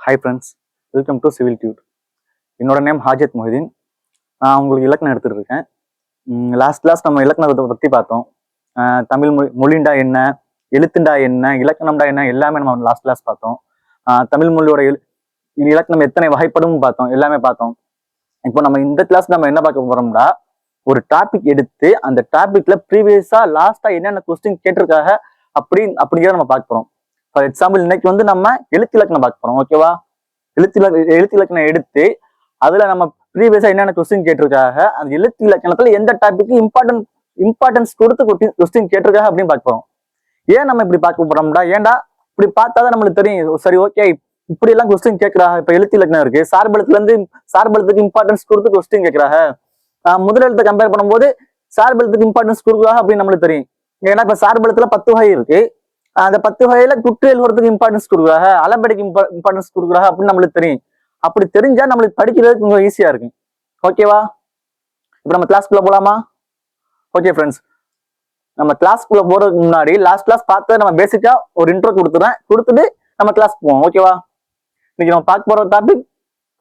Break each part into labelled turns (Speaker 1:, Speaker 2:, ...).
Speaker 1: Hi friends, welcome to civil Dude. என்னோட name ஹாஜத் Mohideen. நான் உங்களுக்கு இலக்கணம் எடுத்துகிட்டு இருக்கேன். லாஸ்ட் நம்ம இலக்கணத்தை பற்றி பார்த்தோம். தமிழ் மொழிண்டா என்ன, எழுத்துண்டா என்ன, இலக்கணம்டா என்ன, எல்லாமே நம்ம லாஸ்ட் கிளாஸ் பார்த்தோம். தமிழ் மொழியோட இலக்கணம் எத்தனை வகைப்படும் பார்த்தோம், எல்லாமே பார்த்தோம். இப்போ நம்ம இந்த கிளாஸ் நம்ம என்ன பார்க்க போறோம்னா, ஒரு டாபிக் எடுத்து அந்த டாபிக்ல ப்ரீவியஸா லாஸ்டா என்னென்ன கொஸ்டின் கேட்டிருக்காங்க அப்படிங்கிறத நம்ம பார்க்க போறோம். ஃபார் எக்ஸாம்பிள், இன்னைக்கு வந்து நம்ம எழுத்து இலக்கணம் பார்க்க போறோம். ஓகேவா? எழுத்து இலக்கணம் எடுத்து அதுல நம்ம ப்ரீவியஸா என்னென்ன கொஸ்டின் கேட்டிருக்காங்க, அந்த எழுத்து இலக்கணத்துல எந்த டாபிக் இம்பார்ட்டன்ஸ் கொடுத்து கொஸ்டின் கேட்டிருக்காங்க அப்படின்னு பார்க்க போறோம். ஏன் நம்ம இப்படி பார்க்க போறோம்டா, ஏன்டா இப்படி பார்த்தாதான் நம்மளுக்கு தெரியும். சரி, ஓகே, இப்படி எல்லாம் கொஸ்டின் கேட்கறாங்க. இப்ப எழுத்து இலக்கணம் இருக்கு, சார்பெழுத்துக்கு இம்பார்ட்டன்ஸ் கொடுத்து கொஸ்டின் கேட்கறாங்க. முதலெழுத்தை கம்பேர் பண்ணும்போது சார்பெழுத்துக்கு இம்பார்ட்டன்ஸ் கொடுக்குறாங்க அப்படின்னு நம்மளுக்கு தெரியும். ஏன்னா இப்ப சார்பெழுத்துல 10 வகை இருக்கு. அந்த 10 வகையில குற்றியல் வரதுக்கு இம்பார்ட்டன்ஸ் கொடுக்குறாங்க, அளபடிக்கு இம்பார்ட்டன்ஸ் கொடுக்குறாங்க அப்படின்னு நம்மளுக்கு தெரியும். அப்படி தெரிஞ்சா நம்மளுக்கு படிக்கிறதுக்கு கொஞ்சம் ஈஸியா இருக்கு. ஓகேவா? இப்ப நம்ம கிளாஸ்க்குள்ள போலாமா? ஓகே ஃப்ரெண்ட்ஸ், நம்ம கிளாஸ்க்குள்ள போறதுக்கு முன்னாடி லாஸ்ட் கிளாஸ் பார்த்து நம்ம பேசிக்கா ஒரு இன்ட்ரோ கொடுத்துட்டு நம்ம கிளாஸ் போவோம். ஓகேவா? இன்னைக்கு நம்ம பார்க்க போற டாபிக்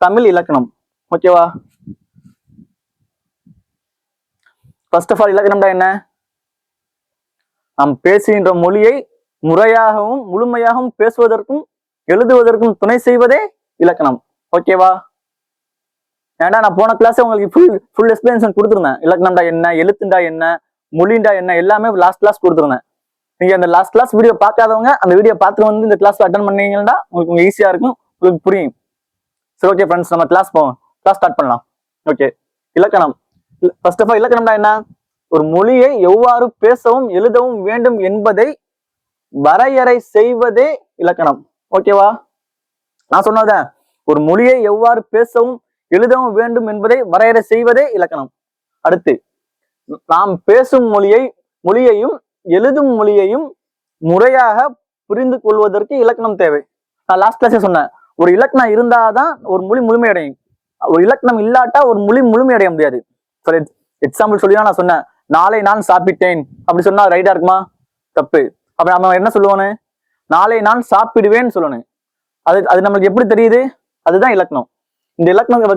Speaker 1: தமிழ் இலக்கணம். ஓகேவா? ஃபர்ஸ்ட் ஆஃப் ஆல், இலக்கணம்டா என்ன? நாம் பேசுகின்ற மொழியை முறையாகவும் முழுமையாகவும் பேசுவதற்கும் எழுதுவதற்கும் துணை செய்வதே இலக்கணம். ஓகேவா? ஏன்னா நான் போன கிளாஸ் உங்களுக்கு ஃபுல் எக்ஸ்பிளனேஷன் கொடுத்துருந்தேன். இலக்கணம்டா என்ன, எழுத்துண்டா என்ன, மொழிண்டா என்ன, எல்லாமே லாஸ்ட் கிளாஸ் கொடுத்துருந்தேன். நீங்க அந்த லாஸ்ட் கிளாஸ் வீடியோ பார்க்காதவங்க அந்த வீடியோ பார்த்துட்டு வந்து இந்த கிளாஸ் அட்டன் பண்ணீங்கன்னா உங்களுக்கு ஈஸியா இருக்கும், உங்களுக்கு புரியும். சரி, ஓகே ஃப்ரெண்ட்ஸ், நம்ம கிளாஸ் ஸ்டார்ட் பண்ணலாம். ஓகே, இலக்கணம். ஃபர்ஸ்ட் ஆஃப் ஆல், இலக்கணம்டா என்ன? ஒரு மொழியை எவ்வாறு பேசவும் எழுதவும் வேண்டும் என்பதை வரையறை செய்வதே இலக்கணம். ஓகேவா? நான் சொன்னத, ஒரு மொழியை எவ்வாறு பேசவும் எழுதவும் வேண்டும் என்பதை வரையறை செய்வதே இலக்கணம். அடுத்து, நாம் பேசும் மொழியையும் எழுதும் மொழியையும் முறையாக புரிந்து கொள்வதற்கு இலக்கணம் தேவை. நான் லாஸ்ட் கிளாஸே சொன்னேன், ஒரு இலக்கணம் இருந்தாதான் ஒரு மொழி முழுமையடையும். ஒரு இலக்கணம் இல்லாட்டா ஒரு மொழி முழுமையடைய முடியாது. எக்ஸாம்பிள் சொல்லி நான் சொன்னேன், நாளை நான் சாப்பிட்டேன் அப்படி சொன்னா ரைட்டா இருக்குமா? தப்பு. அப்ப நம்ம என்ன சொல்லுவோன்னு, நாளை நான் சாப்பிடுவேன்னு சொல்லணும். அது நம்மளுக்கு எப்படி தெரியுது? அதுதான் இலக்கணம். இந்த இலக்கணத்தை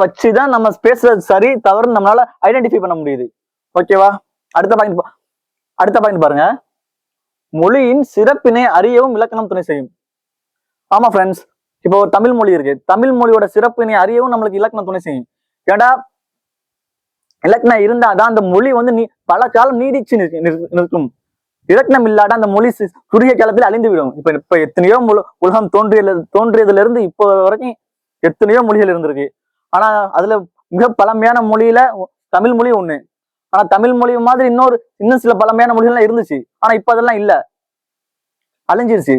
Speaker 1: வச்சுதான் நம்ம பேசுறது சரி தவறுன்னு நம்மளால ஐடென்டிஃபை பண்ண முடியுது. ஓகேவா? அடுத்த பாயிண்ட் பாருங்க. மொழியின் சிறப்பினை அறியவும் இலக்கணம் துணை செய்யும். ஆமா ஃப்ரெண்ட்ஸ், இப்போ ஒரு தமிழ் மொழி இருக்கு, தமிழ் மொழியோட சிறப்பினை அறியவும் நம்மளுக்கு இலக்கணம் துணை செய்யும். ஏன்னா இலக்கணம் இருந்தாதான் அந்த மொழி வந்து பல காலம் நீடிச்சு நிற்கும். இலக்கணம் இல்லாத அந்த மொழி குறுகிய காலத்தில் அழிந்து விடும். இப்ப எத்தனையோ உலகம் தோன்றியதுல இருந்து இப்போ வரைக்கும் எத்தனையோ மொழிகள் இருந்திருக்கு. ஆனா அதுல மிக பழமையான மொழியில தமிழ் மொழி ஒண்ணு. ஆனா தமிழ் மொழி மாதிரி இன்னும் சில பழமையான மொழிகள்லாம் இருந்துச்சு. ஆனா இப்ப அதெல்லாம் இல்ல, அழிஞ்சிருச்சு.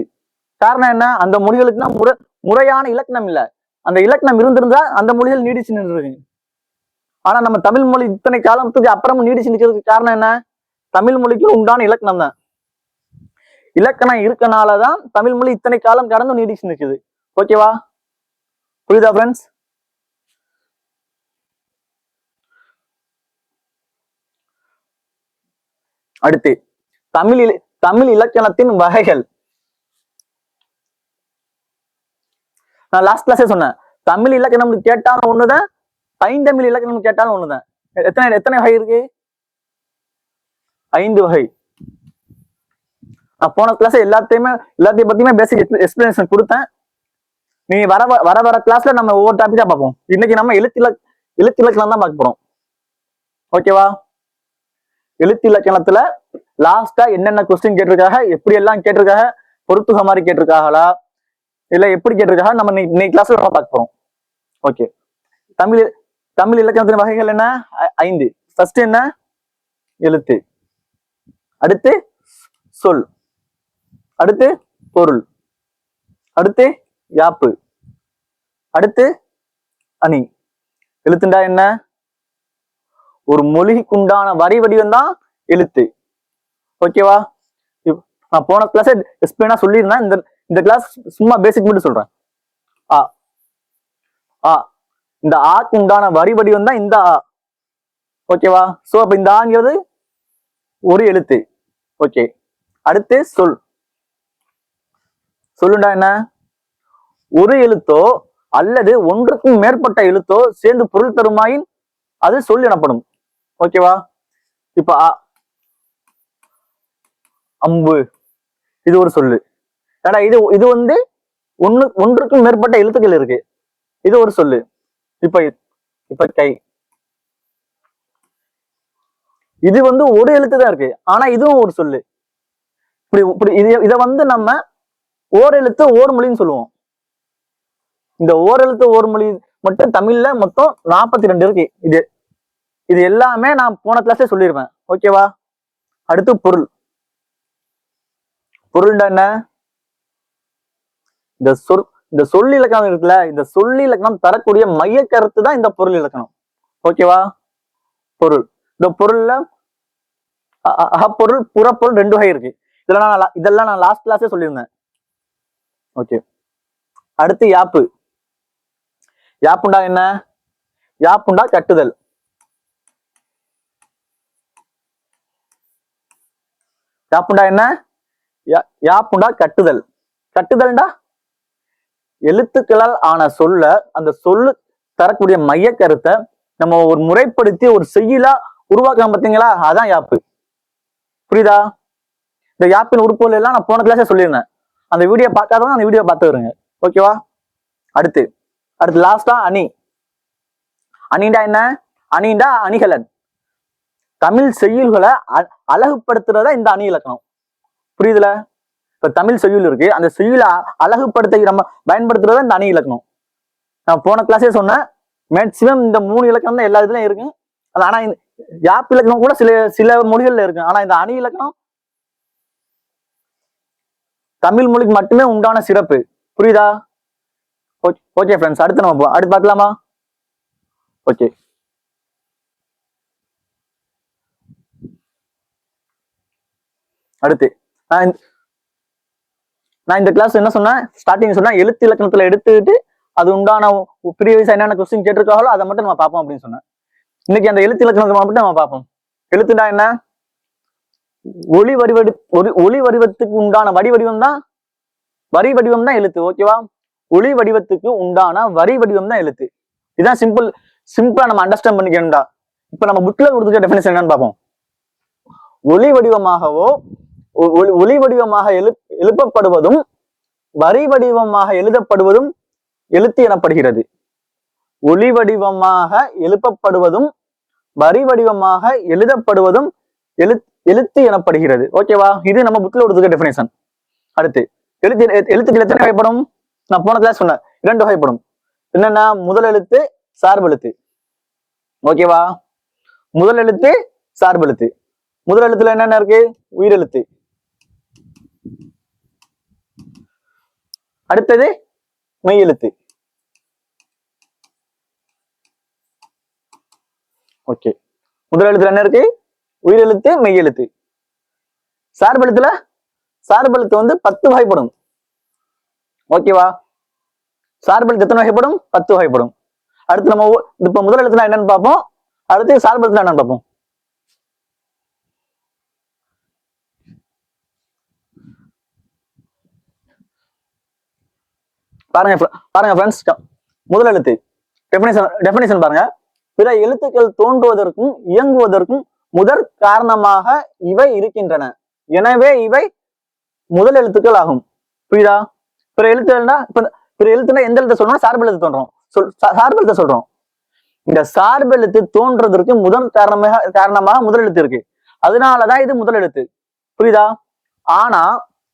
Speaker 1: காரணம் என்ன? அந்த மொழிகளுக்குன்னா முறையான இலக்கணம் இல்ல. அந்த இலக்கணம் இருந்திருந்தா அந்த மொழிகள் நீடிச்சு நின்றுருக்கு. ஆனா நம்ம தமிழ் மொழி இத்தனை காலத்துக்கு அப்புறமும் நீடிச்சு நிற்கிறதுக்கு காரணம் என்ன? தமிழ் மொழிக்கு உண்டான இலக்கணம் தான். இலக்கணம் இருக்கனாலதான் தமிழ் மொழி இத்தனை காலம் கடந்து நீடிச்சு நிற்குது. ஓகேவா? புரியுதா ஃப்ரெண்ட்ஸ்? அடுத்து, தமிழ் இலக்கணத்தின் வகைகள். நான் லாஸ்ட் கிளாஸே சொன்னேன், தமிழ் இலக்கணம் கேட்டாலும் ஒண்ணுதான், பைந்தமிழ் இலக்கணம் கேட்டாலும் ஒண்ணுதான். எத்தனை வகை இருக்கு? 5 வகை. நான் போன கிளாஸ் எல்லாத்தையும் பத்தியுமே பேசிக் எக்ஸ்பிளனேஷன் கொடுத்தேன். நீங்க வர கிளாஸ்ல நம்ம ஒவ்வொரு டாபிக்கா பார்ப்போம். இன்னைக்கு நம்ம எழுத்து இலக்கணம் தான் பார்க்க போறோம். ஓகேவா? எழுத்து இலக்கணத்துல லாஸ்டா என்னென்ன கொஸ்டின் கேட்டிருக்காங்க, எப்படி எல்லாம் கேட்டிருக்காங்க, பொறுத்துக மாதிரி கேட்டிருக்காங்களா இல்ல எப்படி கேட்டிருக்காங்க, நம்ம இன்னைக்கு கிளாஸ்ல நம்ம பார்க்க போறோம். ஓகே, தமிழ் இலக்கணத்தின் வகைகள் என்ன? 5. ஃபர்ஸ்ட் என்ன? எழுத்து. அடுத்து சொல். அடுத்து பொருள். அடுத்து யாப்பு. அடுத்து அணி. எழுத்துண்டா என்ன? ஒரு மொழிக்குண்டான வரி வடிவம் தான் எழுத்து. ஓகேவா? நான் போன கிளாஸ் எக்ஸ்பிளைனா சொல்லியிருந்தேன். இந்த கிளாஸ் சும்மா பேசிக் மட்டும் சொல்றேன். இந்த ஆக்கு உண்டான வரி வடிவம் தான் இந்த ஆ. ஓகேவா? சோ அப்ப இந்த ஆங்கிறது ஒரு எழுத்து. ஓகே, அடுத்து சொல். சொல்லுண்டா என்ன? ஒரு எழுத்தோ அல்லது ஒன்றுக்கும் மேற்பட்ட எழுத்தோ சேர்ந்து பொருள் தருமாயின் அது சொல் எனப்படும். ஓகேவா? இப்ப அம்பு, இது ஒரு சொல்லு. ஏன்னா இது இது வந்து ஒன்றுக்கும் மேற்பட்ட எழுத்துக்கள் இருக்கு, இது ஒரு சொல்லு. இப்ப இப்ப கை, இது வந்து ஒரு எழுத்து தான் இருக்கு, ஆனா இதுவும் ஒரு சொல்லு. இப்படி இப்படி இதை வந்து நம்ம ஓர் எழுத்து ஓர் மொழின்னு சொல்லுவோம். இந்த ஓர் எழுத்து ஓர் மொழி மட்டும் தமிழ்ல மொத்தம் 42 இருக்கு. இது இது எல்லாமே நான் போன கிளாஸ்ல சொல்லியிருப்பேன். ஓகேவா? அடுத்து பொருள். பொருள்டா என்ன? இந்த சொல் இலக்கணம் இருக்குல்ல, இந்த சொல் இலக்கணம் தரக்கூடிய மைய கருத்து தான் இந்த பொருள் இலக்கணம். ஓகேவா? பொருள். இந்த பொருள்ல அகப்பொருள் புறப்பொருள் 2 வகை இருக்கு. இதெல்லாம் நான் லாஸ்ட் கிளாஸே சொல்லியிருந்தேன். ஓகே. அடுத்து யாப்பு. யாப்புண்டா என்ன? யாப்புண்டா கட்டுதல். யாப்புண்டா என்ன? யாப்புண்டா கட்டுதல். கட்டுதல்டா எழுத்துக்களால் ஆன சொல்ல, அந்த சொல்லு தரக்கூடிய மைய கருத்தை நம்ம ஒரு முறைப்படுத்தி ஒரு செய்யுளா உருவாக்கலாம் பார்த்தீங்களா, அதான் யாப்பு. புரியுதா? இந்த யாப்பின் உறுப்புகள் எல்லாம் நான் போன கிளாஸே சொல்லியிருந்தேன். அந்த வீடியோ பார்க்காதவங்க அந்த வீடியோ பார்த்து வருங்க. ஓகேவா? அடுத்து லாஸ்டா அணி. அணிண்டா என்ன? அணிண்டா அணிகலன். தமிழ் செய்யுள்களை அழகுபடுத்துறதா இந்த அணி இலக்கணம். புரியுதுல? இப்ப தமிழ் செய்யுள் இருக்கு, அந்த செய்யுளை அழகுபடுத்த நம்ம பயன்படுத்துறதா இந்த அணி இலக்கணம். நான் போன கிளாஸே சொன்னேன், மேக்சிமம் இந்த 3 இலக்கணம் தான் எல்லா இதுலயும் இருக்கு. ஆனா இந்த யாப் இலக்கணம் கூட சில மொழிகள்ல இருக்கு. ஆனா இந்த அணி இலக்கணம் தமிழ் மொழிக்கு மட்டுமே உண்டான சிறப்பு. புரியுதா? ஓகே ஃப்ரெண்ட்ஸ், அடுத்து நம்ம அடுத்து பார்க்கலாமா? ஓகே. அடுத்து நான் இந்த கிளாஸ் என்ன சொன்னேன், ஸ்டார்டிங் சொன்னா எழுத்து இலக்கணத்துல எடுத்துக்கிட்டு அது உண்டான ப்ரீவியஸா என்னென்ன கொஸ்டின் கேட்டிருக்காங்களோ அதை மட்டும் நம்ம பார்ப்போம் அப்படின்னு சொன்னேன். இன்னைக்கு அந்த எழுத்து இலக்கணத்தை மட்டும் நம்ம பார்ப்போம். எழுத்துண்டா என்ன? ஒளி வடிவத்துக்கு உண்டான வடிவம் தான் வரி வடிவம் தான் எழுத்து. ஓகேவா? ஒளி வடிவத்துக்கு உண்டான வரி வடிவம் தான் எழுத்து. இதுதான் சிம்பிளா நம்ம அண்டர்ஸ்டாண்ட் பண்ணிக்கணும்டா. இப்ப நம்ம புக்ல கொடுத்துக்க டெஃபினிஷன் என்னன்னு பார்ப்போம். ஒளி வடிவமாக எழுப்பப்படுவதும் வரி வடிவமாக எழுதப்படுவதும் எழுத்து எனப்படுகிறது. ஒளி வடிவமாக எழுப்பப்படுவதும் வரி வடிவமாக எழுதப்படுவதும் எழுத்து எனப்படுகிறது. ஓகேவா? இது நம்ம புக்ல கொடுத்துக்க டெஃபினிஷன். அடுத்து எழுத்துக்கள் எத்தனை வகைப்படும்? நான் போன கிளாஸ் சொன்னேன், 2 வகைப்படும். என்னன்னா, முதல் எழுத்து, சார்பு எழுத்து. ஓகேவா? முதல் எழுத்து, சார்பு எழுத்து. முதல் எழுத்துல என்னென்ன இருக்கு? உயிரெழுத்து. அடுத்தது மெய் எழுத்து. ஓகே. முதல் எழுத்துல என்ன இருக்கு? உயிரெழுத்து, மெய் எழுத்து. சார்பு எழுத்து வந்து 10 வகைப்படும். ஓகேவா? சார்பு எழுத்து எத்தனை வகைப்படும்? 10 வகைப்படும். அடுத்து நம்ம இப்ப முதல் எழுத்துனா என்னன்னு பார்ப்போம், அடுத்து சார்பு எழுத்துனா என்னன்னு பார்ப்போம். பாருங்க ஃப்ரெண்ட்ஸ், முதல் எழுத்து டெஃபினிஷன் பாருங்க. பிற எழுத்துக்கள் தோன்றுவதற்கும் இயங்குவதற்கும் முதற் காரணமாக இவை இருக்கின்றன, எனவே இவை முதல் எழுத்துக்கள் ஆகும். புரியுதா? பிற எழுத்துனா எந்த எழுத்து சொல்றோம்? சார்பு எழுத்து தோன்றும். சார்பு எழுத்து சொல்றோம். இந்த சார்பு எழுத்து தோன்றதற்கு முதல் காரணமாக முதல் எழுத்து இருக்கு, அதனாலதான் இது முதல் எழுத்து. புரியுதா? ஆனா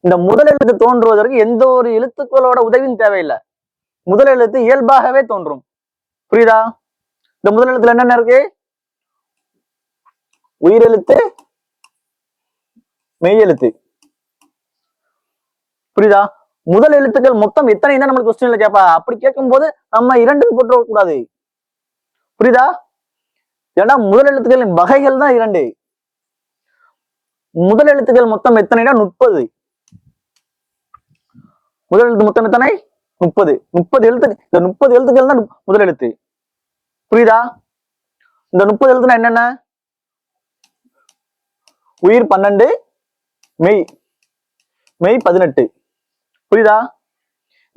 Speaker 1: இந்த முதல் எழுத்து தோன்றுவதற்கு எந்த ஒரு எழுத்துக்களோட உதவியும் தேவையில்லை, முதல் எழுத்து இயல்பாகவே தோன்றும். புரியுதா? இந்த முதல் எழுத்துல என்னென்ன இருக்கு? உயிரெழுத்து, மெய் எழுத்து. புரியுதா? முதல் எழுத்துக்கள் மொத்தம் எத்தனை தான் நம்மளுக்கு கொஸ்டின்ல கேட்பா. அப்படி கேட்கும் போது நம்ம 2 போட்டு கூடாது. புரியுதா? ஏன்னா முதல் எழுத்துக்களின் வகைகள் தான் 2. முதல் எழுத்துக்கள் மொத்தம் எத்தனைனா 30. முதல் எழுத்து மொத்தம் எத்தனை? 30. 30 எழுத்து. இந்த 30 எழுத்துக்கள் தான் முதல் எழுத்து. புரியுதா? இந்த 30 எழுத்துனா என்னென்ன? உயிர் 12, மெய் 18. புரியுதா?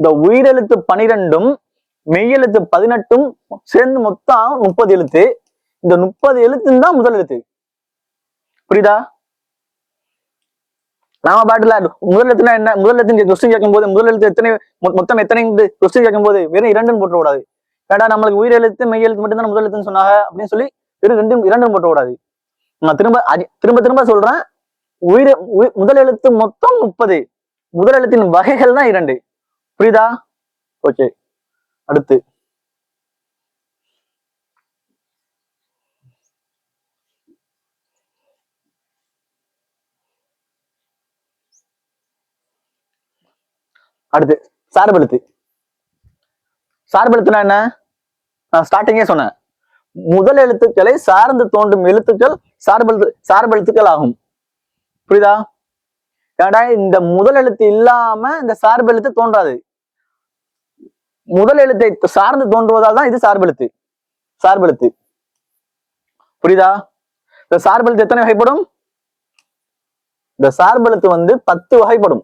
Speaker 1: இந்த உயிரெழுத்து 12ம் மெய்யெழுத்து 18ம் சேர்ந்து மொத்தம் 30 எழுத்து. இந்த 30 எழுத்துன்னு தான் முதல் எழுத்து. புரியுதா? நாம பாட்டுல முதல் எழுத்துனா என்ன, முதல் எழுத்து கொஸ்டின் கேட்கும் போது முதல் எழுத்து எத்தனை, மொத்தம் எத்தனை கொஸ்டின் கேட்கும் போது வெறும் 2ன்னு போட்டு கூடாது. ஏடா நம்மளுக்கு உயிர் எழுத்து மெய் எழுத்து மட்டும் தான் முதல் எழுத்துன்னு சொன்னாங்க அப்படின்னு சொல்லி வெறும் 2ன்னு போட்டு கூடாது. நான் திரும்ப சொல்றேன், முதல் எழுத்து மொத்தம் 30, முதல் எழுத்தின் வகைகள் தான் 2. புரியுதா? ஓகே, அடுத்து சார்பெழுத்து. சார்பெழுத்துனா என்ன? நான் ஸ்டார்டிங்கே சொன்னேன், முதல் எழுத்துக்களை சார்ந்து தோன்றும் எழுத்துக்கள் சார்பெழுத்துக்கள் ஆகும். புரியுதா? ஏடா இந்த முதல் எழுத்து இல்லாம இந்த சார்பெழுத்து தோன்றாது. முதல் எழுத்தை சார்ந்து தோன்றுவதால் தான் இது சார்பெழுத்து. புரியுதா? இந்த சார்பெழுத்து எத்தனை வகைப்படும்? இந்த சார்பெழுத்து 10 வகைப்படும்.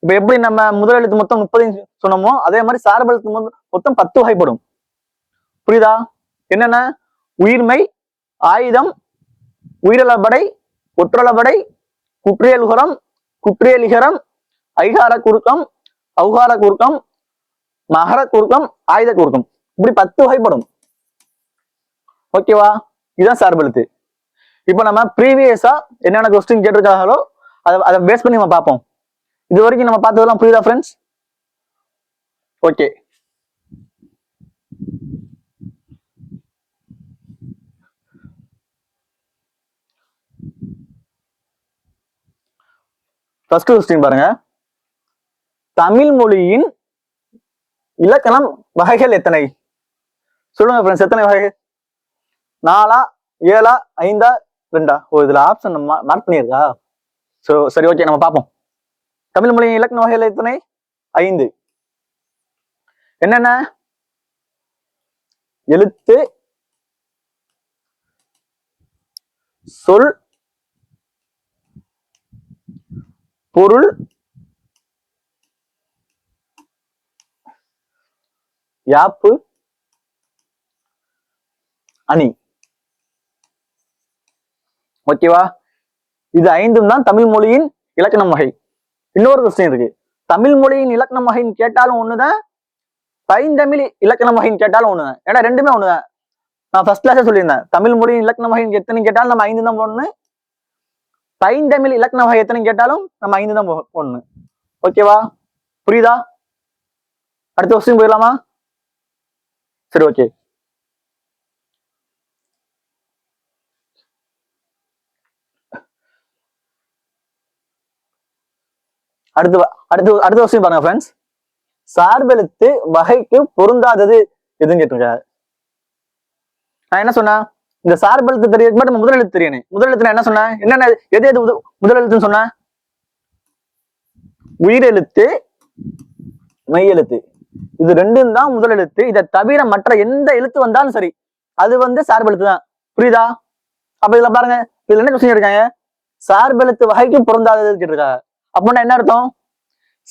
Speaker 1: இப்ப எப்படி நம்ம முதல் எழுத்து மொத்தம் 30 சொன்னோமோ அதே மாதிரி சார்பெழுத்து மொத்தம் 10 வகைப்படும். புரியுதா? என்னென்ன? உயிர்மை, ஆயுதம், உயிரளபடை, ஒற்றளபடை, குற்றியலுகரம், குற்றியலிகரம், ஐகார குறுக்கம், அவுகார குறுக்கம், மகர குறுக்கம், ஆயுத குறுக்கம், இப்படி 10 வகைப்படும். ஓகேவா? இதுதான் சார்பெழுத்து. இப்போ நம்ம ப்ரீவியஸா என்னென்ன கொஸ்டின் கேட்டிருக்காங்களோ அதை பேஸ் பண்ணி நம்ம பார்ப்போம். இது வரைக்கும் நம்ம பார்த்ததெல்லாம் புரியுதா ஃப்ரெண்ட்ஸ்? ஓகே, ஃபர்ஸ்ட் கொஸ்டின் பாருங்க. தமிழ் மொழியின் இலக்கணம் வகைகள் எத்தனை? சொல்லுங்க ஃப்ரெண்ட்ஸ், எத்தனை வகை? 4, 7, 5, 2? ஓ, இதுல ஆப்ஷன் மார்க் பண்ணியிருக்கா? சரி, ஓகே, நம்ம பார்ப்போம். தமிழ் மொழியின் இலக்கண வகைகள் எத்தனை? 5. என்னென்ன? எழுத்து, சொல், பொருள், யாப்பு, அணி. ஓகேவா? இது 5ம் தான் தமிழ் மொழியின் இலக்கணம் வகை. இன்னொரு கொஸ்டின் இருக்கு, தமிழ் மொழியின் இலக்கணம் வகைன்னு கேட்டாலும் ஒண்ணுதான், பைந்தமிழ் இலக்கணம் வகைன்னு கேட்டாலும் ஒண்ணுதான். ஏன்னா ரெண்டுமே ஒண்ணுதான். நான் ஃபர்ஸ்ட் கிளாஸே சொல்லியிருந்தேன், தமிழ் மொழியின் இலக்கண வகை எத்தனை கேட்டாலும் நம்ம 5 தான் போடணும், பைந்தமிழ் இலக்கண வகை எத்தனை கேட்டாலும் நம்ம 5 தான் போடணும். ஓகேவா? புரியுதா? அடுத்த கொஸ்டின் போயிடலாமா? சரி, ஓகே. அடுத்த கொஸ்டின் பாருங்க ஃப்ரெண்ட்ஸ். சார்பெழுத்து வகைக்கு பொருந்தாதது எதுன்னு கேட்டிருக்க. நான் என்ன சொன்னேன், இந்த சார்பெழுத்து தெரியறதுக்கு மட்டும் முதல் எழுத்து தெரியணும். முதல் எழுத்து என்ன சொன்னேன், என்னென்ன எது முதல் எழுத்துன்னு சொன்னேன்? உயிரெழுத்து, மெய்யெழுத்து, இது 2ம் தான் முதல் எழுத்து. இதை தவிர மற்ற எந்த எழுத்து வந்தாலும் சரி அது சார்பெழுத்து தான். புரியுதா? அப்ப இதுல பாருங்க, இதுல என்ன கொஸ்டின் இருக்காங்க, சார்பெழுத்து வகைக்கு பொருந்தாதது கேட்டிருக்காங்க. அப்படின்னா என்ன அர்த்தம்?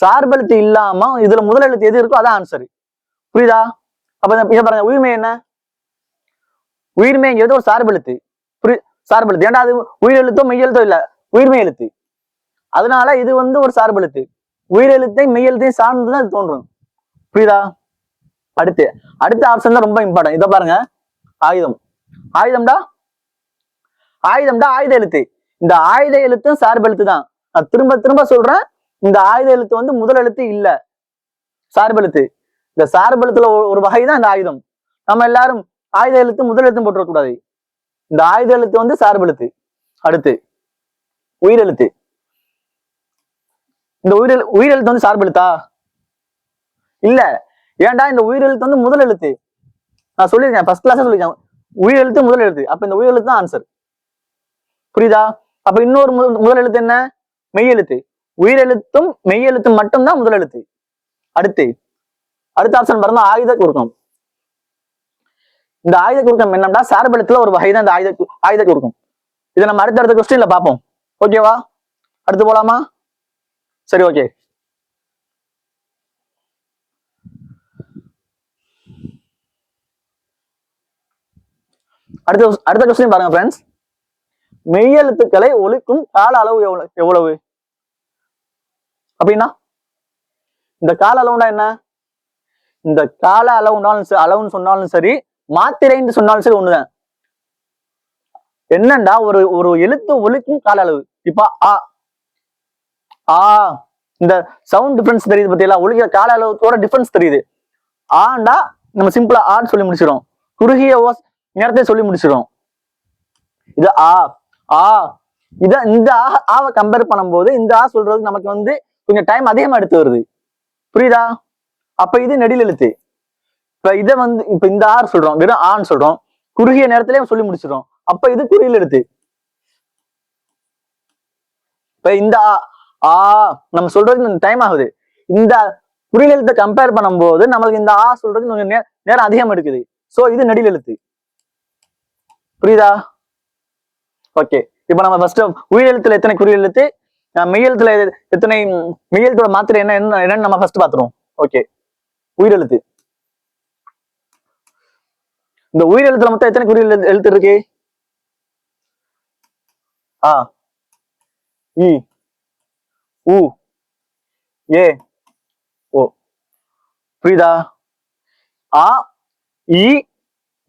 Speaker 1: சார்பெழுத்து இல்லாம இதுல முதல் எழுத்து எது இருக்கோ அதான் ஆன்சர். புரியுதா? அப்ப பாருங்க, உயிர்மை என்ன? உயிர்மைங்கிறது ஒரு சார்பெழுத்து. சார்பெழுத்து, ஏன்னா அது உயிரெழுத்தோ மெய்யெழுத்தோ இல்ல, உயிர்மை எழுத்து. அதனால இது ஒரு சார்பெழுத்து. உயிரெழுத்தை மெய்யெழுத்தையும் சார்ந்துதான் அது தோன்றும். புரியுதா? அடுத்த ஆப்ஷன் தான் ரொம்ப இம்பார்ட்டன்ட். இதை பாருங்க, ஆயுதம். ஆயுதம்டா ஆயுத எழுத்து. இந்த ஆயுத எழுத்தும் சார்பெழுத்து தான். நான் திரும்ப சொல்றேன், இந்த ஆயுத எழுத்து முதல் எழுத்து இல்ல, சார்பெழுத்து. இந்த சார்பெழுத்துல ஒரு வகை தான் இந்த ஆயுதம். நம்ம எல்லாரும் ஆயுத எழுத்து முதல் எழுத்து போட்டுறக்கூடாது. இந்த ஆயுத எழுத்து சார்பெழுத்து. அடுத்து உயிரெழுத்து. இந்த உயிரெழுத்து சார்பெழுத்தா? இல்ல. ஏன்டா இந்த உயிரெழுத்து முதல் எழுத்து. நான் சொல்லியிருக்கேன், ஃபர்ஸ்ட் கிளாஸ் சொல்லியிருக்கேன், உயிரெழுத்து முதல் எழுத்து. அப்ப இந்த உயிரெழுத்து தான் ஆன்சர். புரியுதா? அப்ப இன்னொரு முதல் எழுத்து என்ன? மெய்யெழுத்து. உயிரெழுத்தும் மெய்யெழுத்தும் மட்டும்தான் முதல் எழுத்து. அடுத்த ஆப்ஷன் பாருங்க, ஆயுத குறுக்கம். இந்த ஆயுத குறுக்கம் என்னன்னா சார்பெழுத்துல ஒரு வகை தான் இந்த ஆயுத குறுக்கம். இதை நம்ம அடுத்த கொஸ்டின்ல பார்ப்போம். ஓகேவா? அடுத்து போலாமா? சரி, ஓகே. அடுத்த கொஸ்டின் பாருங்க ஃப்ரெண்ட்ஸ். மெய்யெழுத்துக்களை ஒலிக்கும் கால அளவு எவ்வளவு அப்படின்னா, இந்த கால அளவுனா என்ன? இந்த கால அளவுன்னு சொன்னாலும் சரி, மாத்திரைன்னு சொன்னாலும் சரி ஒண்ணுதான். என்னண்டா ஒரு எழுத்து ஒலிக்கும் கால அளவு. இப்ப ஆ ஆ இந்த சவுண்ட் டிஃபரன்ஸ் தெரியுது பத்தியெல்லாம், ஒலிக்கிற கால அளவுக்கோட டிஃபரன்ஸ் தெரியுது. ஆண்டா நம்ம சிம்பிளா ஆன்னு சொல்லி முடிச்சிடும், குறுகிய நேரத்தை சொல்லி முடிச்சிடும். இது ஆ ஆ இந்த ஆவை கம்பேர் பண்ணும்போது இந்த ஆ சொல்றதுக்கு நமக்கு வந்து கொஞ்சம் டைம் அதிகமா எடுத்து வருது. புரியுதா? அப்ப இது நெடில் எழுத்து. இப்ப இதை வந்து இப்ப இந்த ஆர் சொல்றோம், வெறும் ஆன்னு சொல்றோம், குறுகிய நேரத்திலேயே சொல்லி முடிச்சிடும். அப்ப இது குறியில் எழுத்து. இப்ப இந்த ஆ நம்ம சொல்றதுக்கு டைம் ஆகுது. இந்த குறியில் எழுத்தை கம்பேர் பண்ணும்போது நம்மளுக்கு இந்த ஆ சொல்றதுக்கு கொஞ்சம் நேரம் அதிகம் எடுக்குது. சோ இது நெடில் எழுத்து. புரியுதா? ஓகே, இப்ப நம்ம ஃபர்ஸ்ட் உயிர் எழுத்துல எத்தனை குறியில் எழுத்து, மெய்யெழுத்துல எத்தனை, மெய்யெழுத்தோட மாத்திரை என்னன்னு நம்ம ஃபர்ஸ்ட் பாத்துருவோம். ஓகே, உயிரெழுத்து. இந்த உயிரெழுத்துல மொத்தம் எத்தனை குறியில் எழுத்து இருக்கு? ஆ இ உ ஏ ஓ. புரியுதா? ஆ இ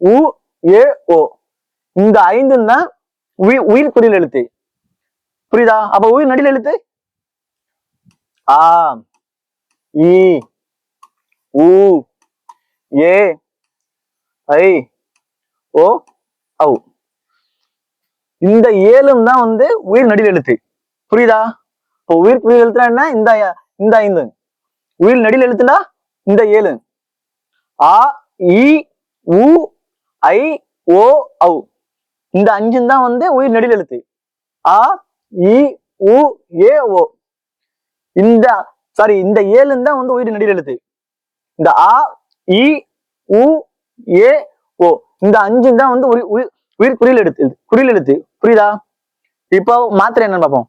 Speaker 1: உ ஏ ஓ, இந்த 5 தான் உயிர் குறியில் எழுத்து. புரியுதா? அப்ப உயிர் நடில் எழுத்து ஆ இ உ ஏ ஐ ஓ ஔ. இந்த 7 தான் வந்து உயிர் நடில் எழுத்து. புரியுதா? இப்போ உயிர் குறியில் எழுத்துனா என்ன? இந்த 5. உயிர் நடில் எழுத்துனா இந்த 7. ஆ இ உ ஐ ஓ ஔ, இந்த 5 தான் வந்து உயிர் நெடில் எழுத்து. ஆ இ உ ஏ ஓ, இந்த 7 தான் வந்து உயிர் நெடில் எழுத்து. இந்த ஆ இ உ ஏ ஓ, இந்த 5 தான் வந்து உயிர் குறியில் எழுத்து. புரியுதா? இப்போ மாத்திரை என்னன்னு பார்ப்போம்.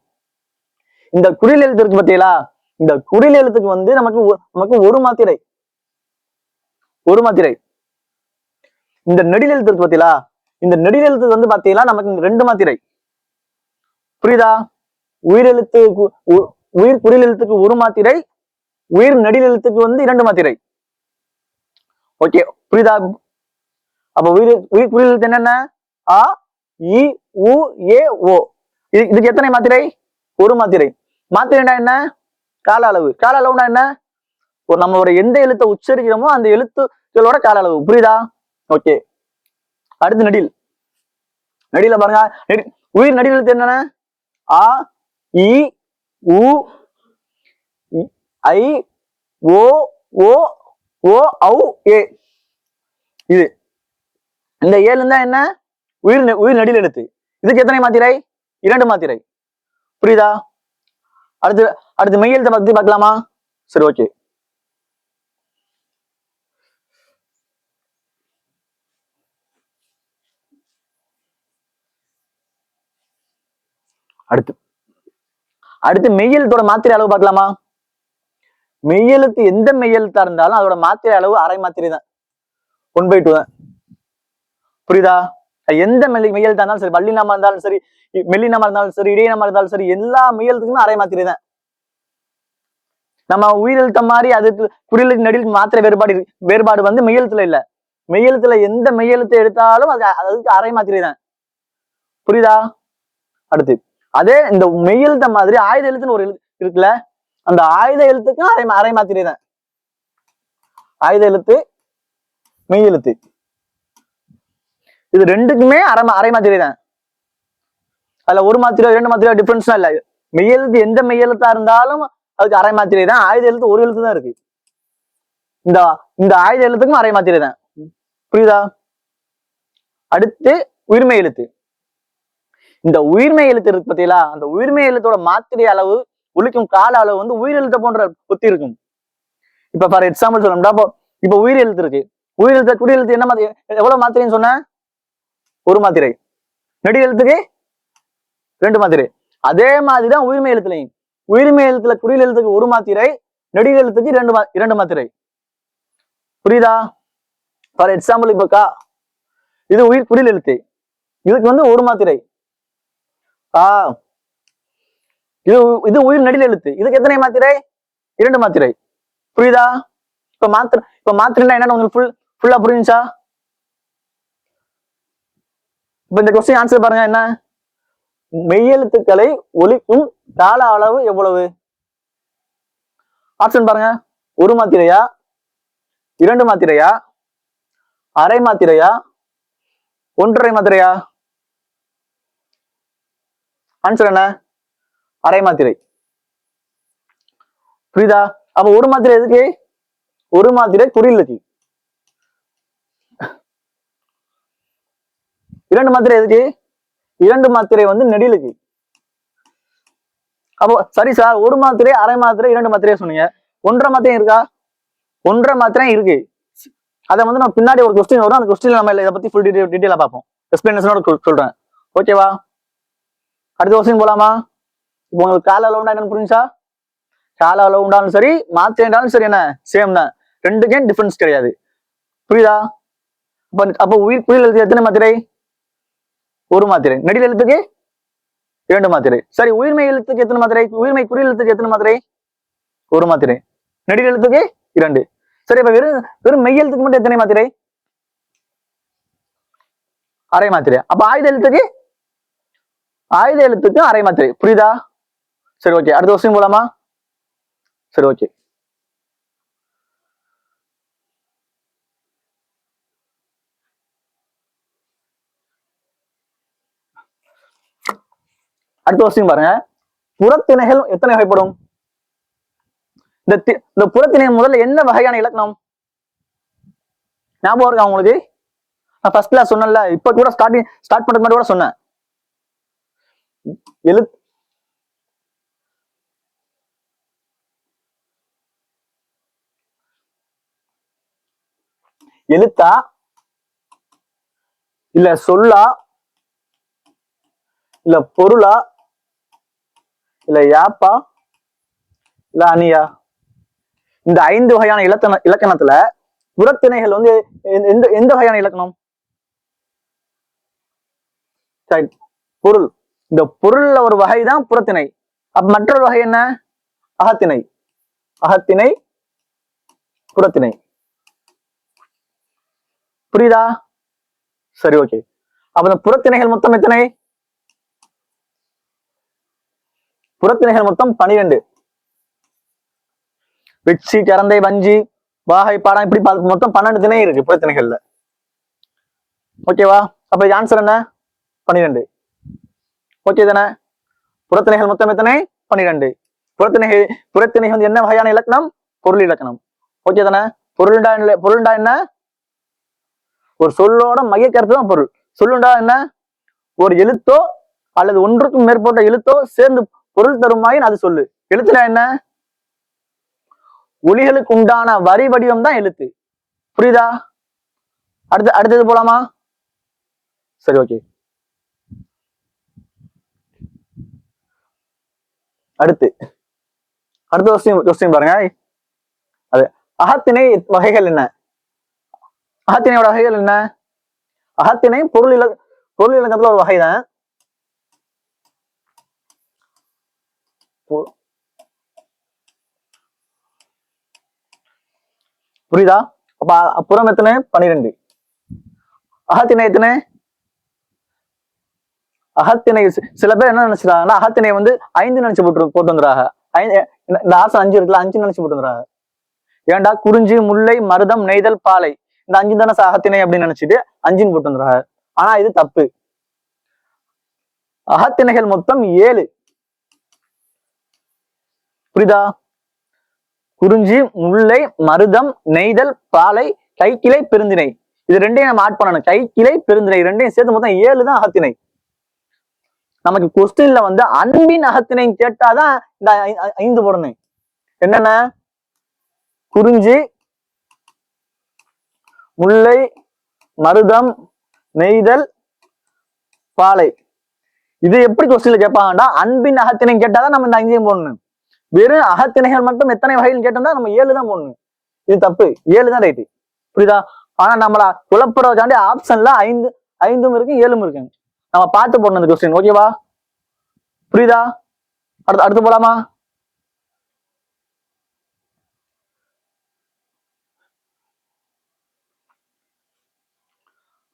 Speaker 1: இந்த குறியில் எழுத்து இருக்கு பார்த்தீங்களா, இந்த குறியில் எழுத்துக்கு வந்து நமக்கு ஒரு மாத்திரை. இந்த நெடில் எழுத்து இருக்கு பார்த்தீங்களா, இந்த நெடில் எழுத்துக்கு வந்து பாத்தீங்கன்னா நமக்கு 2 மாத்திரை. புரியுதா? உயிர் குறியில் எழுத்துக்கு 1 மாத்திரை, உயிர் நெடில் எழுத்துக்கு வந்து 2 மாத்திரை. ஓகே, புரியுதா? அப்ப உயிர் குறியில் எழுத்து என்னென்ன? ஆ இ உ ஏ ஓ. இதுக்கு எத்தனை மாத்திரை? 1 மாத்திரை. மாத்திரைனா என்ன? கால அளவுனா என்ன? நம்ம ஒரு எந்த எழுத்தை உச்சரிக்கிறோமோ அந்த எழுத்துக்களோட கால அளவு. புரியுதா? ஓகே, அடுத்து நெடில பாருங்க. உயிர் நெடில் எழுத்து என்னென்ன? ஆ இ உ ஐ ஓ ஓ ஓ ஔ ஏ. இது இந்த 7 தான் என்ன? உயிர் நெடில் எழுத்து. இதுக்கு எத்தனை மாத்திரை? 2 மாத்திரை. புரியுதா? அடுத்து மெய்யெழுத்தை பத்தி பார்க்கலாமா? சரி, ஓகே. அடுத்து மெய்யெழுத்தோட மாத்திரை அளவு பார்க்கலாமா? மெய்யெழுத்து எந்த மெய்யெழுத்தா இருந்தாலும் அதோட மாத்திரை அளவு அரை மாத்திரை தான், 1/2 தான். புரியுதா? எந்த மெய்யெழுத்தா இருந்தாலும் சரி, வல்லினமா இருந்தாலும் சரி, மெல்லினமா இருந்தாலும் சரி, இடையினமா இருந்தாலும் சரி, எல்லா மெய்யெழுத்துக்குமே அரை மாத்திரை தான். நம்ம உயிரெழுத்த மாதிரி அதுக்கு குறியலுக்கு நெடில் மாத்திரை வேறுபாடு வந்து மெய்யெழுத்துல இல்ல. மெய்யெழுத்துல எந்த மெய்யெழுத்தை எடுத்தாலும் அதுக்கு அரை மாத்திரை தான். புரியுதா? அடுத்து அதே இந்த மெய்யெழுத்த மாதிரி ஆயுத எழுத்துன்னு ஒரு எழுத்து இருக்குல்ல, அந்த ஆயுத எழுத்துக்கும் அரை மாத்திரை தான். ஆயுத எழுத்து, மெய்யெழுத்து, இது ரெண்டுக்குமே அரை மாத்திரை தான். அதுல 1 மாத்திரை 2 மாத்திரை டிஃபரன்ஸ் இல்ல. மெய்யெழுத்து எந்த மெய்யெழுத்தா இருந்தாலும் அதுக்கு அரை மாத்திரை தான். ஆயுத எழுத்து 1 எழுத்து தான் இருக்கு. இந்த ஆயுத எழுத்துக்கும் அரை மாத்திரை தான். புரியுதா? அடுத்து உயிர்மை எழுத்து. இந்த உயிர்மை எழுத்து இருக்கு பார்த்தீங்களா, அந்த உயிர்மை எழுத்தோட மாத்திரை அளவு, ஒலிக்கும் கால அளவு வந்து உயிர் எழுத்த போன்ற ஒத்தி இருக்கும். இப்ப ஃபார் எக்ஸாம்பிள் சொல்லணும்டா, இப்ப உயிர் எழுத்து இருக்கு. உயிர் எழுத்து குடி எழுத்து என்ன மாதிரி எவ்வளவு மாத்திரைன்னு சொன்ன? 1 மாத்திரை. நெடி எழுத்துக்கு 2 மாத்திரை. அதே மாதிரிதான் உயிர்மை எழுத்துலையும். உயிர்மை எழுத்துல குறியில் எழுத்துக்கு 1 மாத்திரை, நெடி எழுத்துக்கு 2 மாத்திரை. புரியுதா? ஃபார் எக்ஸாம்பிள் இப்ப இது உயிர் குறியில் எழுத்து. இதுக்கு வந்து ஒரு மாத்திரை. இது இது உயிர் நெடில் எழுத்து. இதுக்கு எத்தனை மாத்திரை? 2 மாத்திரை. புரியுதா? இப்ப மாத்திரைன்னா என்னன்னு உங்களுக்கு ஃபுல்லா புரிஞ்சுச்சா? இப்ப இந்த கொஸ்டின் ஆன்சர் பாருங்க. என்ன? மெய்யெழுத்துக்களை ஒலிக்கும் கால அளவு எவ்வளவு? ஆப்ஷன் பாருங்க. 1 மாத்திரையா, 2 மாத்திரையா, அரை மாத்திரையா, 1.5 மாத்திரையா? ஆன்சர் என்ன? அரை மாத்திரை. புரியுதா? அப்ப 1 மாத்திரை எதுக்கு? 1 மாத்திரை குறிலுக்கு. 2 மாத்திரை எதுக்கு? 2 மாத்திரை வந்து நெடிலுக்கு. அப்போ சரி சார், 1 மாத்திரை, அரை மாத்திரை, 2 மாத்திரையா சொன்னீங்க. 1.5 மாத்திரை இருக்கா? 1.5 மாத்திரை இருக்கு. அதை வந்து நான் பின்னாடி ஒரு கொஸ்டின் வரும், அந்த கொஸ்டின் நம்ம இதை பத்தி ஃபுல் டீட்டெயிலா பார்ப்போம். எக்ஸ்பிளனேஷனோட சொல்றேன். ஓகேவா? அடுத்த கொஸ்டின் போலாமா? இப்போ உங்களுக்கு கால அளவுண்டா என்னன்னு புரிஞ்சா? கால அளவு உண்டாலும் சரி, மாத்திரைண்டாலும் சரி, என்ன சேம் தான். ரெண்டுக்கும் டிஃபரன்ஸ் கிடையாது. புரியுதா? அப்போ உயிர் எழுத்து எத்தனை மாத்திரை? 1 மாத்திரை. நெடில் எழுத்துக்கு 2 மாத்திரை. சரி, உயிர்மை எழுத்துக்கு எத்தனை மாத்திரை? உயிர்மை குறில் எழுத்துக்கு எத்தனை மாத்திரை? 1 மாத்திரை. நெடில் எழுத்துக்கு 2. சரி, இப்ப வெறும் மெய் எழுத்துக்கு மட்டும் எத்தனை மாத்திரை? அரை மாத்திரை. அப்ப ஆயுத எழுத்துக்கு அரை மாத்திரை. புரியுதா? சரி, ஓகே. அடுத்த கொஸ்டின் போலாமா? சரி, ஓகே. அடுத்த கொஸ்டின் பாருங்க. புறத்திணைகள் எத்தனை வகைப்படும்? இந்த புறத்திணை முதல்ல என்ன வகையான இலக்கணம் ஞாபகம் இருக்கா உங்களுக்கு? நான் ஃபர்ஸ்ட் கிளாஸ் சொன்னேன்ல, இப்ப கூட ஸ்டார்ட் பண்றது மாதிரி கூட சொன்னேன். எழுத்தா, இல்ல சொல்லா, இல்ல பொருளா, இல்ல யாப்பா, இல்ல அணியா? இந்த 5 வகையான இலக்கணத்துல புறத்திணைகள் வந்து எந்த வகையான இலக்கணம்? பொருள். இந்த பொருள்ல ஒரு வகைதான் புறத்திணை. அப்ப மற்றொரு வகை என்ன? அகத்திணை. அகத்திணை, புறத்திணை. புரியுதா? சரி, ஓகே. அப்ப இந்த புறத்திணைகள் மொத்தம் எத்தனை? புறத்திணைகள் மொத்தம் 12. வெச்சி, கரந்தை, வஞ்சி, வாகை, பாடம், இப்படி மொத்தம் 12 திணை இருக்கு புறத்திணைகள்ல. ஓகேவா? அப்ப ஆன்சர் என்ன? 12. ஓகே தானே? புறத்திணைகள் மொத்தம் எத்தனை? 12. புறத்திணை வந்து என்ன வகையான இலக்கணம்? பொருள் இலக்கணம். ஓகே தானே? பொருள்டா என்ன? ஒரு சொல்லோட மைய கருத்து தான் பொருள். சொல்லுண்டா என்ன? ஒரு எழுத்தோ அல்லது ஒன்றுக்கும் மேற்பட்ட எழுத்தோ சேர்ந்து பொருள் தருமாயின் அது சொல்லு. எழுத்துனா என்ன? ஒலிகளுக்கு உண்டான வரி வடிவம் தான் எழுத்து. புரியுதா? அடுத்தது போலாமா? சரி, ஓகே. அடுத்த கொஸ்டின் பாருங்க. அது அகத்திணை வகைகள் என்ன? அகத்திணையோட வகைகள் என்ன? அகத்திணை பொருள் இலக்கணத்துல ஒரு வகைதான். புரியுதா? அப்ப புறம் எத்தனை? 12. அகத்திணை எத்தனை? அகத்திணை சில பேர் என்ன நினைச்சுறாங்கன்னா, அகத்திணை வந்து 5 நினைச்சு போட்டு வந்துறாங்க. இந்த ஆசை 5 இருக்குல்ல, 5 நினைச்சு போட்டு வந்துறாங்க. ஏன்டா, குறிஞ்சி, முல்லை, மருதம், நெய்தல், பாலை, இந்த 5 தானே அகத்திணை அப்படின்னு நினைச்சிட்டு 5 போட்டு வந்துறாங்க. ஆனா இது தப்பு. அகத்திணைகள் மொத்தம் 7. புரியுதா? குறிஞ்சி, முல்லை, மருதம், நெய்தல், பாலை, கைக்கிளை, பெருந்திணை. இது ரெண்டையும் நம்ம ஆட் பண்ணணும். கைக்கிளை, பெருந்திணை ரெண்டையும் சேர்த்து மொத்தம் 7 தான் அகத்திணை. நமக்கு கொஸ்டின்ல வந்து அன்பின் அகத்திணை கேட்டாதான் இந்த 5 போடணும். என்னென்ன? குறிஞ்சி, முல்லை, மருதம், நெய்தல், பாலை. இது எப்படி கொஸ்டின்ல கேட்பாங்கடா? அன்பின் அகத்திணை கேட்டாதான் நம்ம இந்த 5 போடணும். வெறும் அகத்திணைகள் மட்டும் எத்தனை வகையில் கேட்டோம்னா நம்ம 7 தான் போடணும். இது தப்பு. 7 தான் ரைட்டு. புரியுதா? ஆனா நம்மள குழப்பறதுக்காண்டி ஆப்ஷன்ல 5 இருக்கு, 7 இருக்கு. நம்ம பார்த்து போடணும் இந்த கொஸ்டின். ஓகேவா? புரியுதா? அடுத்து போலாமா?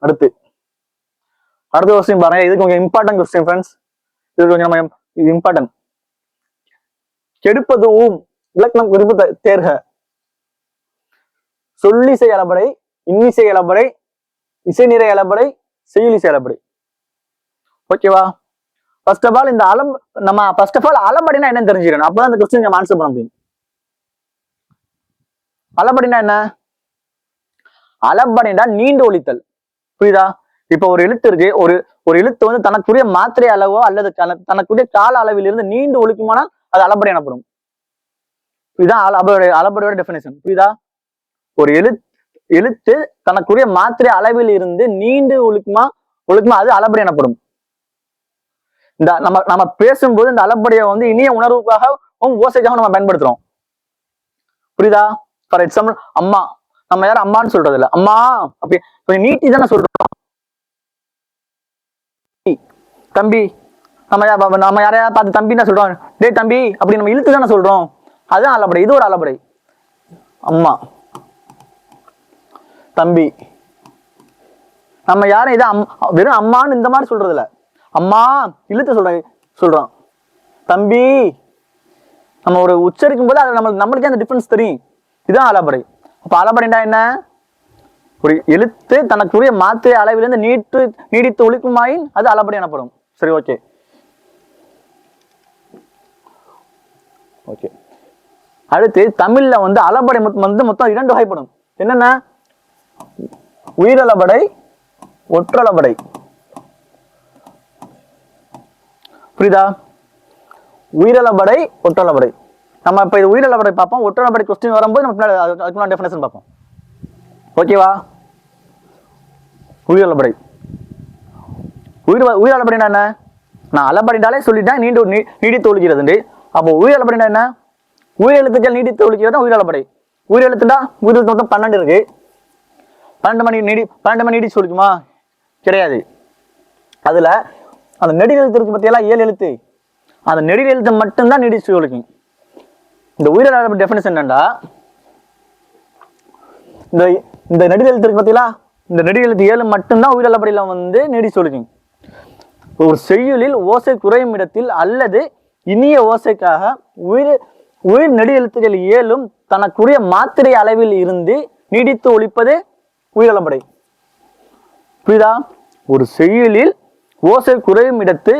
Speaker 1: அடுத்த கொஸ்டின் பாருங்க. இது கொஞ்சம் இம்பார்ட்டன்ட் கொஸ்டின் ஃப்ரெண்ட்ஸ். இது கொஞ்சம் நம்ம இது இம்பார்ட்டன்ட். கெடுப்பதுவும் இலக்கணம் குறிப்பு தேர்க. சொல்லிசை அளபடை, இன்னிசை அளபடை, இசை நிறை அளபடை, செய்யுளிசை அளபடை. ஓகேவா? ஃபர்ஸ்ட் ஆஃப் ஆல் இந்த நம்ம ஃபர்ஸ்ட் ஆஃப் ஆல் அளபடினா என்னன்னு தெரிஞ்சுக்கணும். அப்பதான் இந்த கொஸ்டின் நம்ம ஆன்சர் பண்ண முடியும். அளபடினா என்ன? அளபடினா நீண்டு ஒலித்தல். புரியுதா? இப்ப ஒரு எழுத்து இருக்கு. ஒரு எழுத்து வந்து தனக்குரிய மாத்திரை அளவோ அல்லது தனக்குரிய கால அளவிலிருந்து நீண்டு ஒலிக்குமானால் அது அளபடி எனப்படும். இதுதான் அளபடியோட டெஃபினேஷன். புரியுதா? ஒரு எழுத்து தனக்குரிய மாத்திரை அளவில் இருந்து நீண்டு ஒலிக்குமா அது அளபடி எனப்படும். இந்த நம்ம பேசும்போது இந்த அளபடியை வந்து இனிய உணர்வுக்காக ஓசைக்காக நம்ம பயன்படுத்துறோம். புரியுதா? ஃபார் எக்ஸாம்பிள் அம்மா, நம்ம யாரும் அம்மான்னு சொல்றது இல்ல. அம்மா அப்படி கொஞ்சம் நீட்டி தானே சொல்றோம். தம்பி, நம்ம யாரையா பார்த்து தம்பின்னு சொல்றோம். டே தம்பி அப்படி நம்ம இழுத்து தானே சொல்றோம். அதுதான் அளபடை. இது ஒரு அளபடை. அம்மா, தம்பி. நம்ம யாரும் இதை வெறும் அம்மான்னு இந்த மாதிரி சொல்றது இல்ல. அம்மா இழுத்து சொல்றோம். தம்பி நம்ம ஒரு உச்சரிக்கும் போது அது நம்மளுக்கே அந்த டிஃபரன்ஸ் தெரியும். இதுதான் அளபடை. அப்ப அளபடைண்டா என்ன? ஒரு எழுத்து தனக்குரிய மாத்திரை அளவிலிருந்து நீடித்து ஒலிக்குமாயின் அது அளபடை எனப்படும். சரி, ஓகே. அடுத்து தமிழ்ல வந்து அளபடை வந்து மொத்தம் 2 வகைப்படும். என்னென்ன? உயிரளபடை, ஒற்றளபடை. புரியுதா? உயிரளபடை, ஒற்றளபடை. நம்ம இப்ப இது உயிரளபடை பார்ப்போம். ஒற்றளபடை கொஸ்டின் வரும்போது நம்ம அதுக்கு டெஃபினேஷன் பார்ப்போம். ஓகேவா? உயிரளபடை. உயிரளபடைனா என்ன? நான் அளபடைண்டாலே சொல்லிட்டேன், நீடித்து ஒலிக்கிறது. அப்போ உயிரளபடைனா என்ன? உயிரெழுத்துக்கள் நீடித்து ஒலிக்கிறது உயிரளபடை. உயிரெழுத்துட்டா உயிரெழுத்து மொத்தம் 12 இருக்கு. 12 மணி நீடிச்சு ஒலிக்குமா? கிடையாது. அதுல அந்த நெடில் எழுத்து இருக்கு பத்தியெல்லாம் 7 எழுத்து. அந்த நெடில் எழுத்து மட்டும்தான் நீடிச்சு ஒலிக்கும். இந்த உயிரளபடை டெஃபினேஷன் என்னண்டா, இந்த நெடில் எழுத்து இருக்கு பத்தியெல்லாம், இந்த நெடில் எழுத்து 7 மட்டும்தான் உயிரளபடையில வந்து நீடிச்சு ஒலிக்கும். ஒரு செய்யுளில் ஓசை குறையும் இடத்தில் அல்லது இனிய ஓசைக்காக உயிர் நெடு எழுத்துக்கள் 7 தனக்குரிய மாத்திரை அளவில் இருந்து நீடித்து ஒலிப்பது உயிரளபடை. புரியுதா? ஒரு செய்யுளில் ஓசை குறையும் இடத்து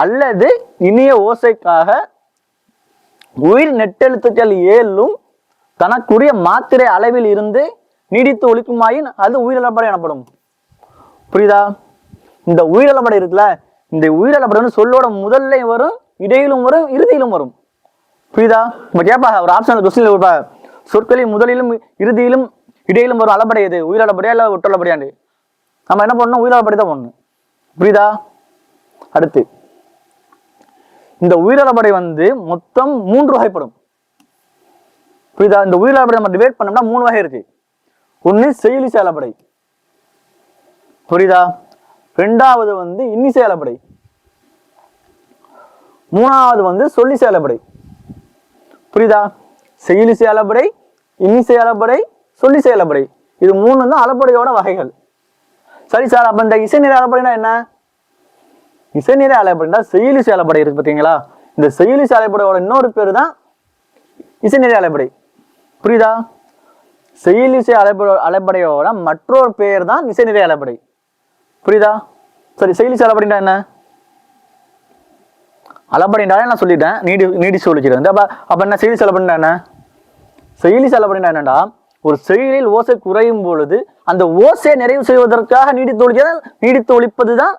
Speaker 1: அல்லது இனிய ஓசைக்காக உயிர் நெட்டெழுத்துக்கள் 7 தனக்குரிய மாத்திரை அளவில் இருந்து நீடித்து ஒலிக்குமாயின் அது உயிரளபடை எனப்படும். புரியுதா? இந்த உயிரளபடை இருக்குல்ல, இந்த உயிரளபடை வந்து சொல்லோட முதல்ல வரும், இடையிலும் வரும், இறுதியிலும் வரும். புரியுதா? நம்ம கேட்பா ஒரு ஆப்ஷனல் கொஸ்டின்ல கொடுப்பா, சொற்களில் முதலிலும் இறுதியிலும் இடையிலும் வரும் அளபடை எது? உயிரளபடையா இல்ல ஒற்றளபடையாண்டு? நம்ம என்ன பண்ணணும்? உயிரளபடை தான் பண்ணணும். புரியுதா? அடுத்து இந்த உயிரளபடை வந்து மொத்தம் 3 வகைப்படும். புரியுதா? இந்த உயிரளபடை நம்ம டிவைட் பண்ணோம்னா 3 வகை இருக்கு. ஒண்ணு செய்யுளிசை அளபடை. புரியுதா? 2வது வந்து இன்னிசை அளபடை. 3வது வந்து சொல்லிசை அளபடை. புரியுதா? செய்யுளிசை அளபடை, இன்னிசை அளபடை, சொல்லிசை அளபடை. இது 3 தான் அளபடையோட வகைகள். சரி சார், அப்ப இந்த இசை நிறை அளபடைனா என்ன? இசை நிறை அளபடைனா செய்யுளிசை அளபடை இருக்கு பாத்தீங்களா? இந்த செய்யுளிசை அளபடையோட இன்னொரு பேரு தான் இசை நிறை அளபடை. புரியுதா? செய்யுளிசை அளபடையோட மற்றொரு பெயர் தான் இசை நிறை அளபடை. புரியுதா? சரி, செய்யுளிசை அளபடைனா என்ன? அளபடைனாலே நான் சொல்லிட்டேன், நீடிச்சு ஒலிக்கிறது. அப்ப என்ன செய்யுளிசை அளபடைனா என்ன? செய்யுளிசை அளபடைனா என்னடா, ஒரு செய்யுளில் ஓசை குறையும் பொழுது அந்த ஓசையை நிறைவு செய்வதற்காக நீடித்து ஒலிப்பதுதான்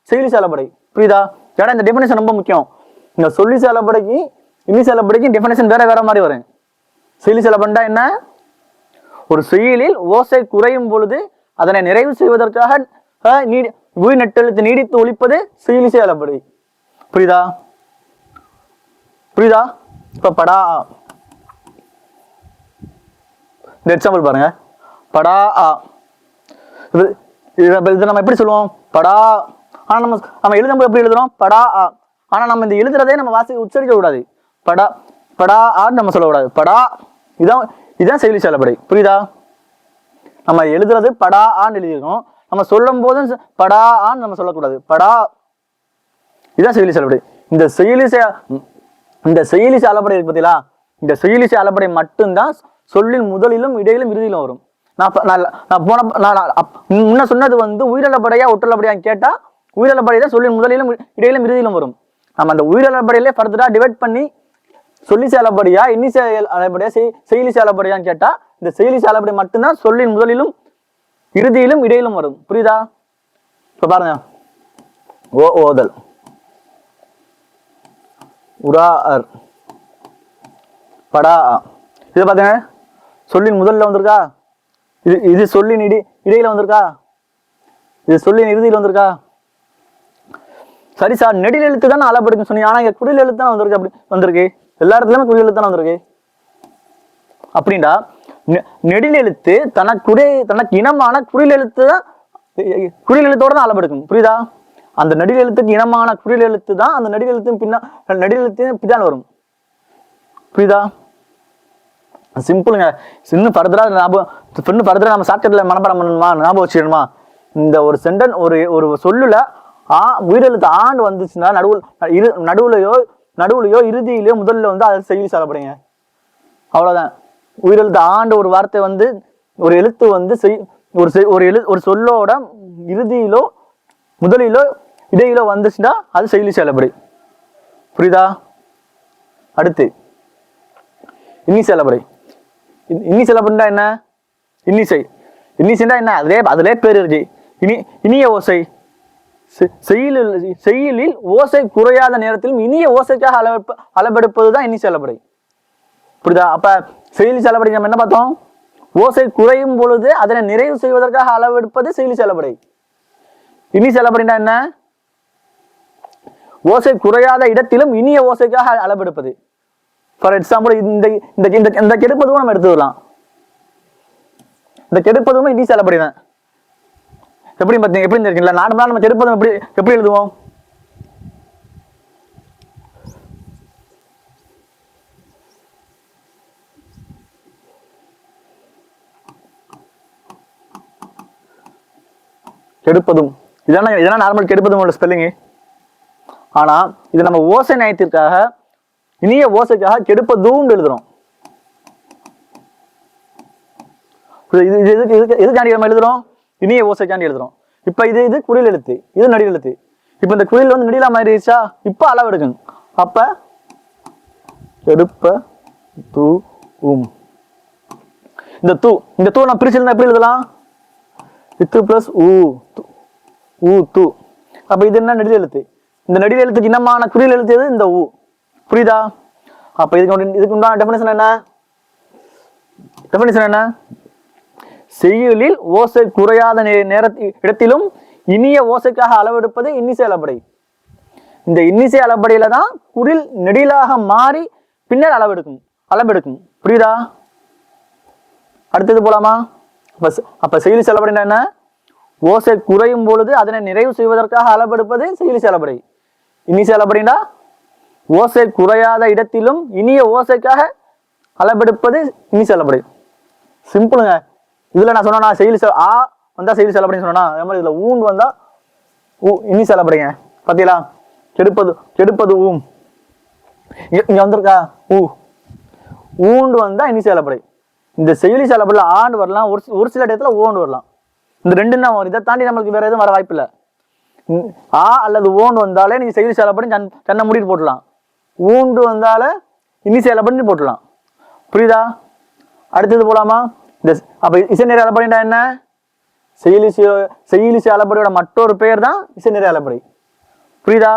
Speaker 1: செய்யுளிசை அளபடை. புரியுதா? ஏன்னா இந்த டெஃபினேஷன் ரொம்ப முக்கியம். இந்த சொல்லிசை அளபடைக்கு இன்னிசை அளபடைக்கு டெஃபினேஷன் வேற மாதிரி வரும். செய்யுளிசை அளபடைனா என்ன? ஒரு செய்யுளில் ஓசை குறையும் பொழுது அதனை நிறைவு செய்வதற்காக உயிர் நெட்டெழுத்து நீடித்து ஒலிப்பது செய்யுளிசை அளபடை. புரியுதா? இப்ப படா, இந்த எக்ஸாம்பிள் பாருங்க. படா, இது நம்ம எப்படி சொல்லுவோம்? படா ஆனா நம்ம எழுதும்போது எப்படி எழுதுறோம்? படா ஆ. ஆனா நம்ம இந்த எழுதுறதே நம்ம உச்சரிக்க கூடாது. படா படா ஆன்னு நம்ம சொல்லக்கூடாது. படா இதான் செயலி செயலப்படை. புரியுதா? நம்ம எழுதுறது படா ஆன்னு எழுதியிருக்கோம். நம்ம சொல்லும் போதும் படா ஆன்னு நம்ம சொல்லக்கூடாது. படா இதான் செயலி செயலப்படை. இந்த செயலி செயலப்படை இருக்கு பார்த்தீங்களா? இந்த செயலி செயலப்படை மட்டும்தான் சொல்லின் முதலிலும் இடையிலும் இறுதியிலும் வரும். முன்ன சொன்னது வந்து உயிரிழப்படையா ஒற்றலப்படையான்னு கேட்டா உயிரிழப்படை தான் சொல்லின் முதலிலும் இடையிலும் இறுதியிலும் வரும். நம்ம அந்த உயிரிழப்படையிலே ஃபர்தரா டிவைட் பண்ணி சொல்லி செயலப்படியா இன்னி செயலப்படியா செயலி செயலப்படியான்னு கேட்டா இந்த செயலி செயலப்படை மட்டும்தான் சொல்லின் முதலிலும் இறுதியிலும் இடையிலும் வரும். புரியுதா? இப்ப பாருங்க, ஓதல், உரார், படா. இதை பாத்தீங்க, சொல்லின் முதல்ல வந்திருக்கா? இது சொல்லின் இடையில வந்திருக்கா? இது சொல்லின் இறுதியில் வந்திருக்கா? சரி சார், நெடில் எழுத்து தானே அளபெடுக்குன்னு சொன்னீங்க. ஆனா இங்க குறில் எழுத்து தானே வந்திருக்கு. அப்படி வந்திருக்கு, எல்லா இடத்துலயுமே குறில் எழுத்து தானே வந்திருக்கு. அப்படின்டா நெடில் எழுத்து தனக்கு இனமான குறில் எழுத்து தான், குறில் எழுத்தோட தான் அளபெடுக்கும். புரியுதா? அந்த நெடில் எழுத்துக்கு இனமான குறில் எழுத்து தான் அந்த நெடில் எழுத்து பின்னால் வரும். புரியுதா? சிம்பிளுங்க. இன்னும் ஃபர்தரா நம்ம சாப்டர்ல மனப்பாடம் பண்ணணுமா, ஞாபகம் வச்சுக்கணுமா? இந்த ஒரு சென்டென்ஸ் ஒரு சொல்லுல உயிரெழுத்து ஆண்டு வந்துச்சுன்னா நடுவுலையோ இறுதியிலையோ முதல்ல வந்து அதை செயலி செயலப்படுங்க. அவ்வளவுதான். உயிரெழுத்து ஆண்டு ஒரு வார்த்தை வந்து ஒரு எழுத்து வந்து ஒரு சொல்லோட இறுதியிலோ முதலிலோ இடையிலோ வந்துச்சுன்னா அது செயலி செயலப்படை. புரியுதா? அடுத்து இன்னி செயலப்படை. இன்னி செயலப்படா என்ன? இன்னிசைண்டா என்ன? அதிலே பேர் இருக்கு. இனிய ஓசை. செய்யுளில் ஓசை குறையாத நேரத்திலும் இனிய ஓசைக்காக அளவெடுப்பதுதான் இன்னி செயலப்படை. புரியுதா? அப்ப செயலி செயலப்படை நம்ம என்ன பார்த்தோம்? ஓசை குறையும் பொழுது அதனை நிறைவு செய்வதற்காக அளவெடுப்பது செயலி செயலப்படை. இன்னி செயலப்படைனா என்ன? ஓசை குறையாத இடத்திலும் இனிய ஓசைக்காக அளவெடுப்பது. ஃபார் எக்ஸாம்பிள், இந்த கெடுப்பதும் நம்ம எடுத்துக்கலாம். இந்த கெடுப்பதும் இன்னி செயலப்படை தான். எப்படி பார்த்தீங்க? எப்படி இருக்கீங்களா? நார்மலா நம்ம கெடுப்பதும் எப்படி எழுதுவோம்? கெடுப்பதும் இதெல்லாம் நார்மல் கெடுப்பதும் ஸ்பெல்லிங். ஆனா இது நம்ம ஓசை நயத்திற்காக இனிய ஓசைக்காக கெடுப்பதும் எழுதுறோம். எதுக்காண்டி நம்ம எழுதுறோம்? இனிய ஓசைக்காண்டி எழுதுறோம். இப்ப இது குறில் எழுத்து, இது நடில் எழுத்து. இப்ப இந்த குறில் வந்து நடிலா மாறிடுச்சா? இப்ப அளவு எடுக்கணும். அப்ப எடுப்ப தூ உம். இந்த தூ நான் பிரிச்சிருந்தா எப்படி எழுதலாம்? இத்து பிளஸ் ஊ தூ. அப்ப இது என்ன? நெடில் எழுத்து. இந்த நெடில் எழுத்துக்கு இனமான குறில் எழுத்து எது? இந்த ஊ. புரியுதா? அப்ப இதுக்கு உண்டான டெஃபினிஷன் என்ன? செய்யுளில் ஓசை குறையாத இடத்திலும் இனிய ஓசைக்காக அளவெடுப்பது இன்னிசை அளபடை. இந்த இன்னிசை அளபடையில தான் குறில் நெடிலாக மாறி பின்னர் அளவெடுக்கும். புரியுதா? அடுத்தது போலாமா? அப்ப செயலி செயலப்படைனா என்ன? ஓசை குறையும் பொழுது அதனை நிறைவு செய்வதற்காக அளவெடுப்பது செயலி செயலப்படை. இன்னி செயலப்படைனா ஓசை குறையாத இடத்திலும் இனிய ஓசைக்காக அளவெடுப்பது இன்னி செயலப்படை. சிம்பிளுங்க. இதுல நான் சொன்னா செயலி ஆ வந்தா செயலி செயலப்படைன்னு சொன்னா, அதே மாதிரி இதுல ஊண்டு வந்தா இன்னி செயலப்படைங்க. பாத்தீங்களா? கெடுப்பது ஊம். இங்க வந்திருக்கா? ஊண்டு வந்தா இன்னி செயலப்படை. இந்த செயலி செயலப்படையில ஆண்டு வரலாம், ஒரு சில இடத்துல ஓண்டு வரலாம். இந்த ரெண்டு தான் வரும். இதை தாண்டி நம்மளுக்கு வேற எதுவும் வர வாய்ப்பு இல்லை. ஆ அல்லது ஓண்டு வந்தாலே நீங்க செயலி செயலப்படை கண்ணை மூடிட்டு போட்டுலாம். ஊண்டு வந்தாலே இன்னி செயலப்படை போட்டுலாம். புரியுதா? அடுத்தது போலாமா? அப்ப இசை நிறை அளபடைனா என்ன? செயலி அளபடையோட மற்றொரு பெயர் தான் இசை நிறை அளபடை. புரியுதா?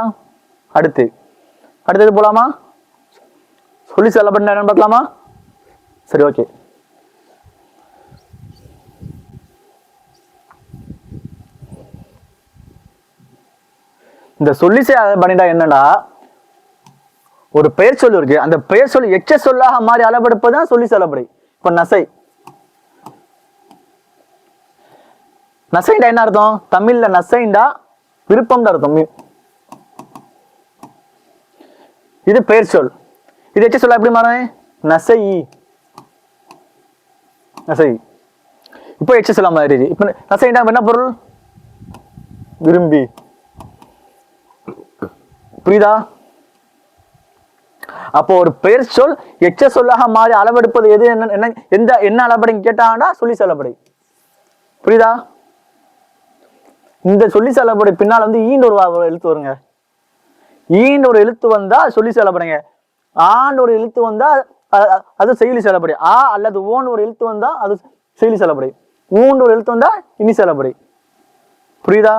Speaker 1: அடுத்தது போலாமா? சொல்லி அளபடைனா என்னன்னு பார்க்கலாமா? சரி, ஓகே. இந்த சொல்லிசை அளபடைனா என்னடா? ஒரு பெயர் சொல்லு இருக்கு, அந்த பெயர் சொல்லி எச்ச சொல்லாக மாறி அளவெடுப்பதுதான் சொல்லி அளபடை. இப்ப நசைண்டா என்ன அர்த்தம்? தமிழ்ல நசைண்டா விருப்பம் அர்த்தம். இது பெயர் சொல். இது எச்ச சொல்ல எப்படி மாறும்? நசை. நசை. இப்போ எச்ச சொல்ல மாதிரி. இப்ப நசைனா என்ன பொருள்? விரும்பி. புரியுதா? அப்போ ஒரு பெயர் சொல் எச்ச சொல்லாக மாறி அளவெடுப்பது எது? என்ன அளபடைன்னு கேட்டாங்கன்னா சொல்லி செல்லப்படை. புரியுதா? இந்த சொல்லி செல்லப்படை பின்னால் வந்து ஈண்டு ஒரு எழுத்து வருங்க. ஈண்டு ஒரு எழுத்து வந்தா சொல்லி செல்லப்படுங்க. ஆண்டு ஒரு எழுத்து வந்தா அது செயலி செல்லப்படை. அல்லது ஓன் ஒரு எழுத்து வந்தா அது செயலி செல்லப்படை. ஊண்டு ஒரு எழுத்து வந்தா இனி செல்லப்படை. புரியுதா?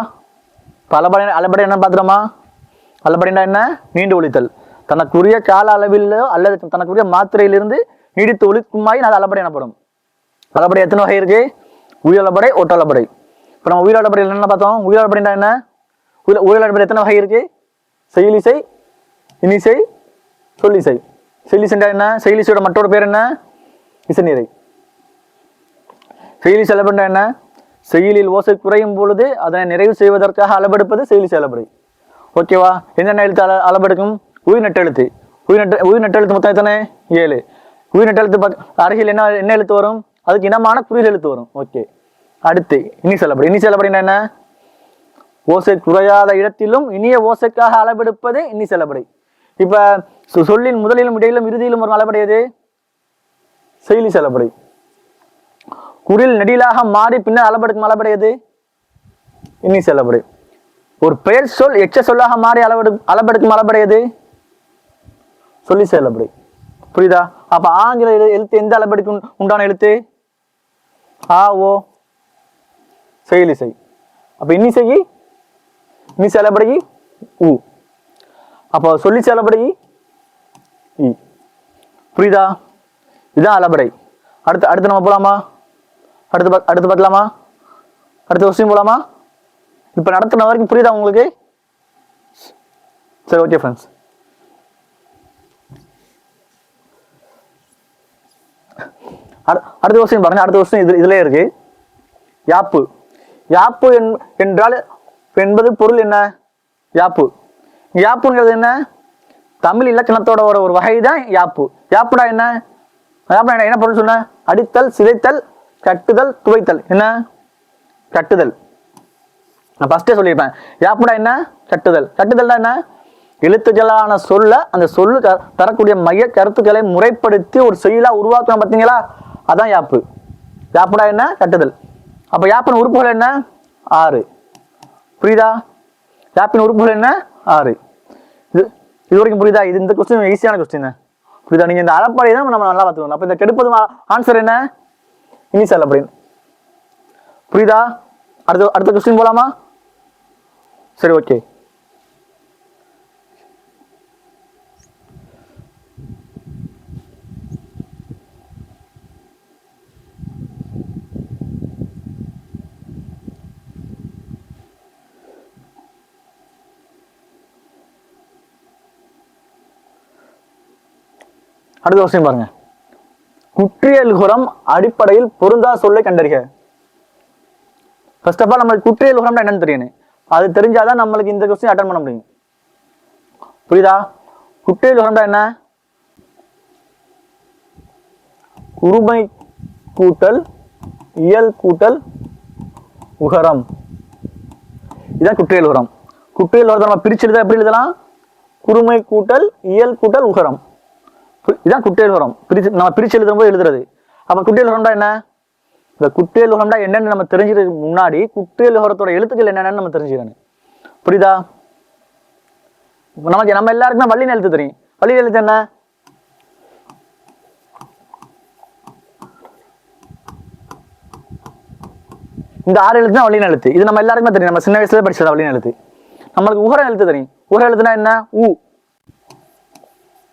Speaker 1: அளபடை என்ன பாத்துறோமா? அளபடைனா என்ன? நீண்டு ஒழித்தல். தனக்குரிய கால அளவிலோ அல்லது தனக்குரிய மாத்திரையிலிருந்து நீடித்து ஒழிக்குமாய் அது அளபடை எனப்படும். அளபடை எத்தனை வகை இருக்கு? உயிரளபடை, ஒட்டளபடை. இப்ப நம்ம உயிரளபடை என்ன பார்த்தோம்? உயிரளபடைனா என்ன? உயிரளபடை எத்தனை வகை இருக்கு? செயலிசை, இனிசை, சொல்லிசை. செயலிசைண்டா என்ன? செயலிசையோட மற்றொரு பேர் என்ன? இசைநீரை. செயலி செலபடை என்ன? செயலில் ஓசை குறையும் பொழுது அதனை நிறைவு செய்வதற்காக அளபெடுப்பது செயலி செலபடை. ஓகேவா? என்னென்ன எழுத்து அளபெடுக்கும்? உயிர் நெட்டெழுத்து. உயிர் நெட்டெழுத்து மொத்தம் எத்தனை? 7. உயிர் நெட்டெழுத்து அருகில் என்ன எழுத்து வரும்? அதுக்கு இனமான குறில் எழுத்து வரும். ஓகே. அடுத்து இனி செலபடை. இனி செலபடைனா என்ன? ஓசை குறையாத இடத்திலும் இனிய ஓசைக்காக அளவெடுப்பது இனி செலபடை. இப்ப சொல்லின் முதலிலும் இடையிலும் இறுதியிலும் ஒரு அளபடை எது? செயலி செலபடை. குறில் நெடிலாக மாறி பின்னர் அளபெடுக்கும் அளபடை எது? இனி செலபடை. ஒரு பெயர் சொல் எச்ச சொல்லாக மாறி அளபெடுக்கும் அளபடை எது? சொல்லி செல்லப்படை. புரியுதா? அப்ப ஆங்கில எழுத்து எந்த அளபடிக்கு உண்டான எழுத்து? ஆ ஓ செயலிசை. அப்ப இன்னிசைக்கு இனி செல்லப்படை உ. அப்போ சொல்லி செல்லப்படை இ. புரியுதா? இதுதான் அளபடை. அடுத்து நம்ம போலாமா? அடுத்து பார்க்கலாமா? அடுத்த கொஸ்டின் போலாமா? இப்ப நடத்தின வரைக்கும் புரியுதா உங்களுக்கு? சரி, ஓகே ஃப்ரெண்ட்ஸ். அடுத்த கொஸ்டின் பாருங்க. அடுத்த கொஸ்டின் இதுல இருக்கு. யாப்பு. யாப்பு என்றால் என்பது பொருள் என்ன? யாப்பு. யாப்புங்கிறது என்ன? தமிழ் இலக்கணத்தோட ஒரு வகை தான் யாப்பு. யாப்புடா என்ன? யாப்புடா என்ன பொருள் சொன்ன? அடித்தல், சிதைத்தல், கட்டுதல், துவைத்தல். என்ன? கட்டுதல். நான் ஃபர்ஸ்டே சொல்லியிருப்பேன். யாப்புடா என்ன? கட்டுதல். கட்டுதல்னா என்ன? எழுத்துக்களான சொல்ல அந்த சொல்லு தரக்கூடிய மைய கருத்துக்களை முறைப்படுத்தி ஒரு செயலா உருவாக்கணும். பார்த்தீங்களா? அதான் யாப்பு. யாப்புடா என்ன? கட்டுதல். அப்ப யாப்பின் உறுப்புகள் என்ன? 6. புரியுதா? யாப்பின் உறுப்புகள் என்ன? 6. இது வரைக்கும் புரியுதா? இந்த கொஸ்டின் ஈஸியான கொஸ்டின். புரியுதா? நீங்க இந்த அளப்படை தான் நம்ம நல்லா பார்த்துக்கணும். அப்ப இந்த கெடுப்பது ஆன்சர் என்ன? இனி செல்லப்படை. புரியுதா? அடுத்த கொஸ்டின் போலாமா? சரி, ஓகே. அடுத்த கொஸ்டின் பாருங்க. குற்றியல்குறம் அடிப்படையில் பொருந்தா சொல்லை கண்டறிக. ஃபர்ஸ்ட் ஆஃப் ஆல் நம்மளுக்கு குற்றியல்குறம்னா என்னன்னு தெரியணும். அது தெரிஞ்சாதான் நம்மளுக்கு இந்த கொஸ்டின் அட்டன் பண்ண முடியும். புரியுதா? குற்றியல்குறம்னா என்ன? குறுமை கூட்டல் இயல் கூட்டல் உகரம். இதுதான் குற்றியல்குறம். குற்றியல்குறத்தை நம்ம பிரிச்சு எழுத எப்படி எழுதலாம்? குறுமை கூட்டல் இயல் கூட்டல் உகரம். இதுதான் குற்றியல்குறம். நம்ம பிரிச்சு எழுதும் போது எழுதுறது. அப்ப குற்றியல்குறம்னா என்ன? இந்த குற்றியல்குறம்னா என்னன்னு நம்ம தெரிஞ்சுக்கிறதுக்கு முன்னாடி குற்றியல்குறத்தோட எழுத்துக்கள் என்னென்னு நம்ம தெரிஞ்சுக்கணும். புரியுதா? நம்ம எல்லாருக்குமே வல்லின எழுத்து தெரியும். வல்லின எழுத்து என்ன? இந்த 6 எழுத்து தான் வல்லின எழுத்து. இது நம்ம எல்லாருக்குமே தெரியும். நம்ம சின்ன வயசுல படிச்சது வல்லின எழுத்து. நம்மளுக்கு உகர எழுத்து தெரியும். உகர எழுத்துனா என்ன? ஊ.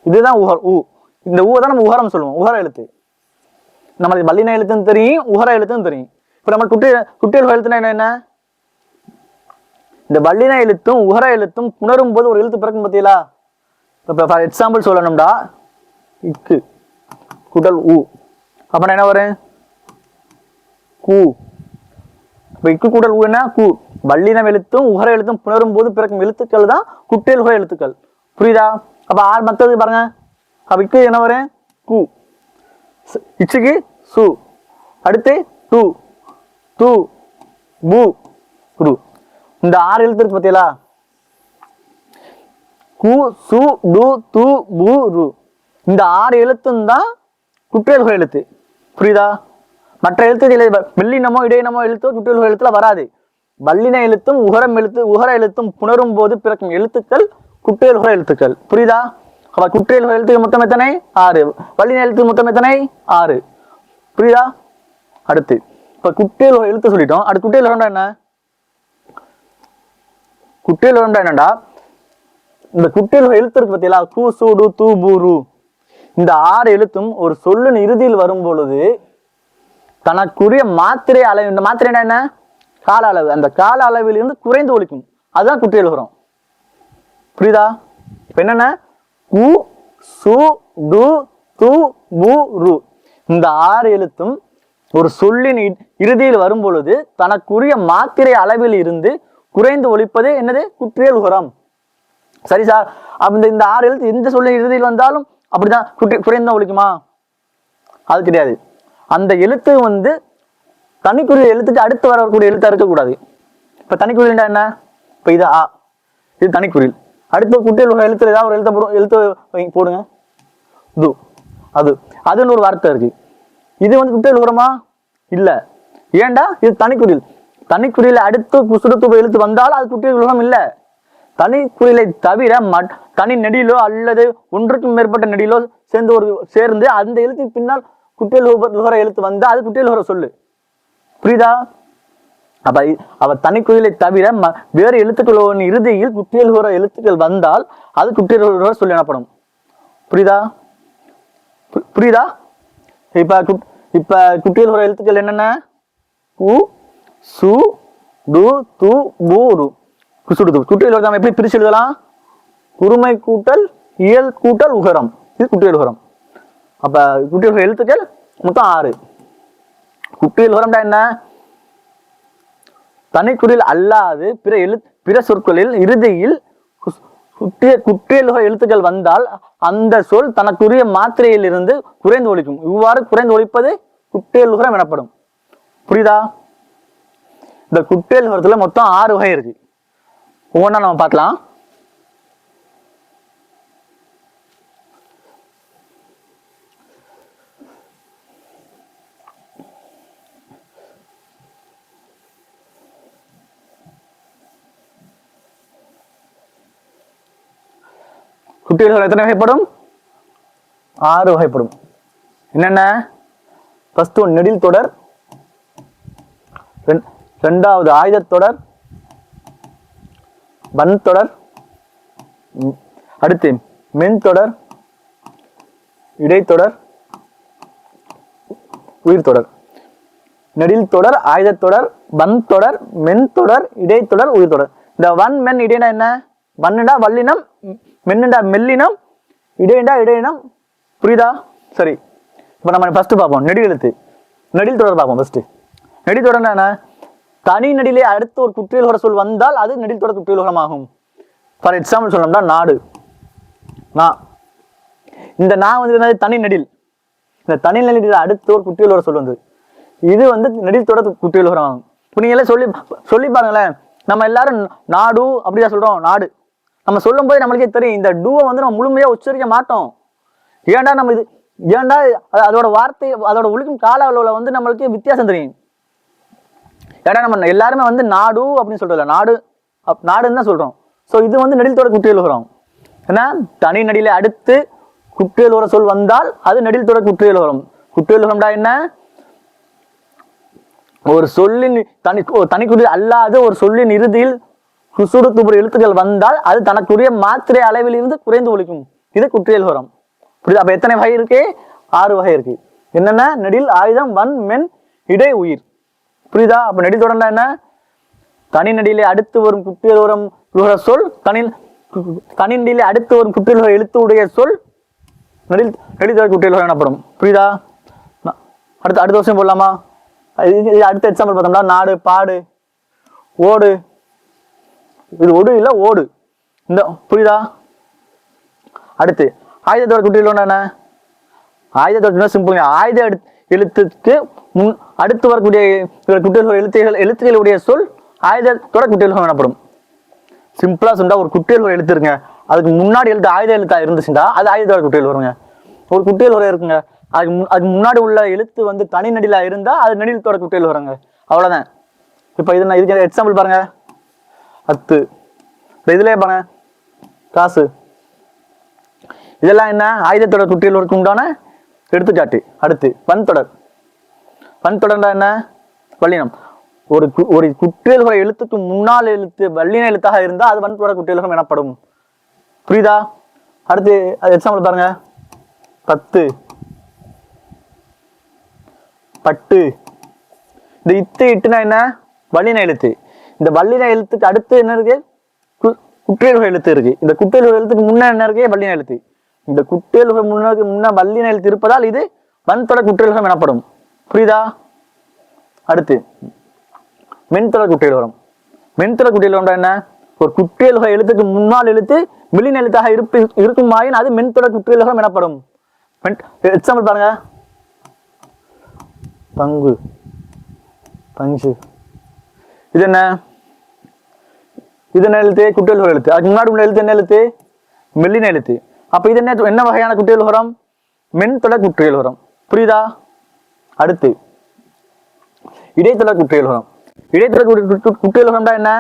Speaker 1: இதுதான் ஊ. இந்த ஊ தான் நம்ம உகரம் சொல்லுவோம். உகர எழுத்து. நம்மளுக்கு வல்லின எழுத்துன்னு தெரியும், உகர எழுத்துன்னு தெரியும். இப்ப நம்ம குற்றியல் எழுத்துனா என்ன? இந்த வல்லின எழுத்தும் உகர எழுத்தும் புணரும் போது ஒரு எழுத்து பிறக்கும் பார்த்தீங்களா? இப்ப ஃபார் எக்ஸாம்பிள் சொல்லணும்டா, இக்கு கூட்டல் ஊ. அப்ப என்ன வரும்? கூ. இப்போ இக்கு கூட்டல் ஊ என்ன கூ. வல்லினம் எழுத்தும் உகர எழுத்தும் புணரும் போது பிறக்கும் எழுத்துக்கள் தான் குட்டேல் உகர எழுத்துக்கள். புரியுதா? அப்ப ஆறு மத்தது பாருங்க. அப்ப இக்கு என்ன வரும் கூ, இச்சுக்கு சு, அடுத்து டு து பு ரு. இந்த 6 எழுத்து இருக்கு பார்த்தீங்களா? கு சு டு து பு ரு. இந்த 6 எழுத்தும் தான் குட்டேல் உகர எழுத்து. புரியுதா? மற்ற எழுத்து வெள்ளினமோ இடையினமோ எழுத்தோ குட்டேல் உகர எழுத்துல வராது. வல்லின எழுத்தும் உகர எழுத்தும் புணரும் போது பிறக்கும் எழுத்துக்கள் குட்டேல் உகர எழுத்துக்கள். புரியுதா? அப்ப குட்டேல் உகர எழுத்துக்கு மொத்தம் எத்தனை? 6. வல்லின எழுத்துக்கு மொத்தம் எத்தனை? 6. புரியுதா? அடுத்து இப்ப குட்டேல் உகர எழுத்து சொல்லிட்டோம். அடுத்து குட்டேல் உகரம்டா என்ன? குட்டேல் உகரம்டா என்னடா, இந்த குட்டேல் உகர எழுத்து இருக்கு பார்த்தீங்களா? கு சு டு து பு ரு. இந்த 6 எழுத்தும் ஒரு சொல்லின் இறுதியில் வரும் பொழுது தனக்குரிய மாத்திரை அளவு, இந்த மாத்திரை என்ன? கால அளவு. அந்த கால அளவில் இருந்து குறைந்து ஒலிக்கும். அதுதான் குட்டேல் உகரம். புரியுதா? இப்ப என்னென்ன? கு சு டு து பு ரு. இந்த 6 எழுத்தும் ஒரு சொல்லின் இறுதியில் வரும் பொழுது தனக்குரிய மாத்திரை அளவில் இருந்து குறைந்து ஒலிப்பது என்னது? குட்டேல் உகரம். சரி சார், அப்ப இந்த 6 எழுத்து எந்த சொல்லின் இறுதியில் வந்தாலும் அப்படிதான் குறைந்து ஒலிக்குமா? அது கிடையாது. அந்த எழுத்து தனிக்குறில் எழுத்துக்கு அடுத்து வரக்கூடிய எழுத்தா இருக்கக்கூடாது. இப்ப தனிக்குறில் என்ன? இப்ப இது ஆ, இது தனிக்குறில். அடுத்து குட்டேல் உகர எழுத்துல ஏதாவது ஒரு எழுத்து போடுங்க. து, அது அதுன்னு ஒரு வார்த்தை இருக்கு. இது குட்டேல் உகரமா? இல்ல. ஏண்டா? இது தனிக்குறில். தனிக்குறியில அடுத்து குசுடுத்து எழுத்து வந்தாலும் அது குட்டேல் உகரம் இல்ல. தனிக்குறிலை தவிர தனி நெடிலோ அல்லது ஒன்றுக்கும் மேற்பட்ட நெடிலோ சேர்ந்து அந்த எழுத்துக்கு பின்னால் குட்டேல் உகர எழுத்து வந்தா அது குட்டேல் உகர சொல்லு. புரியுதா? அப்ப அவ தனிக்குறிலை தவிர வேறு எழுத்துக்களோட இறுதியில் குட்டேல் உகர எழுத்துக்கள் வந்தால் அது குட்டேல் உகர சொல்லி எனப்படும். புரியுதா? புரியுதா? இப்ப குட்டேல் உகர எழுத்துக்கள் என்னென்ன? கு சு டு து பு ரு. குசுடு. குட்டேல் உகரம் எப்படி பிரிச்சு எழுதலாம்? குறுமை கூட்டல் இயல் கூட்டல் உகரம். இது குட்டேல் உகரம். அப்ப குட்டேல் உகர எழுத்துக்கள் மொத்தம் 6. குட்டேல் உகரம்டா என்ன? தனிக்குறில் அல்லாது பிற சொற்களில் இறுதியில் குட்டேல் உகர எழுத்துக்கள் வந்தால் அந்த சொல் தனக்குரிய மாத்திரையில் இருந்து குறைந்து ஒலிக்கும். இவ்வாறு குறைந்து ஒலிப்பது குட்டேல் உகரம் எனப்படும். புரியுதா? இந்த குட்டேல் உகரத்துல மொத்தம் 6 வகை இருக்கு. ஒவ்வொன்றா நம்ம பார்க்கலாம். குட்டேல் உகரம் எத்தனை வகைப்படும்? 6 வகைப்படும். என்னென்ன? ஃபர்ஸ்ட் ஒன் நெடில் தொடர், இரண்டாவது ஆயுதத் தொடர், வன் தொடர், அடுத்து மென் தொடர், இடைத்தொடர், உயிர் தொடர். நெடில் தொடர், ஆயுதத் தொடர், வன் தொடர், மென் தொடர், இடைத்தொடர், உயிர் தொடர். இந்த வன் மென் இடைனா என்ன? வன்னுடா வல்லினம், மென்னுடா மெல்லினம், இடையிடா இடையினம். புரியுதா? சரி, இப்ப நம்ம ஃபர்ஸ்ட் பார்ப்போம் நெடில் எழுத்து. நெடில் தொடர் பார்ப்போம். ஃபர்ஸ்ட் நெடில் தொடர் என்ன? தனி நெடிலே அடுத்து ஒரு குட்டேல் உகர சொல் வந்தால் அது நெடில் தொடர் குட்டேல் உகரம் ஆகும். ஃபார் எக்ஸாம்பிள் சொல்லணும்னா நாடு, நா. இந்த நா தனி நெடில். இந்த தனி நெடில் அடுத்து ஒரு குட்டேல் உகர சொல் இது நெடில் தொடர் குட்டேல் உகரம் ஆகும். இப்போ நீங்களே சொல்லி பாருங்களேன். நம்ம எல்லாரும் நாடு அப்படிதான் சொல்றோம். நாடு நம்ம சொல்லும் போது நம்மளுக்கே தெரியும் இந்த டூவை நம்ம முழுமையா உச்சரிக்க மாட்டோம். ஏன்டா அதோட வார்த்தை அதோட ஒழுக்கும் கால அளவுல நம்மளுக்கு வித்தியாசம் தெரியும். ஏன்னா நம்ம எல்லாருமே நாடு அப்படின்னு சொல்றோம்ல, நாடுன்னு தான் சொல்றோம். ஸோ இது நெடில் தொடர் குட்டேல் உகரம். ஏன்னா தனி நெடிலே அடுத்து குட்டேல் உகர சொல் வந்தால் அது நெடில் தொடர் குட்டேல் உகரம். குட்டேல் உகரம்டா என்ன? ஒரு சொல்லின் தனிக்குரிய அல்லாத ஒரு சொல்லின் இறுதியில் குசுடு துபுறு எழுத்துக்கள் வந்தால் அது தனக்குரிய மாத்திரை அளவில் இருந்து குறைந்து ஒலிக்கும். இது குட்டேல் உகரம். புரியுதா? அப்ப எத்தனை வகை இருக்கு? 6 வகை இருக்கு. என்னென்ன? நெடில், ஆயுதம், வன், மென், இடை, உயிர். புரியுதா? அப்ப நெடில் தொடர்னா என்ன? தனி நெடிலே அடுத்து வரும் குட்டேல் உகர சொல், தனி நெடிலே அடுத்து வரும் குட்டேல் உகர எழுத்து உடைய சொல் நெடில் தொடர் குட்டேல் உகரம் எனப்படும். புரியுதா? அடுத்த வருஷம் போடலாமா? அடுத்த எக்ஸாம்பிள் பார்த்தோம்னா நாடு, பாடு, ஓடு. இது ஒடு இல்ல ஓடு. இந்த புரியுதா? அடுத்து ஆயுதத்தோட குட்டியல் என்ன? ஆயுதத்தோட சிம்பிள். ஆயுத எழுத்துக்கு அடுத்து வரக்கூடிய குட்டியல் எழுத்துக்களுடைய சொல் ஆயுதத்தோட குட்டியல் எனப்படும். சிம்பிளா சொன்னா ஒரு குட்டியல் எழுத்து இருக்குங்க, அதுக்கு முன்னாடி எழுத்து ஆயுத எழுத்தா இருந்துச்சுன்னா அது ஆயுதத்தோட குட்டியல் வருங்க. ஒரு குட்டியல் இருக்குங்க, அதுக்கு முன்னாடி உள்ள எழுத்து தனி நடிலா இருந்தா அது நெடிலத்தோட குட்டியல் வருங்க. அவ்வளவுதான். இப்ப இது நான் இதுக்கு எக்ஸாம்பிள் பாருங்க. அத்து. இதுலயே பாருங்க காசு. இதெல்லாம் என்ன? ஆயுதத்தோட குட்டியல் உண்டான எடுத்துக்காட்டு. அடுத்து வன்தொடர். வன்தொடர்னா என்ன? வல்லினம். ஒரு குற்றியல் எழுத்துக்கு முன்னால் எழுத்து வல்லின எழுத்தாக இருந்தா அது வன்தொடர் குற்றியல் எனப்படும். புரியுதா? அடுத்து எக்ஸாம்பிள் பாருங்க. பத்து, பட்டு. இந்த இத்து இட்டுனா என்ன? வல்லின எழுத்து. இந்த வல்லின எழுத்துக்கு அடுத்து என்ன இருக்கு? குற்றியல் எழுத்து இருக்கு. இந்த குற்றியல் எழுத்துக்கு முன்ன என்ன இருக்கு? வல்லின எழுத்து. இந்த குற்றியல் முன்ன வல்லின எழுத்து இருப்பதால் இது வன்தொடர் குற்றியல் எனப்படும். புரியுதா? அடுத்து மென்தொடர் குற்றியல். மென்தொடர் குற்றியல் என்ன? ஒரு குற்றியல் எழுத்துக்கு முன்னால் எழுத்து வில்லின எழுத்தாக இருக்குமாயின் அது மென்தொடர் குற்றியல் எனப்படும். எக்ஸாம்பிள் பாருங்க. பங்கு, பஞ்சு. இது என்ன? இது என்ன எழுத்து? குற்றியல் எழுத்து. அதுக்கு முன்னாடி உள்ள எழுத்து என்ன எழுத்து? மெல்லின எழுத்து. அப்ப இது என்ன வகையான குற்றியல் உரம்? மென்தொடர் குற்றியல் உரம். புரியுதா? அடுத்து இடைத்தொடர் குற்றியல் உரம். இடைத்தொடர் குற்றியல் உரம்டா என்ன?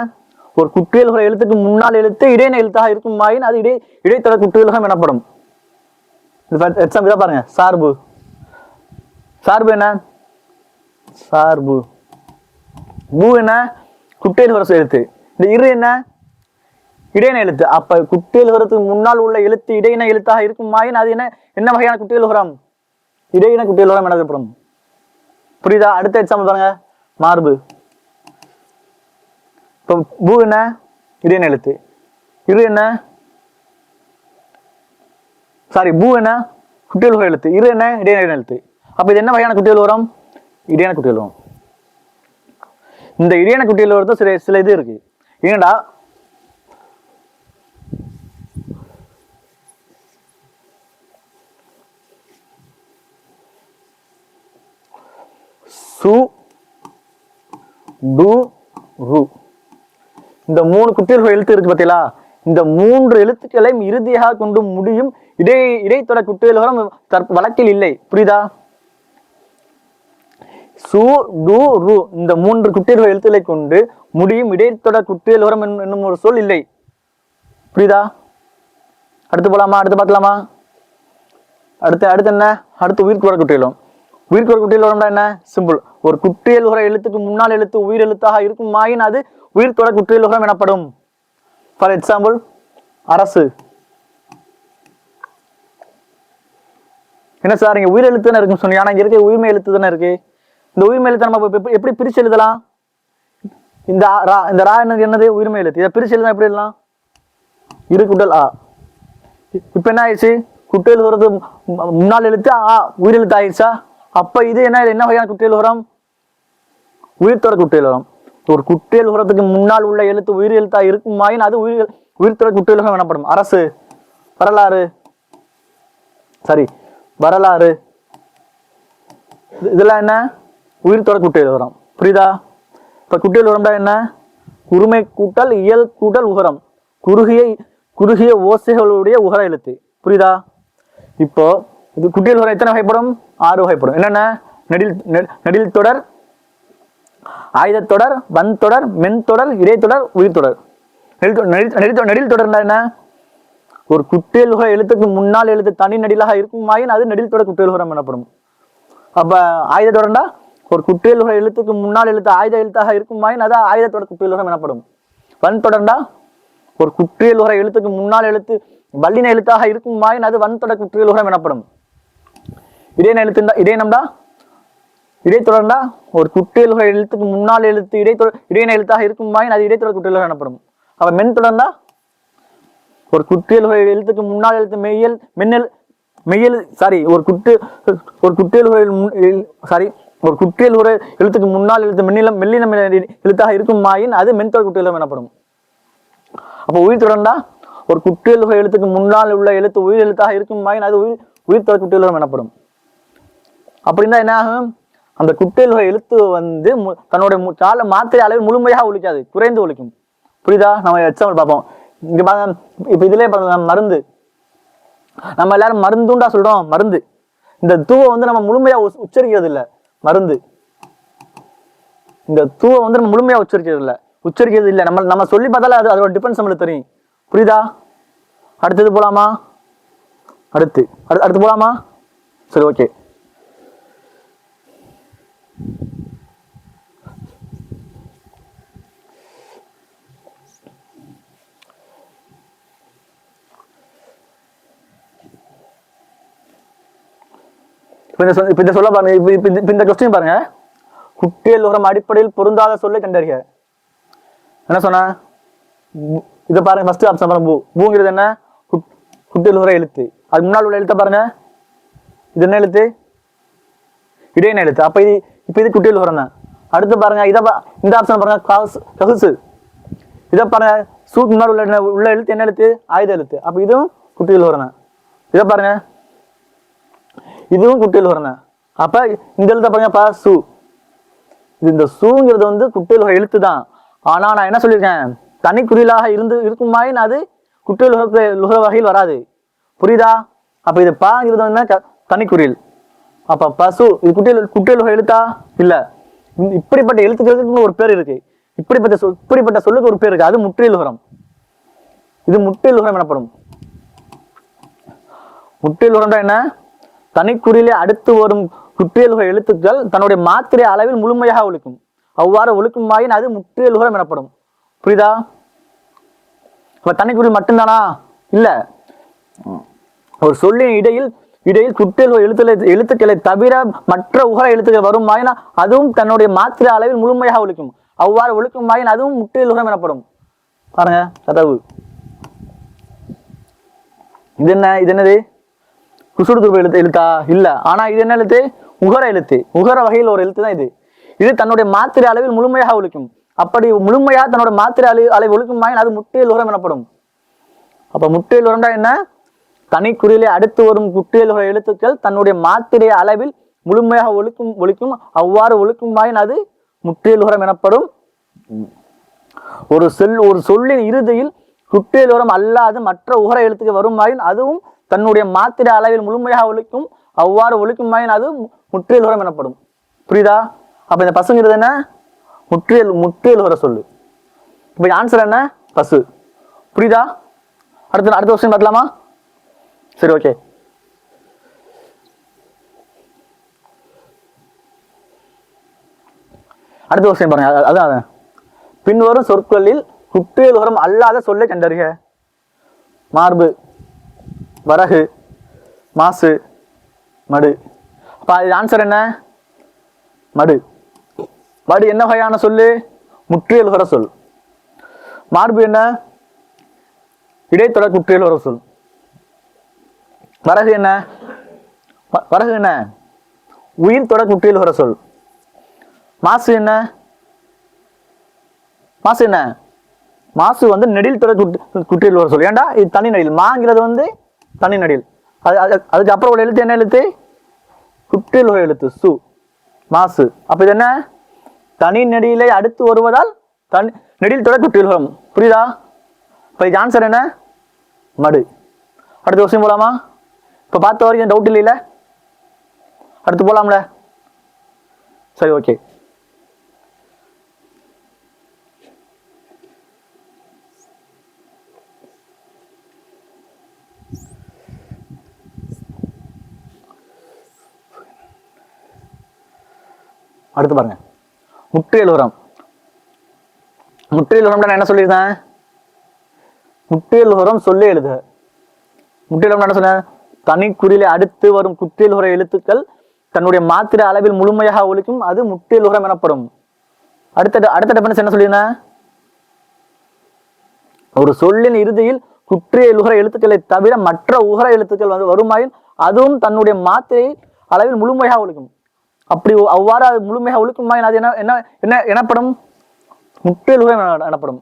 Speaker 1: ஒரு குற்றியல் எழுத்துக்கு முன்னால் எழுத்து இடையின எழுத்தாக இருக்குமாயின் அது இடைத்தொடர் குற்றியல் உரம் எனப்படும். எக்ஸாம்பிள் பாருங்க. சார்பு. சார்பு என்ன? சார்பு. பூ என்ன? குற்றியல் உர எழுத்து. இந்த இரு என்ன? இடையின எழுத்து. அப்ப குற்றியல் உரத்துக்கு முன்னால் உள்ள எழுத்து இடையின எழுத்தாக இருக்குமாயின் அது என்ன வகையான குற்றியல் உரம்? இடையின குற்றியல் உரம் எனப்படும். புரியுதா? அடுத்த எக்ஸாம்பிள் பாருங்க. மார்பு. இப்போ பூ என்ன? இடையின எழுத்து. இரு என்ன? சாரி, பூ என்ன? குற்றியல் எழுத்து. இரு என்ன? இடையின எழுத்து. அப்ப இது என்ன வகையான குற்றியல் உரம்? இடையின குற்றியல் உரம். இந்த இடையின குற்றியல் உரத்தை சில இது இருக்கு. ஏன்டா சு, டு, ரு. இந்த மூணு குற்றியல் எழுத்து இருக்கு பார்த்தீங்களா? இந்த மூன்று எழுத்துக்களையும் இறுதியாக கொண்டு முடியும் இடைத்தொடர் குற்றியல் வழக்கில் இல்லை. புரியுதா? சு, டு, ரு இந்த மூன்று குற்றியல் எழுத்துக்களை கொண்டு முடியும் இடைத்தொடர் குற்றியல் என்னும் ஒரு சொல் இல்லை. புரியுதா? அடுத்து போலாமா? அடுத்து பார்க்கலாமா? அடுத்து என்ன? அடுத்து உயிர்கோட குற்றியல். உயிர்கோட குற்றியல் என்ன? சிம்பிள். ஒரு குற்றியல் எழுத்துக்கு முன்னால் எழுத்து உயிர் எழுத்தாக இருக்குமாயின் அது உயிர்த்தொடர் குற்றியல் எனப்படும். ஃபார் எக்ஸாம்பிள் அரசு. என்ன சார் இங்க உயிர் எழுத்து தானே இருக்குன்னு சொன்னீங்க, ஆனா இங்க இருக்க உயிர்மை எழுத்து தானே இருக்கு. இந்த உயிர்மை எழுத்து நம்ம எப்படி பிரிச்சு எழுதலாம்? இந்த ரா என்னது? உயிர்மை எழுத்து. இதை பிரிச்சு எழுதலாம். எப்படி எழுதலாம்? இரு குட்டல் ஆ. இப்ப என்ன ஆயிடுச்சு? குற்றியல் முன்னால் எழுத்து ஆ உயிர் எழுத்து ஆயிடுச்சா? அப்ப இது என்ன வகையான குற்றியல் உரம்? உயிர்த்தொடர் குற்றியல் உரம். ஒரு குற்றியல் உரத்துக்கு முன்னால் உள்ள எழுத்து உயிர் எழுத்தா இருக்குமாயின் அது உயிர்த்தொடர் குற்றியல் உரம் எனப்படும். அரசு, வரலாறு, சரி வரலாறு, இதெல்லாம் என்ன? உயிர்த்தொடர் குற்றியல் உரம். புரியுதா? இப்ப குற்றியல் உரம்டா என்ன? குறுமை கூட்டல் இயல் கூட்டல் உகரம். குறுகிய ஓசைகளுடைய உகர எழுத்து. புரியுதா? இப்போ இது குற்றியல் உரம் எத்தனை வகைப்படும்? 6 வகைப்படும். என்னென்ன? நெடில் தொடர், ஆயுதத்தொடர், வன்தொடர், மென்தொடர், இடைத்தொடர், உயிர்த்தொடர். நெடில் தொடர்னா என்ன? ஒரு குற்றியல் எழுத்துக்கு முன்னால் எழுத்து தனி நெடிலாக இருக்குமாயின் அது நெடில் தொடர் குற்றியல் எனப்படும். அப்ப ஆயுதத்தொடர்னா ஒரு குற்றியல் எழுத்துக்கு முன்னால் எழுத்து ஆயுத எழுத்தாக இருக்குமாயின் அது ஆயுதத்தொடர் குற்றியல் எனப்படும். வன்தொடர்னா ஒரு குற்றியல் எழுத்துக்கு முன்னால் எழுத்து வல்லின எழுத்தாக இருக்குமாயின் அது வன்தொடர் குற்றியல் எனப்படும். இடைத்தொடர்ந்தா ஒரு குற்றியல் எழுத்துக்கு முன்னால் எழுத்து இடையின எழுத்தாக இருக்குமாயின் அது இடைத்தொடர் குற்றியல் எனப்படும். அப்ப மென் தொடர்ந்தா ஒரு குற்றியல் எழுத்துக்கு முன்னால் எழுத்து மெய்யல் ஒரு குற்றியல் உரை எழுத்துக்கு முன்னால் எழுத்து மெல்லினம் எழுத்தாக இருக்குமாயின் அது மென்தொடர் குற்றியல் எனப்படும். அப்போ உயிர் தொடர்ந்தா ஒரு குற்றியல் உரை எழுத்துக்கு முன்னால் உள்ள எழுத்து உயிர் எழுத்தாக இருக்குமாயின் அது உயிர் தொடர் குற்றியல் எனப்படும். அப்படின்னா என்ன ஆகும்? அந்த குற்றியல் உரை எழுத்து வந்து தன்னுடைய மாத்திரை அளவில் முழுமையாக ஒழிக்காது, குறைந்து ஒழிக்கும். புரியுதா? நம்ம எக்ஸாம்பிள் பார்ப்போம். இங்க பாருங்க, இப்ப இதுலயே மருந்து, நம்ம எல்லாரும் மருந்துண்டா சொல்றோம். மருந்து இந்த தூவை வந்து நம்ம முழுமையா உச்சரிக்கிறது இல்லை. மருந்து இந்த தூவை வந்து நம்ம முழுமையா உச்சரிக்கிறது இல்லை. நம்ம சொல்லி பார்த்தாலே அதோட டிஃபரன்ஸ் நம்மளுக்கு தெரியும். புரியுதா? அடுத்தது போலாமா? அடுத்து போலாமா? சரி, ஓகே. இந்த சொல்ல பாருங்க, இந்த கொஸ்டின் பாருங்க. குற்றியல் உரம் அடிப்படையில் பொருந்தாத சொல்லை கண்டறிய. என்ன சொன்ன? இதை பாருங்க, ஃபர்ஸ்ட் ஆப்ஷன் பாருங்க. பூங்கிறது என்ன? குற்றியல் உர எழுத்து. அது முன்னால் உள்ள எழுத்த பாருங்க. இது என்ன எழுத்து? இடையின எழுத்து. அப்ப இது குற்றியல் உரம் தான். அடுத்து பாருங்க, இந்த ஆப்ஷன் பாருங்க, ககுசு. இதை பாருங்க, சூக்கு முன்னால் உள்ள எழுத்து என்ன எழுத்து? ஆயுத எழுத்து. அப்ப இதுவும் குற்றியல் உரம் தான். இதை பாருங்க, இதுவும் குற்றியல் உரம் தான். அப்ப இந்த எழுத்த பாருங்க, சு. இந்த சூங்கிறது வந்து குற்றியல் எழுத்து தான். ஆனா நான் என்ன சொல்லியிருக்கேன்? தனி குறியலாக இருக்குமாயின் அது குற்றியல் உர வகையில் வராது. புரியுதா? அப்ப இது பாங்கிறது வந்து தனி குறியல். அப்ப பசு இது குற்றியல் எழுத்தா? இல்ல. இப்படிப்பட்ட எழுத்துக்களுக்கு ஒரு பேர் இருக்கு. இப்படிப்பட்ட சொல்லுக்கு ஒரு பேர் இருக்கு. அது முற்றியல் உரம். இது முற்றியல் உரம் எனப்படும். முற்றியல் உரம்னா என்ன? தனிக்குறியிலே அடுத்து வரும் குற்றியல் எழுத்துக்கள் தன்னுடைய மாத்திரை அளவில் முழுமையாக ஒழிக்கும். அவ்வாறு ஒழிக்குமாயின் அது முற்றியல் உரம் எனப்படும். புரியுதா? இப்ப தனிக்குறில் மட்டும்தானா? இல்ல. ஒரு சொல்லின் இடையில் குற்றியல் எழுத்துக்களை தவிர மற்ற உகர எழுத்துக்கள் வருமாயின் அதுவும் தன்னுடைய மாத்திரை அளவில் முழுமையாக ஒழிக்கும். அவ்வாறு ஒழிக்குமாயின் அதுவும் முற்றியல் உரம் எனப்படும். பாருங்க, கதவு. இது என்னது? குசுடு துருவ எழுத்தா? இல்ல. ஆனா இது என்ன எழுத்து? உகர எழுத்து. உகர வகையில் ஒரு எழுத்து தான் இது. இது தன்னுடைய மாத்திரை அளவில் முழுமையாக ஒழிக்கும். அப்படி முழுமையாக தன்னோட மாத்திரை அளவு ஒழிக்குமாயின் அது முற்றியல் உரம் எனப்படும். அப்ப முற்றியல் உரம்டா என்ன? தனிக்குறியிலே அடுத்து வரும் குற்றியல் எழுத்துக்கள் தன்னுடைய மாத்திரை அளவில் முழுமையாக ஒழிக்கும். அவ்வாறு ஒழிக்குமாயின் அது முற்றியல் உரம் எனப்படும். ஒரு சொல்லின் இறுதியில் குற்றியல் உரம் அல்லாது மற்ற உகர எழுத்துக்கள் வருமாயின் அதுவும் தன்னுடைய மாத்திரை அளவில் முழுமையாக ஒழிக்கும். அவ்வாறு ஒழிக்குமாயின் அது முற்றியல் உரம் எனப்படும். புரியுதா? அப்ப இந்த பசுங்கிறது என்ன? முற்றியல் உர சொல்லு. இப்ப ஆன்சர் என்ன? பசு. புரியுதா? அடுத்த கொஸ்டின் பார்க்கலாமா? சரி, ஓகே. அடுத்த கொஸ்டின் பாருங்க. அதான் பின்வரும் சொற்களில் குற்றியல் உரம் அல்லாத சொல்லை கண்டறிக. மார்பு, வரகு, மாசு, மடு. அப்ப ஆன்சர் என்ன? மடு. மடு என்ன வகையான சொல்லு? முற்றியல் உர சொல். மார்பு என்ன? இடைத்தொடர் குற்றியல் உர சொல். வரகு என்ன? உயிர் தொடர் குற்றியல் உர சொல். மாசு என்ன? மாசு வந்து நெடில் தொடர் குற்றியல் உர சொல். ஏண்டா இது தனி நடில். மாங்கிறது வந்து தனி நடில். அதுக்கு அப்புறம் ஒரு எழுத்து என்ன எழுத்து? குற்றியல் உர எழுத்து சு. மாசு. அப்ப இது என்ன? தனி நெடிலை அடுத்து வருவதால் நெடில் தொடர் குற்றியல் உரம். புரியுதா? இப்ப இது ஆன்சர் என்ன? மடு. அடுத்த கொஸ்டின் போலாமா? இப்ப பார்த்த வரைக்கும் டவுட் இல்லையில? அடுத்து போலாம்ல? சரி, ஓகே. அடுத்து பாருங்க, முற்றியல் உரம். முற்றியல் உரம் நான் என்ன சொல்லியிருந்தேன்? முற்றியல் உரம் சொல்லி எழுத. முற்றியல் உரம் என்ன சொன்ன? தனிக்குறியிலே அடுத்து வரும் குற்றியல் உர எழுத்துக்கள் தன்னுடைய மாத்திரை அளவில் முழுமையாக ஒழிக்கும். அது முற்றியல் உரம் எனப்படும். அடுத்த டெஃபினிஷன் என்ன சொல்லியிருந்தேன்? ஒரு சொல்லின் இறுதியில் குற்றியல் உகர எழுத்துக்களை தவிர மற்ற உகர எழுத்துக்கள் வருமாயின் அதுவும் தன்னுடைய மாத்திரை அளவில் முழுமையாக ஒழிக்கும். அப்படி அவ்வாறு அது முழுமையாக ஒழிக்குமாயின் அது என்ன என்ன என்ன எனப்படும்? முற்றிலுகரம் எனப்படும்.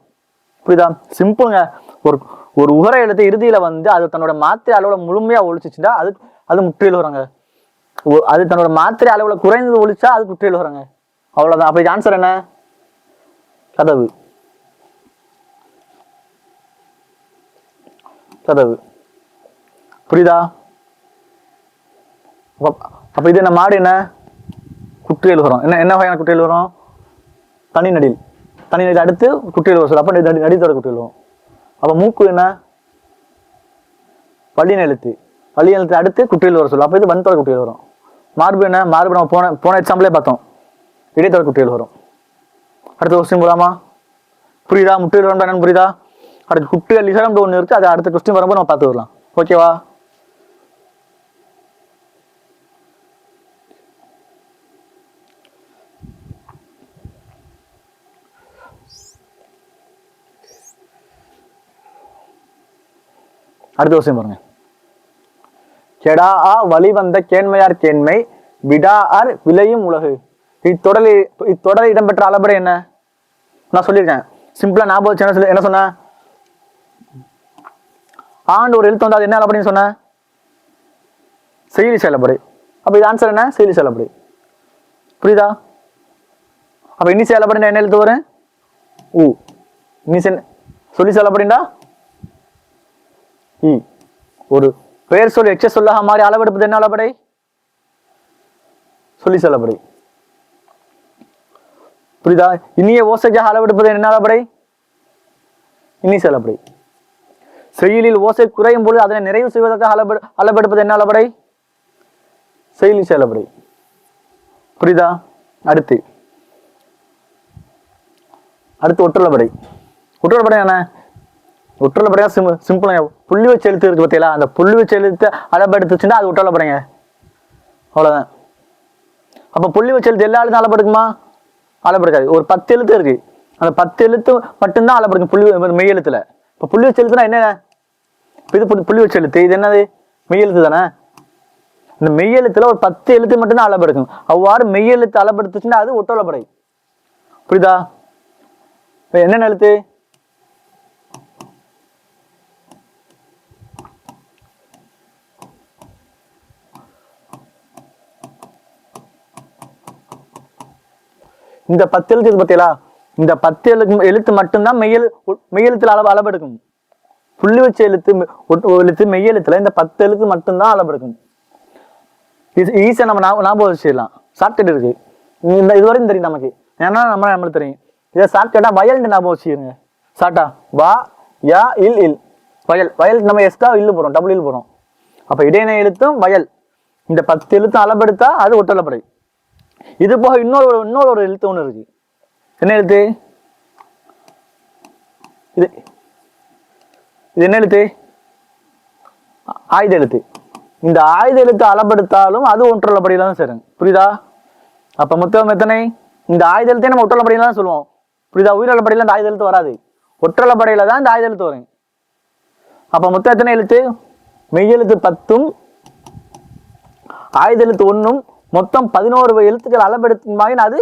Speaker 1: புரியுதா? சிம்பிளுங்க. ஒரு ஒரு உகர எழுத்து இறுதியில வந்து அது தன்னோட மாத்திரை அளவுல முழுமையா ஒழிச்சுச்சுன்னா அது அது முற்றிலுகரங்க. அது தன்னோட மாத்திரை அளவுல குறைந்தது ஒழிச்சா அது முற்றிலுகரங்க. அவ்வளவுதான். அப்ப இது ஆன்சர் என்ன? கதவு. கதவு. புரியுதா? அப்ப இது என்ன மாடு? என்ன குற்றியல் வரும்? என்ன என்ன வகையான குற்றியல் வரும்? தனி நடில். தனி நடில் அடுத்து குற்றியல் வரும். அப்ப நடித்தோட குற்றியல் வரும். அப்ப மூக்கு என்ன? பள்ளின எழுத்து. பள்ளி எழுத்து அடுத்து குற்றியல் வர சொல்லும். அப்ப இது வன்தோட குற்றியல் வரும். மார்பு என்ன? மார்பு நம்ம போன எக்ஸாம்பிளே பார்த்தோம். இடைத்தோட குற்றியல் வரும். அடுத்த கொஸ்டின் போலாமா? புரியுதா? முற்றியல் வரும் என்னன்னு புரியுதா? அடுத்து குற்றியல் லிகரம் ஒன்று இருக்கு. அது அடுத்த கொஸ்டின் வரும்போது நம்ம பார்த்து வரலாம். ஓகேவா? அடுத்த விஷயம் பாருங்க. கெடா வழிவந்த கேண்மையார் கேண்மை விடா விளையும் உலகு. இத்தொடரில் இடம்பெற்ற அளபடை என்ன? நான் சொல்லியிருக்கேன். சிம்பிளா ஞாபகம் என்ன சொன்ன? ஆண்டு ஒரு எழுத்து வந்து அது என்ன அளபடின்னு சொன்ன? செயலி செயலப்படை. அப்ப இது ஆன்சர் என்ன? செயலி செயலப்படை. புரியுதா? அப்ப இன்னி செயலப்படைன்னா என்ன எழுத்து வரும்? ஊ. இன்னி சொல்லி செயலப்படிண்டா இ. ஒரு பெயர் சொல் எச்ச சொல்லாக மாறி அளவெடுப்பது என்ன அளபடை? சொல்லி செல்லப்படை. புரியுதா? இனிய ஓசைக்காக அளவெடுப்பது என்ன அளபடை? இனி செல்லப்படை. செயலில் ஓசை குறையும் பொழுது அதனை நிறைவு செய்வதற்காக அளவெடுப்பது என்ன அளபடை? செயலி செல்லப்படை. புரியுதா? அடுத்து ஒற்றுளபடை. ஒற்றுளபடை என்ன? ஒற்றுளபடையா சிம்பிளா புள்ளி வச்சு எழுத்து இருக்கு பார்த்தீங்களா? அந்த புள்ளி வச்சு எழுத்து அளபெடுத்துச்சுன்னா அது ஒற்றுளபடைங்க. அவ்வளவுதான். அப்ப புள்ளி வச்சு எழுத்து எல்லா எழுத்தும் அளபெடுக்குமா? அளபெடுக்காது. ஒரு 10 எழுத்து இருக்கு. அந்த 10 எழுத்து மட்டும்தான் அளபெடுக்கும் புள்ளி மெய் எழுத்துல. இப்ப புள்ளி வச்சு எழுத்துனா என்ன? இது புள்ளி வச்சு எழுத்து. இது என்னது? மெய் எழுத்து தானே. இந்த மெய் எழுத்துல ஒரு 10 எழுத்து மட்டும்தான் அளபெடுக்கும். அவ்வாறு மெய் எழுத்து அளபெடுத்துச்சுன்னா அது ஒற்றளபடை. புரியுதா? என்னென்ன எழுத்து? இந்த 10 எழுத்து பார்த்தீங்களா? இந்த 10 எழுத்து மட்டும்தான் மெய்யெழுத்துல அளபெடுக்கும். புள்ளி வச்ச எழுத்து மெய்யெழுத்துல இந்த 10 எழுத்து மட்டும்தான் அளபெடுக்கும். ஈஸியா நம்ம ஞாபகம் வச்சிடலாம். ஷார்ட்கட் இருக்கு. இதுவரைக்கும் தெரியும் நமக்கு. ஏன்னா நம்மளுக்கு தெரியும். இதை ஷார்ட்கட்டா வயல் ஞாபகம் வச்சுருங்க. ஷார்ட்டா வா யா இல் இல் வயல். வயல் நம்ம எஸ்டா இல்லு போறோம், டபுள் இல் போறோம். அப்ப இடையின எழுத்தும் வயல். இந்த 10 எழுத்தும் அளபெடுத்தா அது ஒற்றளபடை. இது போக இன்னொரு எழுத்து ஒண்ணு இருக்கு. என்ன எழுத்து? இது என்ன எழுத்து? ஆயுத எழுத்து. இந்த ஆயுத எழுத்து அளபெடுத்தாலும் அது ஒற்றளபடியில தான் சேரும். புரியுதா? அப்ப மொத்தம் எத்தனை? இந்த ஆயுத எழுத்தை நம்ம ஒற்றளபடியில தான் சொல்லுவோம். புரியுதா? உயிரளபடியில இந்த ஆயுத எழுத்து வராது. ஒற்றளபடியில தான் இந்த ஆயுத எழுத்து வரும். அப்ப மொத்தம் எத்தனை எழுத்து? மெய்யெழுத்து 10ம் ஆயுத எழுத்து 1ம் மொத்தம் 11 எழுத்துக்கள் அளபெடுக்கும் அது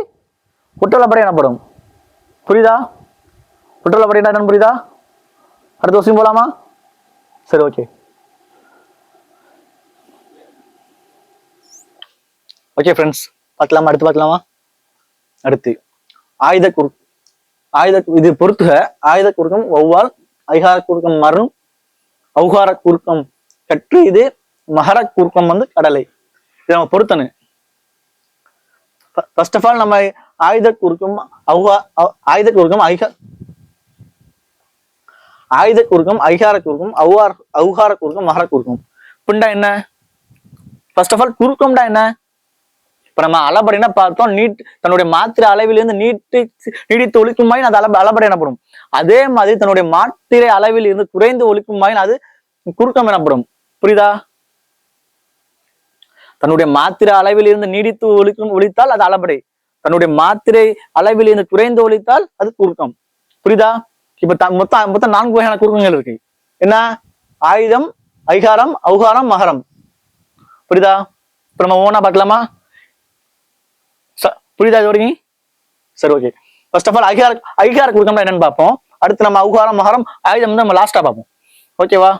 Speaker 1: ஒற்றளபடை எனப்படும். புரியுதா? ஒற்றளபடை என்னன்னு புரியுதா? அடுத்த விஷயம் போலாமா? சரி, ஓகே. ஓகே ஃப்ரெண்ட்ஸ், பார்க்கலாமா? அடுத்து பார்க்கலாமா? அடுத்து இது பொறுத்துக ஆயுத குறுக்கம் ஒவ்வால் ஐகார குறுக்கம் மரும் ஔகார குறுக்கம் கற்று இது மகர குறுக்கம் வந்து கடலை. இதை நம்ம பொறுத்தனு. ஃபர்ஸ்ட் ஆஃப் ஆல் நம்ம ஆயுத குறுக்கம் ஐகார குறுக்கம் ஔகார குறுக்கம் மகர குறுக்கம். இப்படின்னா என்ன? ஃபர்ஸ்ட் ஆஃப் ஆல் குறுக்கம்டா என்ன? இப்ப நம்ம அளபடைனா பார்த்தோம். தன்னுடைய மாத்திரை அளவிலிருந்து நீடித்து ஒழிக்குமாயின் அது அளபடை எனப்படும். அதே மாதிரி தன்னுடைய மாத்திரை அளவில் இருந்து குறைந்து ஒழிக்குமாயின் அது குறுக்கம் எனப்படும். புரியுதா? தன்னுடைய மாத்திரை அளவில் இருந்து நீடித்து ஒழித்தால் அது அளபடை. தன்னுடைய மாத்திரை அளவில் இருந்து குறைந்து ஒழித்தால் அது குறுக்கம். புரியுதா? இப்ப மொத்தம் 4 வகையான குறுக்கங்கள் இருக்கு. என்ன? ஆயுதம், ஐகாரம், ஔகாரம், மகரம். புரியுதா? இப்ப நம்ம ஓனா பார்க்கலாமா?
Speaker 2: புரியுதா இது வரைக்கும்? சரி, ஓகே. ஃபர்ஸ்ட் ஆஃப் ஆல் ஐகார குறுக்கம்னா என்னன்னு பார்ப்போம். அடுத்து நம்ம அவுகாரம் மகாரம் ஆயுதம் வந்து நம்ம லாஸ்டா பார்ப்போம். ஓகேவா?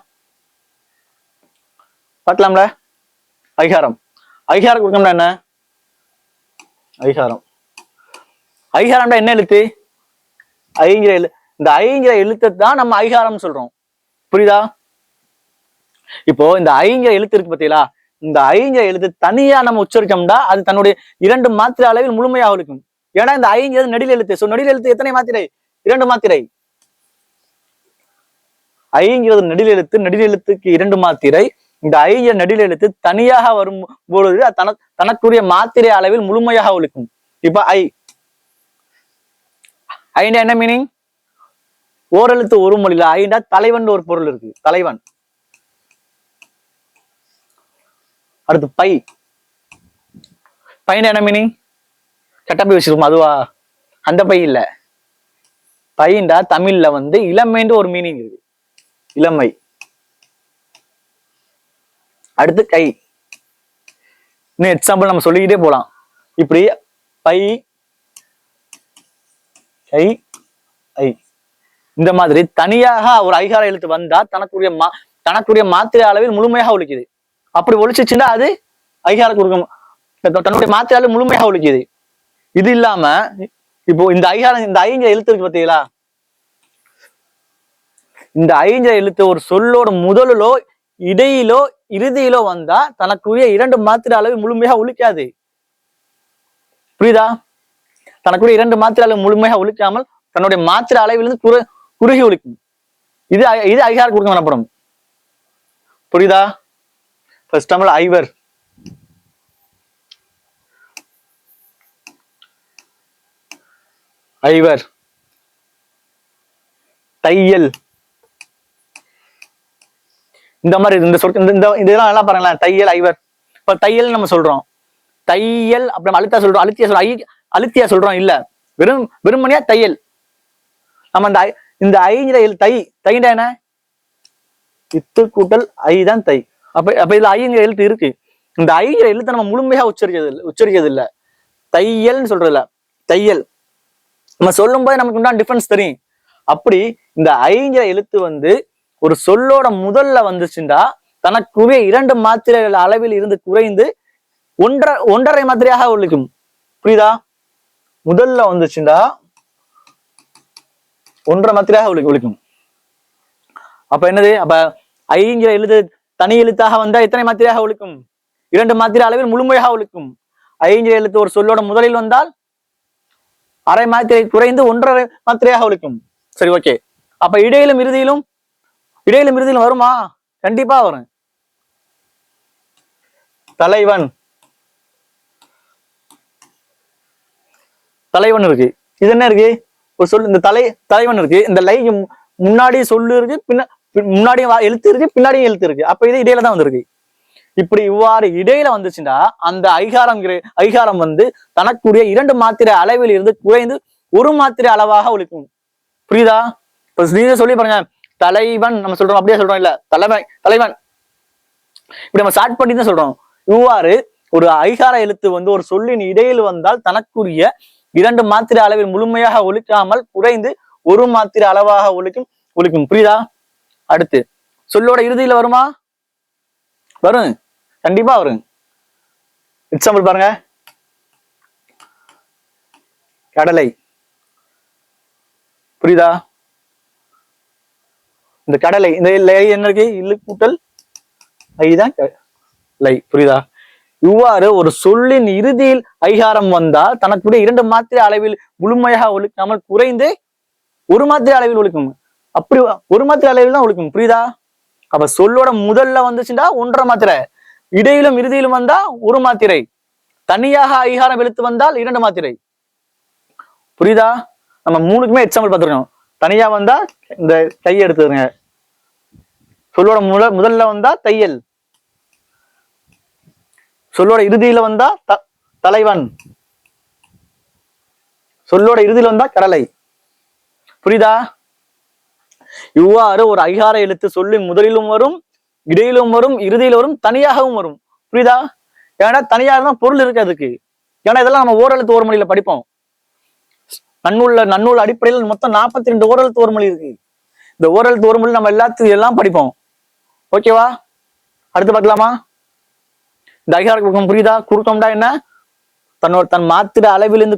Speaker 2: பார்க்கலாம்ல. ஐகாரம் குறுக்கம்னா என்ன? ஐகாரம்னா என்ன எழுத்து? ஐங்கிற இந்த ஐங்கிற எழுத்தை தான் நம்ம ஐகாரம் சொல்றோம். புரியுதா? இப்போ இந்த ஐங்கிற எழுத்து இருக்கு பார்த்தீங்களா, இந்த ஐங்கிற எழுத்து தனியா நம்ம உச்சரிச்சோம்னா அது தன்னுடைய 2 மாத்திரை அளவில் முழுமையாக இருக்கும். ஏன்னா இந்த ஐங்கிறது நெடில் எழுத்து. சோ நெடில் எழுத்து எத்தனை மாத்திரை? 2 மாத்திரை. ஐங்கிறது நெடில் எழுத்து, நெடில் எழுத்துக்கு 2 மாத்திரை. இந்த ஐங்கிற நெடில் எழுத்து தனியாக வரும் பொழுது தனக்குரிய மாத்திரை அளவில் முழுமையாக ஒலிக்கும். இப்ப ஐண்டா என்ன மீனிங்? ஓரெழுத்து ஒரு மொழியில ஐண்டா தலைவன் ஒரு பொருள் இருக்கு. தலைவன். அடுத்து பையன் என்ன மீனிங்? கட்டப்பை வச்சிருக்கும் அதுவா? அந்த பை இல்ல. பையன்டா தமிழ்ல வந்து இளமைன்ற ஒரு மீனிங் இருக்கு. இளமை. அடுத்து கை. இன்னும் எக்ஸாம்பிள் நம்ம சொல்லிக்கிட்டே போலாம். இப்படி பை, கை, ஐ இந்த மாதிரி தனியாக ஒரு ஐகார எழுத்து வந்தா தனக்குரிய மாத்திரை அளவில் முழுமையாக ஒலிக்குது. அப்படி ஒழிச்சுச்சுன்னா அது ஐகார குறுக்கம், தன்னுடைய மாத்திரை அளவில் முழுமையாக ஒலிக்குது. இது இல்லாம இப்போ இந்த ஐங்கிற எழுத்து இருக்கு பார்த்தீங்களா, இந்த ஐங்கிற எழுத்து ஒரு சொல்லோட முதலிலோ இடையிலோ இறுதியிலோ வந்தா தனக்குரிய 2 மாத்திரை அளவில் முழுமையாக ஒலிக்காது. புரியுதா? தனக்குரிய 2 மாத்திரை அளவு முழுமையாக ஒலிக்காமல் தன்னுடைய மாத்திரை அளவிலிருந்து குறுகி ஒலிக்கும். இது ஐகார குறுக்கம் எனப்படும். புரியுதா? ஃபர்ஸ்ட் தமிழ் ஐவர், தையல், இந்த மாதிரி இந்த சொற்கள் இதெல்லாம் நல்லா பாருங்களேன். தையல், ஐவர். இப்ப தையல் நம்ம சொல்றோம், தையல் அப்புறம் அழுத்தியா சொல்றோம் இல்ல, வெறுமனையா தையல். நம்ம இந்த ஐங்கிற தைண்டா என்ன? இத்து கூட்டல் ஐ தான் தை. அப்ப இதுல ஐங்கிற எழுத்து இருக்கு. இந்த ஐங்கிற எழுத்தை நம்ம முழுமையா உச்சரிக்கிறது இல்ல. தையல்னு சொல்றது இல்ல, தையல். நம்ம சொல்லும் போது நமக்கு உண்டான டிஃபரன்ஸ் தெரியும். அப்படி இந்த ஐங்கிற எழுத்து வந்து ஒரு சொல்லோட முதல்ல வந்துச்சுண்டா தனக்குரிய 2 மாத்திரைகள் அளவில் இருந்து குறைந்து ஒன்றரை மாத்திரையாக ஒலிக்கும். புரியுதா? முதல்ல வந்துச்சுண்டா 1.5 மாத்திரையாக ஒலிக்கும். அப்ப என்னது? அப்ப ஐங்கிற எழுத்து தனி எழுத்தாக வந்தா எத்தனை மாத்திரையாக ஒலிக்கும்? 2 மாத்திரை அளவில் முழுமையாக ஒலிக்கும். ஐங்கிற எழுத்து ஒரு சொல்லோட முதலில் வந்தால் அரை மாத்திரை குறைந்து 1.5 மாத்திரையாக ஒலிக்கும். சரி, ஓகே. அப்ப இடையிலும் இறுதியிலும் வருமா? கண்டிப்பா வரும். தலைவன் இருக்கு. இது என்ன இருக்கு? ஒரு சொல், இந்த தலைவன் இருக்கு. இந்த லைக்கு முன்னாடி சொல்லு இருக்கு, முன்னாடியும் எழுத்து இருக்கு, பின்னாடியும் எழுத்து இருக்கு. அப்ப இது இடையில தான் வந்திருக்கு. இப்படி இவ்வாறு இடையில வந்துச்சுன்னா அந்த ஐகாரம் வந்து தனக்குரிய 2 மாத்திரை அளவில் இருந்து குறைந்து 1 மாத்திரை அளவாக ஒலிக்கும். புரியுதா? இப்ப நீங்க சொல்லி பாருங்க, தலைவன் நம்ம சொல்றோம், அப்படியே சொல்றோம் இல்ல, தலைவன். இப்படி நம்ம ஸ்டார்ட் பண்ணி தான் சொல்றோம். இவ்வாறு ஒரு ஐகார எழுத்து வந்து ஒரு சொல்லின் இடையில் வந்தால் தனக்குரிய 2 மாத்திரை அளவில் முழுமையாக ஒலிக்காமல் குறைந்து 1 மாத்திரை அளவாக ஒலிக்கும். புரியுதா? அடுத்து சொல்லோட இறுதியில வருமா? வரும், கண்டிப்பா வரும். எக்ஸாம்பிள் பாருங்க, கடலை. புரியுதா? இந்த கடலை, இந்த என்ன இருக்கு? இல்லு கூட்டல் ஐதான் லை. புரியுதா? இவ்வாறு ஒரு சொல்லின் இறுதியில் ஐகாரம் வந்தால் தனக்குடைய 2 மாத்திரை அளவில் முழுமையாக ஒலிக்காமல் குறைந்து 1 மாத்திரை அளவில் ஒலிக்கும். அப்படி 1 மாத்திரை அளவில் தான் ஒலிக்கும். புரியுதா? அப்ப சொல்லோட முதல்ல வந்துச்சுன்னா 1.5 மாத்திரை, இடையிலும் இறுதியிலும் வந்தா 1 மாத்திரை, தனியாக ஐகாரம் எழுத்து வந்தால் 2 மாத்திரை. புரியுதா? நம்ம 3க்குமே எக்ஸாம்பிள் பார்த்துருக்கோம். தனியா வந்தா இந்த கை எடுத்துருங்க. சொல்லோட முதல்ல வந்தா தையல், சொல்லோட இறுதியில வந்தா தலைவன், சொல்லோட இறுதியில வந்தா கடலை. புரியுதா? இவ்வாறு ஒரு ஐகார எழுத்து சொல்லின் முதலிலும் வரும், இடையிலும் வரும், இறுதியில வரும், தனியாகவும் வரும். புரியுதா? ஏன்னா தனியாக தான் பொருள் இருக்கு அதுக்கு. ஏன்னா இதெல்லாம் நம்ம ஓரெழுத்து ஓர்மொழியில படிப்போம். நன்னூல் அடிப்படையில் மொத்தம் 42 ஓரெழுத்து ஓர்மொழி இருக்கு. இந்த ஓரெழுத்து ஓர்மொழி நம்ம எல்லாத்தையும் எல்லாம் படிப்போம். ஓகேவா? அடுத்து பார்க்கலாமா? இந்த ஐகார குறுக்கம் புரியுதா? குறுக்கம்டா என்ன? தன் மாத்திர அளவிலிருந்து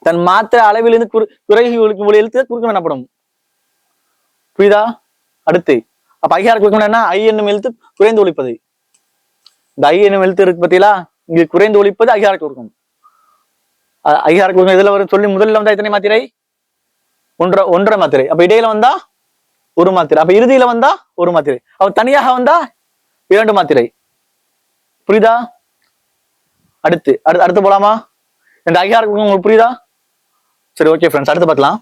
Speaker 2: தன் மாத்திர அளவிலிருந்து குறைகி ஒழிக்கும் எழுத்து குறுக்கம் எனப்படும். புரியுதா? அடுத்து அப்ப ஐகார குறுக்கம் என்ன? ஐ என்னும் எழுத்து குறைந்து ஒழிப்பது. இந்த ஐ என்னும் எழுத்து இருக்கு பத்தியா, இங்கு குறைந்து ஒழிப்பது ஐகார குறுக்கம். ஐகார குறுக்கம் இதுல வரும் சொல்லி முதல்ல வந்தா எத்தனை மாத்திரை? ஒன்றரை மாத்திரை. அப்ப இடையில வந்தா ஒரு மாத்திரை. அப்ப இறுதியில வந்தா ஒரு மாத்திரை. அப்ப தனியாக வந்தா 2 மாத்திரை. புரியுதா? அடுத்து போலாமா? இந்த ஐகார குறுக்கம் உங்களுக்கு புரியுதா? சரி, ஓகே ஃப்ரெண்ட்ஸ், அடுத்து பார்க்கலாம்.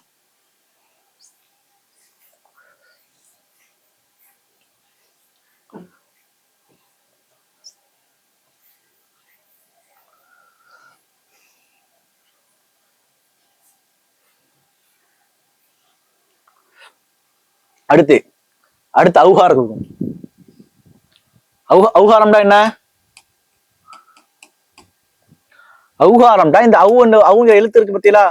Speaker 2: அடுத்து அவுகார குறுக்கம். அவுகாரம்டா என்ன? அவுகாரம்டா இந்த அவங்க எழுத்து இருக்கு பத்தியா,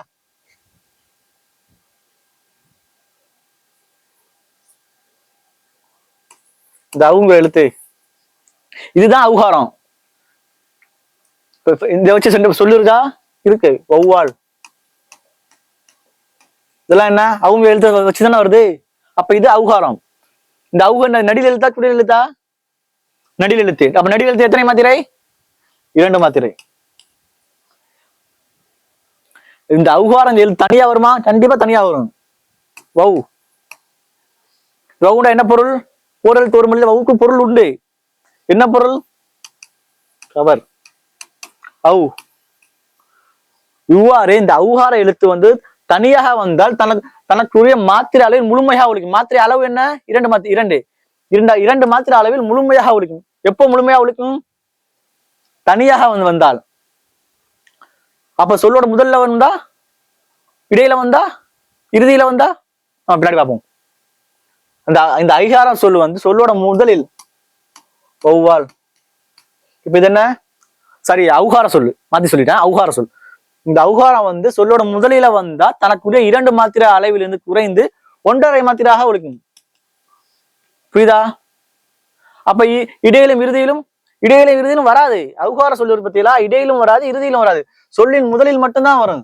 Speaker 2: இந்த அவங்க எழுத்து இதுதான் அவுகாரம். இந்த வச்சு சொல்லிருக்கா? இருக்கு. ஒவ்வாள் இதெல்லாம் என்ன? அவங்க எழுத்து வச்சுதானே வருது. அப்ப இது அவுகாரம். இந்த அவுக நடில் எழுத்தா குடில் எழுத்தா? நடில் எழுத்து. அப்ப நடில் எழுத்து எத்தனை மாத்திரை? 2 மாத்திரை. இந்த அவுகாரம் எழுத்து தனியா வருமா? கண்டிப்பா தனியா வரும். வௌ வவுண்டா என்ன பொருள்? ஓரெழுத்து ஓர்மொழியில வவுக்கு பொருள் உண்டு. என்ன பொருள்? கவர். இவ்வாறு இந்த அவுகார எழுத்து தனியாக வந்தால் தனக்குரிய மாத்திரை அளவில் முழுமையாக ஒழிக்கும். மாத்திரை அளவு என்ன? 2 மாத்திரை அளவில் முழுமையாக ஒழிக்கும். எப்போ முழுமையாக ஒழிக்கும்? தனியாக வந்தால். அப்ப சொல்லோட முதல்ல வந்தா, இடையில வந்தா, இறுதியில வந்தா, பின்னாடி பார்ப்போம். இந்த ஐகாரம் சொல்லோட முதலில் ஒவ்வாள். இப்ப இது என்ன? சரி, அவுகார சொல்லு மாத்தி சொல்லிட்டேன். அவுகார சொல். இந்த அவுகாரம் சொல்லோட முதலில வந்தா தனக்குரிய 2 மாத்திரை அளவிலிருந்து குறைந்து 1.5 மாத்திரையாக ஒழிக்கும். புரியுதா? அப்ப இடையிலும் இறுதியிலும் வராது. அவுகார சொல்லு பத்தியா, இடையிலும் வராது, இறுதியிலும் வராது. சொல்லின் முதலில் மட்டும்தான் வரும்.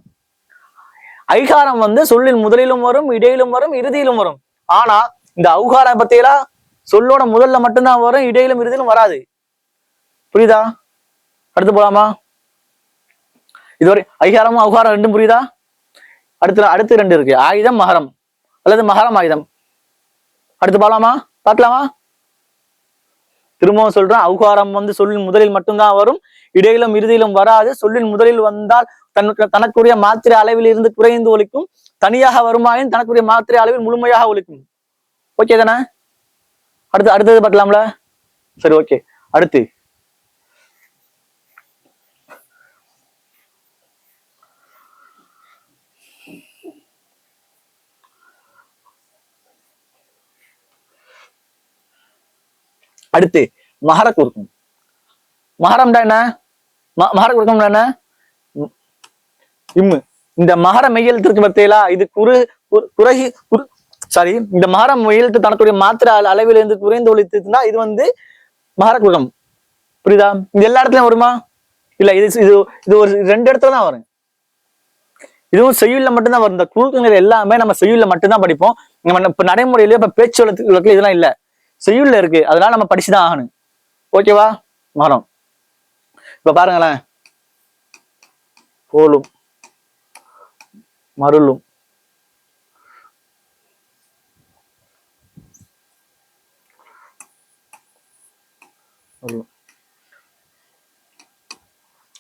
Speaker 2: ஐகாரம் சொல்லின் முதலிலும் வரும், இடையிலும் வரும், இறுதியிலும் வரும். ஆனா இந்த அவுகாரம் பத்தியா சொல்லோட முதல்ல மட்டும்தான் வரும், இடையிலும் இறுதியிலும் வராது. புரியுதா? அடுத்து போலாமா? இதுவரை ஐகாரமும் அவுகாரம் ரெண்டும் புரியுதா? அடுத்து 2 இருக்கு. ஆயுதம் மகரம் அல்லது மகரம் ஆயுதம். அடுத்து பார்க்கலாமா? திரும்பவும் சொல்றேன். அவுகாரம் சொல்லின் முதலில் மட்டும்தான் வரும், இடையிலும் இறுதியிலும் வராது. சொல்லின் முதலில் வந்தால் தனக்குரிய மாத்திரை அளவில் இருந்து குறைந்து ஒழிக்கும். தனியாக வருமாயின் தனக்குரிய மாத்திரை அளவில் முழுமையாக ஒழிக்கும். ஓகே தானே? அடுத்தது பார்க்கலாம்ல? சரி, ஓகே. அடுத்து மகர குறுக்கம். மகரம்டா என்ன? மகர குறுக்கம் என்ன? இம்மு. இந்த மகர மெய்யெழுத்திற்கு பத்தியா, இது இந்த மகர மெய்யெழுத்து தனக்குரிய மாத்திரை அளவிலிருந்து குறைந்து ஒழித்துனா இது மகர குறுக்கம். புரியுதா? இது எல்லா இடத்துலயும் வருமா? இல்ல, இது ஒரு 2 இடத்துல தான் வரும். இதுவும் செய்யுள்ல மட்டும்தான் வரும். இந்த குறுக்கங்கள் எல்லாமே நம்ம செய்யுள்ல மட்டும்தான் படிப்போம். நம்ம இப்ப நடைமுறையிலேயே இப்ப பேச்சு வழக்கு இதெல்லாம் இல்ல, செய்யுள்ல இருக்கு. அதனால நம்ம படிச்சுதான் ஆகணும். ஓகேவா? மகரம். இப்ப பாருங்களேன். போலும் மருளும்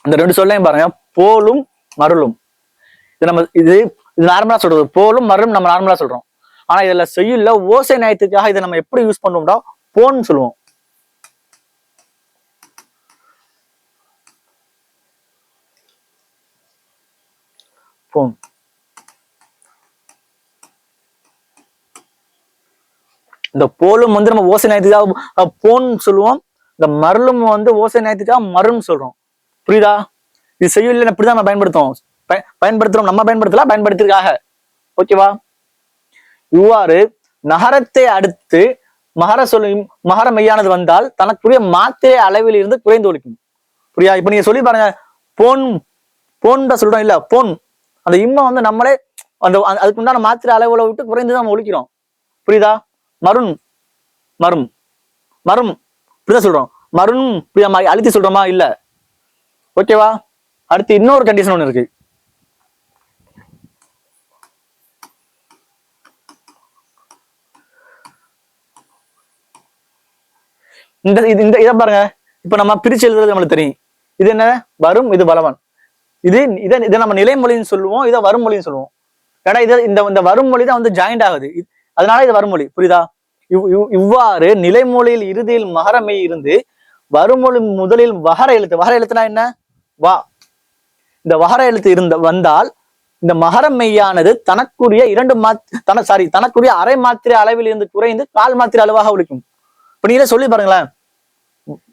Speaker 2: இந்த 2 சொல்லையும் பாருங்க. போலும் மருளும். இது நார்மலா சொல்றது. போலும் மருளும் நம்ம நார்மலா சொல்றோம். ஆனா இதுல செய்யுள்ல ஓசை நயத்துக்காக இதை நம்ம எப்படி யூஸ் பண்ணுவோம்டா, போன்னு சொல்லுவோம். போன். இந்த போலும் நம்ம ஓசை நயத்துக்காக போன் சொல்லுவோம். இந்த மருளும் வந்து ஓசை நயத்துக்கா மருன்னு சொல்றோம். புரியுதா? இது செய்யுள் இப்படிதான் நம்ம பயன்படுத்துறோம், நம்ம பயன்படுத்தலாம், பயன்படுத்திருக்காக. ஓகேவா? இவ்வாறு நகரத்தை அடுத்து மகர மெய்யானது வந்தால் தனக்குரிய மாத்திரை அளவில் இருந்து குறைந்து ஒழிக்கும். புரியா? இப்ப நீங்க சொல்லி பாருங்க, போன் சொல்றோம் இல்ல, போன் அந்த இம்மை வந்து நம்மளே அந்த அதுக்கு உண்டான மாத்திரை அளவுல விட்டு குறைந்து நம்ம ஒழிக்கிறோம். புரியுதா? மருண் மரும் மரும் இப்படிதான் சொல்றோம். மருண் அழுத்தி சொல்றோமா? இல்ல. ஓகேவா? அடுத்து இன்னொரு கண்டிஷன் ஒண்ணு இருக்கு. இதை பாருங்க. இப்ப நம்ம பிரிச்சு எழுதுறது நம்மளுக்கு தெரியும். இது என்ன? வரும், இது வளவன். இதை நம்ம நிலைமொழின்னு சொல்லுவோம், இதை வருமொழின்னு சொல்லுவோம். ஏன்னா இந்த வருமொழி தான் வந்து ஜாயிண்ட் ஆகுது, அதனால இது வருமொழி. புரியுதா? இவ்வாறு நிலைமொழியில் இறுதியில் மகரமை இருந்து வருமொழி முதலில் வகர எழுத்துனா என்ன? வா. இந்த வகர எழுத்து வந்தால் இந்த மகரமையானது தனக்குரிய தனக்குரிய அரை மாத்திரை அளவில் இருந்து குறைந்து கால் மாத்திரை அளவாக ஒழிக்கும். இப்ப நீங்களே சொல்லி பாருங்களேன்.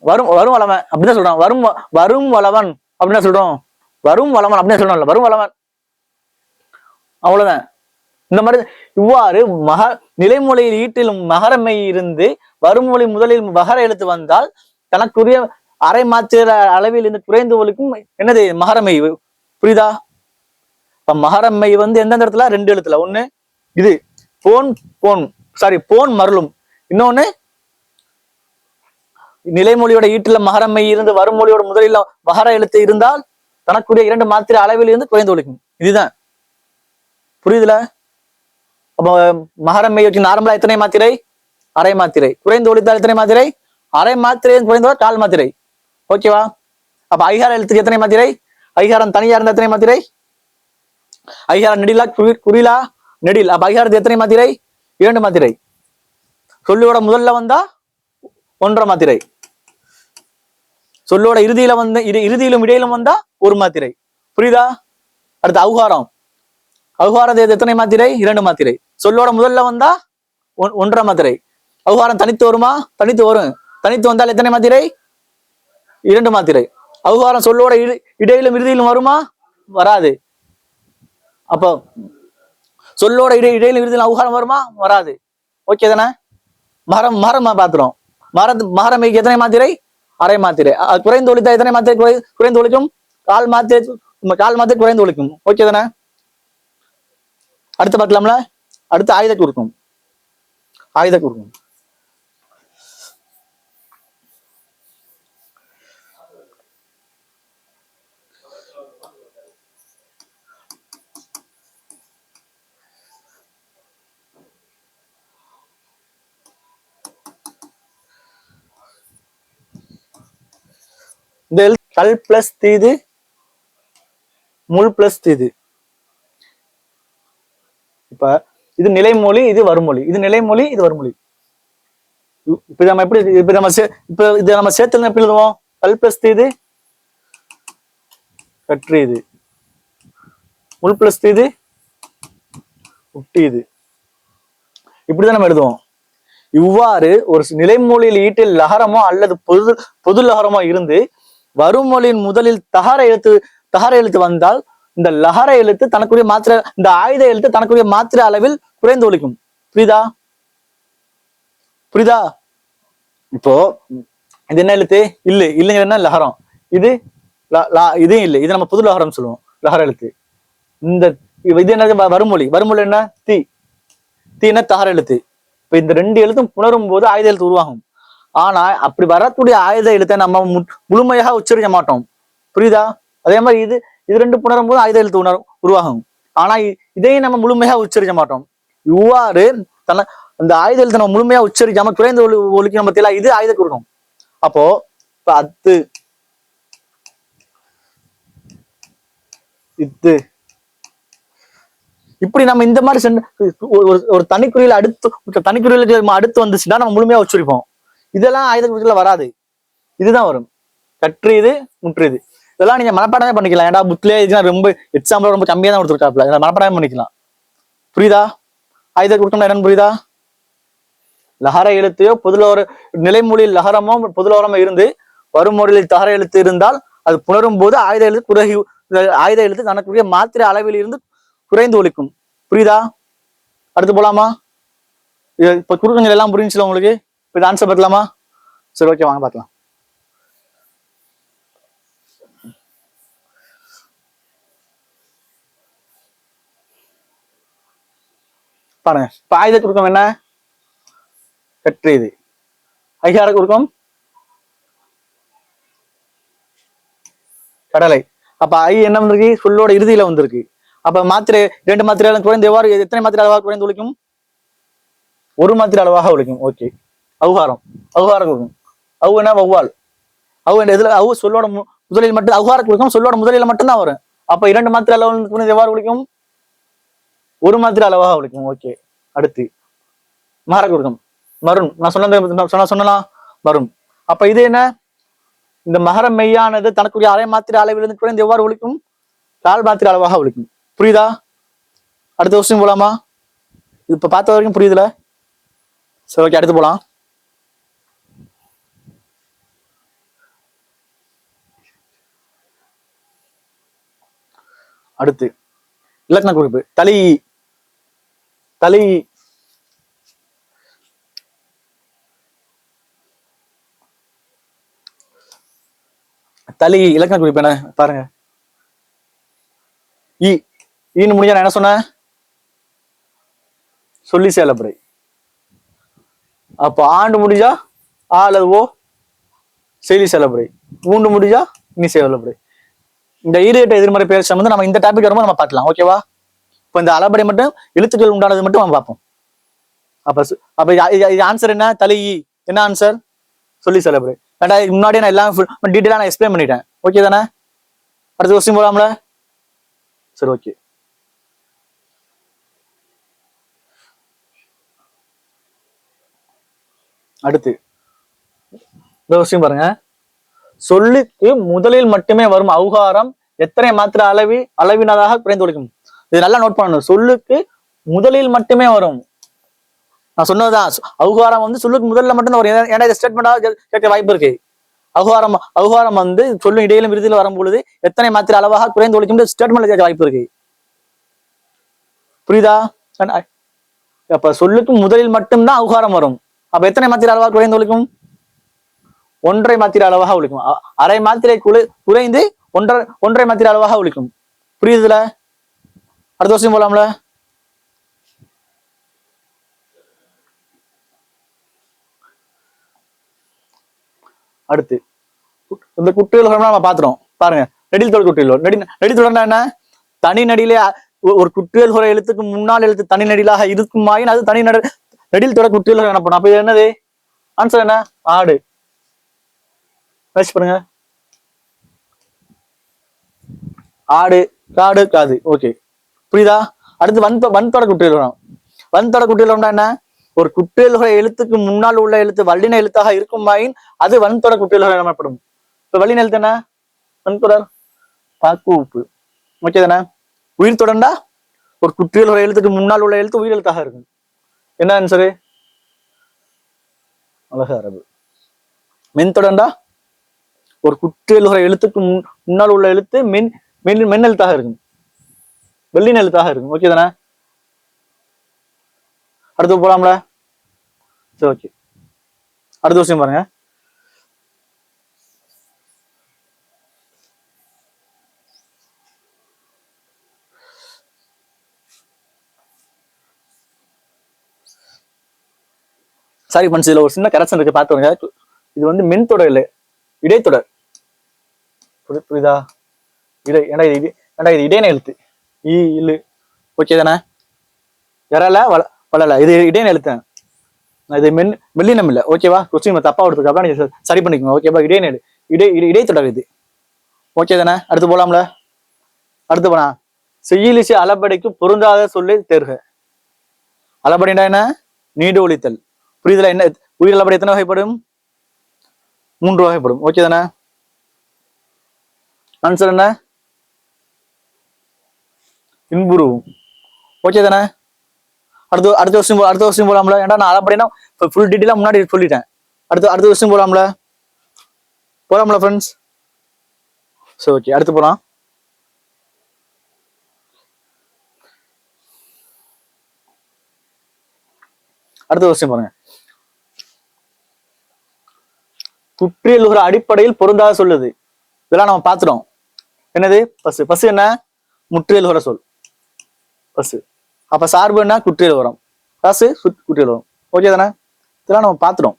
Speaker 2: வரும் வளவன் அப்படிதான் சொல்றான். வரும் வளவன் அப்படின்னு சொல்றோம். வரும் வளவன் அப்படின்னு சொல்றோம்ல, வரும் வளவன், அவ்வளவுதான். இந்த மாதிரி இவ்வாறு நிலைமொழியில் ஈட்டிலும் மகரமை இருந்து வருமொழி முதலில் வகர எழுத்து வந்தால் தனக்குரிய அரை மாத்திரை அளவில் இருந்து குறைந்து ஒழிக்கும் என்னது? மகரமை. புரியுதா? இப்ப மகரமை வந்து எந்தெந்த இடத்துல? 2 எழுத்துல. ஒண்ணு இது போன் மருளும். இன்னொன்னு நிலைமொழியோட ஈட்டுல மகரமை இருந்து வருமொழியோட முதலில் வகர எழுத்து இருந்தால் தனக்குரிய 2 மாத்திரை அளவில் இருந்து குறைந்து ஒழிக்கும். இதுதான். புரியுதுல? அப்ப மகரமை வச்சு நார்மலா எத்தனை மாத்திரை? அரை மாத்திரை. குறைந்து ஒழித்தால் எத்தனை மாத்திரை? அரை மாத்திரை. குறைந்தவா கால் மாத்திரை. ஓகேவா? அப்ப ஐகார எழுத்துக்கு எத்தனை மாத்திரை? ஐகாரம் தனியா இருந்தா எத்தனை மாத்திரை? ஐகாரம் நெடிலா குறிலா நெடில். அப்ப ஐகாரத்துக்கு எத்தனை மாத்திரை? 2 மாத்திரை. சொல்லோட முதல்ல வந்தா 1.5 மாத்திரை. சொல்லோட இறுதியிலும் இடையிலும் வந்தா 1 மாத்திரை. புரியுதா? அடுத்து அவுகாரத்தை எத்தனை மாத்திரை? 2 மாத்திரை. சொல்லோட முதல்ல வந்தா 1.5 மாத்திரை. அவுகாரம் தனித்து வருமா? தனித்து வரும். தனித்து வந்தால் எத்தனை மாத்திரை? 2 மாத்திரை. அவுகாரம் சொல்லோட இடையிலும் இறுதியிலும் வருமா? வராது. அப்போ சொல்லோட இடையிலும் இறுதியிலும் அவுகாரம் வருமா? வராது. ஓகே தானே? மரம் பாத்துறோம். மகரமைக்கு எத்தனை மாத்திரை? அரை மாத்திரை. குறைந்து ஒழித்தா எத்தனை மாத்திரை குறைந்து ஒழிக்கும்? கால் மாத்திரை குறைந்து ஒழிக்கும். ஓகே தானே? அடுத்து பார்க்கலாம்ல. அடுத்து ஆயுத குறுக்கும். இந்த கல் பிளஸ் தீது, முள் பிளஸ் தீது. இப்ப இது நிலைமொழி, இது வருமொழி. இது நிலைமொழி, இது வருமொழி. இப்ப நம்ம எப்படி இதை நம்ம சேர்த்து எப்படி எழுதுவோம்? கல் பிளஸ் தீது கற்றீது, முள் பிளஸ் தீது உட்டீது. இப்படிதான் நம்ம எழுதுவோம். இவ்வாறு ஒரு நிலைமொழியில் ஈட்டில் லகரமோ அல்லது பொது லகரமோ இருந்து வருமொழியின் முதலில் தகர எழுத்து வந்தால் இந்த லகர எழுத்து தனக்குரிய மாத்திரை, இந்த ஆயுத எழுத்து தனக்குரிய மாத்திரை அளவில் குறைந்து ஒழிக்கும். புரியுதா? இப்போ இது என்ன எழுத்து? இல்லைங்க என்ன லகரம். இது இதையும் இல்லை, இது நம்ம புது லகரம் சொல்லுவோம். லகர எழுத்து. இது என்ன? வருமொழி என்ன? தீன தகர எழுத்து. இப்ப இந்த 2 எழுத்தும் புணரும் போது ஆயுத எழுத்து உருவாகும். ஆனா அப்படி வரக்கூடிய ஆயுத எழுத்தை நம்ம முழுமையாக உச்சரிக்க மாட்டோம். புரியுதா? அதே மாதிரி இது 2 புணரும் போது ஆயுத எழுத்து உருவாகும். ஆனா இதையும் நம்ம முழுமையாக உச்சரிக்க மாட்டோம். இவ்வாறு அந்த ஆயுத எழுத்தை நம்ம முழுமையா உச்சரிக்காம குறைந்து ஒழிக்கணும் பத்தியா? இது ஆயுத குறுக்கம். அப்போ இப்ப அத்து, இத்து, இப்படி நம்ம இந்த மாதிரி ஒரு தனிக்குறியில அடுத்து வந்துச்சுன்னா நம்ம முழுமையா உச்சரிப்போம். இதெல்லாம் ஆயுத குறுக்கத்துல வராது. இதுதான் வரும். கற்றீது, முற்றுது. இதெல்லாம் நீங்க மனப்பாடமே பண்ணிக்கலாம். ஏன்னா புக்லயே ரொம்ப எக்ஸாம்பிள் ரொம்ப கம்மியா தான் கொடுத்துருக்காப்ல. மனப்பாடமே பண்ணிக்கலாம். புரியுதா? ஆயுத குறுக்கம் என்னன்னு புரியுதா? லகர எழுத்தையோ பொதுல ஒரு நிலைமொழியில் லகரமோ பொதுலோரமோ இருந்து வருமொழியில் தகர எழுத்து இருந்தால் அது புணரும் போது ஆயுத எழுத்து தனக்குரிய மாத்திரை அளவில் இருந்து குறைந்து ஒலிக்கும். புரியுதா? அடுத்து போலாமா? இப்ப குறுக்கங்கள் எல்லாம் புரிஞ்சுல உங்களுக்கு? இப்ப இது ஆன்சர் பார்க்கலாமா? சரி, ஓகே, வாங்க பார்க்கலாம். பாருங்க, இப்ப ஆயுத குறுக்கம் என்ன? கற்றது. ஐகார குறுக்கம் கடலை. அப்ப ஐ என்ன வந்திருக்கு? சொல்லோட இறுதியில வந்திருக்கு. அப்ப மாத்திரை 2 மாத்திரை குறைந்து எவ்வாறு எத்தனை மாத்திரை அளவாக குறைந்து ஒழிக்கும்? 1 மாத்திரை அளவாக ஒழிக்கும். ஓகே. அவுகாரம் குறுக்கம். அவு என்ன? வௌவால். அவு எதுல? அவு சொல்லோட முதலில் மட்டும் அவுகார குறுக்கம் சொல்லோட முதலில மட்டும்தான் வரும். அப்ப 2 மாத்திரை அளவு குறைந்து எவ்வாறு ஒழிக்கும்? 1 மாத்திரை அளவாக ஒழிக்கும். ஓகே. அடுத்து மகர குறுக்கம். மருண். நான் சொன்னலாம் வரும். அப்ப இது என்ன? இந்த மகரம் மெய்யானது தனக்குரிய அரை மாத்திரை அளவிலிருந்து குறைந்து எவ்வாறு ஒழிக்கும்? 4 மாத்திரை அளவாக ஒழிக்கும். புரியுதா? அடுத்த விஷயம் போலாமா? இப்ப பார்த்த வரைக்கும் புரியுதுல? சரி, ஓகே, அடுத்து போலாம். அடுத்து இலக்கண குறிப்பு. தலி இலக்கண குறிப்பு என்ன பாருங்க. ஈன்னு முடிஞ்சா நான் என்ன சொன்னேன்? சொல்லி செயலப்படை. அப்ப ஆண்டு முடிஞ்சா ஆ அல்லது ஓ செய்தி செயலப்படை. ஊண்டு முடிஞ்சா இனி செயலப்படை. இந்த ஈரேட்ட எதிர்மறை பெயர் சம்பந்தம் நம்ம இந்த டாபிக் வரும்போது நம்ம பார்க்கலாம். ஓகேவா? இப்ப இந்த அளபடை மட்டும் எழுத்துக்கள் உண்டானது மட்டும் நம்ம பார்ப்போம். அப்ப இது ஆன்சர் என்ன? தலி. என்ன ஆன்சர்? சொல்லி செயலப்படை. முன்னாடியே நான் எல்லாம் டீட்டெயிலா நான் எக்ஸ்பிளைன் பண்ணிட்டேன். ஓகே தானே? அடுத்த கொஸ்டின் போலாம்ல? சரி, ஓகே. அடுத்து இந்த கொஸ்டின் பாருங்க. சொல்லுக்கு முதலில் மட்டுமே வரும் அவுகாரம் எத்தனை மாத்திரை அளவினதாக குறைந்து ஒழிக்கும்? இது நல்லா நோட் பண்ணணும். சொல்லுக்கு முதலில் மட்டுமே வரும். நான் சொன்னதுதான், அவுகாரம் வந்து சொல்லுக்கு முதல்ல மட்டும்தான் வரும். ஏன்னா இது ஸ்டேட்மெண்டாக கேட்க வாய்ப்பு இருக்கு. அவுகாரம் வந்து சொல்லும் இடையிலும் விருதியில் வரும் பொழுது எத்தனை மாத்திரை அளவாக குறைந்து ஒழிக்கும் ஸ்டேட்மெண்ட் கேட்க வாய்ப்பு இருக்கு. புரியுதா? அப்ப சொல்லுக்கு முதலில் மட்டும்தான் அவுகாரம் வரும். அப்ப எத்தனை மாத்திரை அளவாக குறைந்து ஒழிக்கும்? 1.5 மாத்திரை அளவாக ஒழிக்கும். அரை மாத்திரை குறைந்து 1.5 மாத்திரை அளவாக ஒழிக்கும். புரியுதுல? அடுத்த வருஷம் போலாம்ல? அடுத்து இந்த குற்றியல்கள் நம்ம பாத்துறோம். பாருங்க, நெடில் தொடர் குற்றியல். நெடில் தொடர்னா என்ன? தனி நடிலே ஒரு குற்றியல் குறை எழுத்துக்கு முன்னால் எழுத்து தனி நடிலாக இருக்குமாயின் அது தனி நெடில் தொடர் குற்றியல் எனப்படும். அப்ப இது என்னது? ஆன்சர் என்ன? ஆடு. பாருங்க, ஆடு, காடு, காது. ஓகே, புரியுதா? அடுத்து வன்தொடர் குற்றியல் வரும். வன்தொடர் குற்றியல் என்ன? ஒரு குற்றியல்களை எழுத்துக்கு முன்னால் உள்ள எழுத்து வல்லின எழுத்தாக இருக்குமாயின் அது வன்தொடர் குற்றியல்கள் எனப்படும். இப்ப வல்லின எழுத்து என்ன? வன்தொடர் பாக்கு உப்பு. ஓகே தானே? உயிர் தொடர்ந்தா ஒரு குற்றியல்களை எழுத்துக்கு முன்னால் உள்ள எழுத்து உயிர் எழுத்தாக இருக்கும். என்ன ஆன்சரு? அழகு அரபு. மென் தொடர்ந்தா ஒரு குற்றியல்களை எழுத்துக்கு முன்னால் உள்ள எழுத்து மென் எழுத்தாக இருக்கும், வெள்ளின எழுத்தாக இருக்கும். ஓகே தானே? அடுத்து போலாம்ல? சரி, ஓகே. அடுத்த விஷயம் பாருங்க. சாரி பண்ஸ், இதுல ஒரு சின்ன கரெக்ஷன் இருக்கு, பாத்துருங்க. இது வந்து மென் தொடர் இல்லை, இடைத்தொடர். புரியுதா? ஏன்னா இது இடையின எழுத்து. இல்லு. ஓகே தானே? எறல வளல இது இடையின எழுத்து. இது மெல்லினம் இல்ல. ஓகேவா? கொஸ்டின் தப்பா எடுத்துக்க, அப்புறம் நீங்க சரி பண்ணிக்கோங்க. ஓகேவா? இடைத்தொடர் இது. ஓகே தானே? அடுத்து போலாம்ல? அடுத்து போனா செய்யிலிசை அளபடைக்கு பொருந்தாத சொல்லி தேர்க. அளபடினா என்ன? நீடு ஒழித்தல். புரியுதுல? என்ன உயிர் அளபடி எத்தனை வகைப்படும்? 3 வகைப்படும். ஓகே தானே? ஆன்சர் என்ன? இன்புருவும். ஓகே தானே? அடுத்த வருஷம் போலாம்ல. ஏன்டா நான் அப்படின்னா ஃபுல் டீட்டெயிலா முன்னாடி சொல்லிட்டேன். அடுத்த வருஷம் போலாம்ல ஃப்ரெண்ட்ஸ். சரி ஓகே, அடுத்து போலாம். அடுத்த வருஷம் பாருங்க. குற்றியல் ஒரு அடிப்படையில் பொருந்தாத சொல்லுது. இதெல்லாம் நம்ம பார்த்துட்டோம். என்னது பசு என்ன? முற்றியல் உர சொல் பசு. அப்ப சார்பு என்ன? குற்றியல் உரம். பசு குற்றியல் உரம். ஓகே தானே? இதெல்லாம் நம்ம பார்த்துட்டோம்.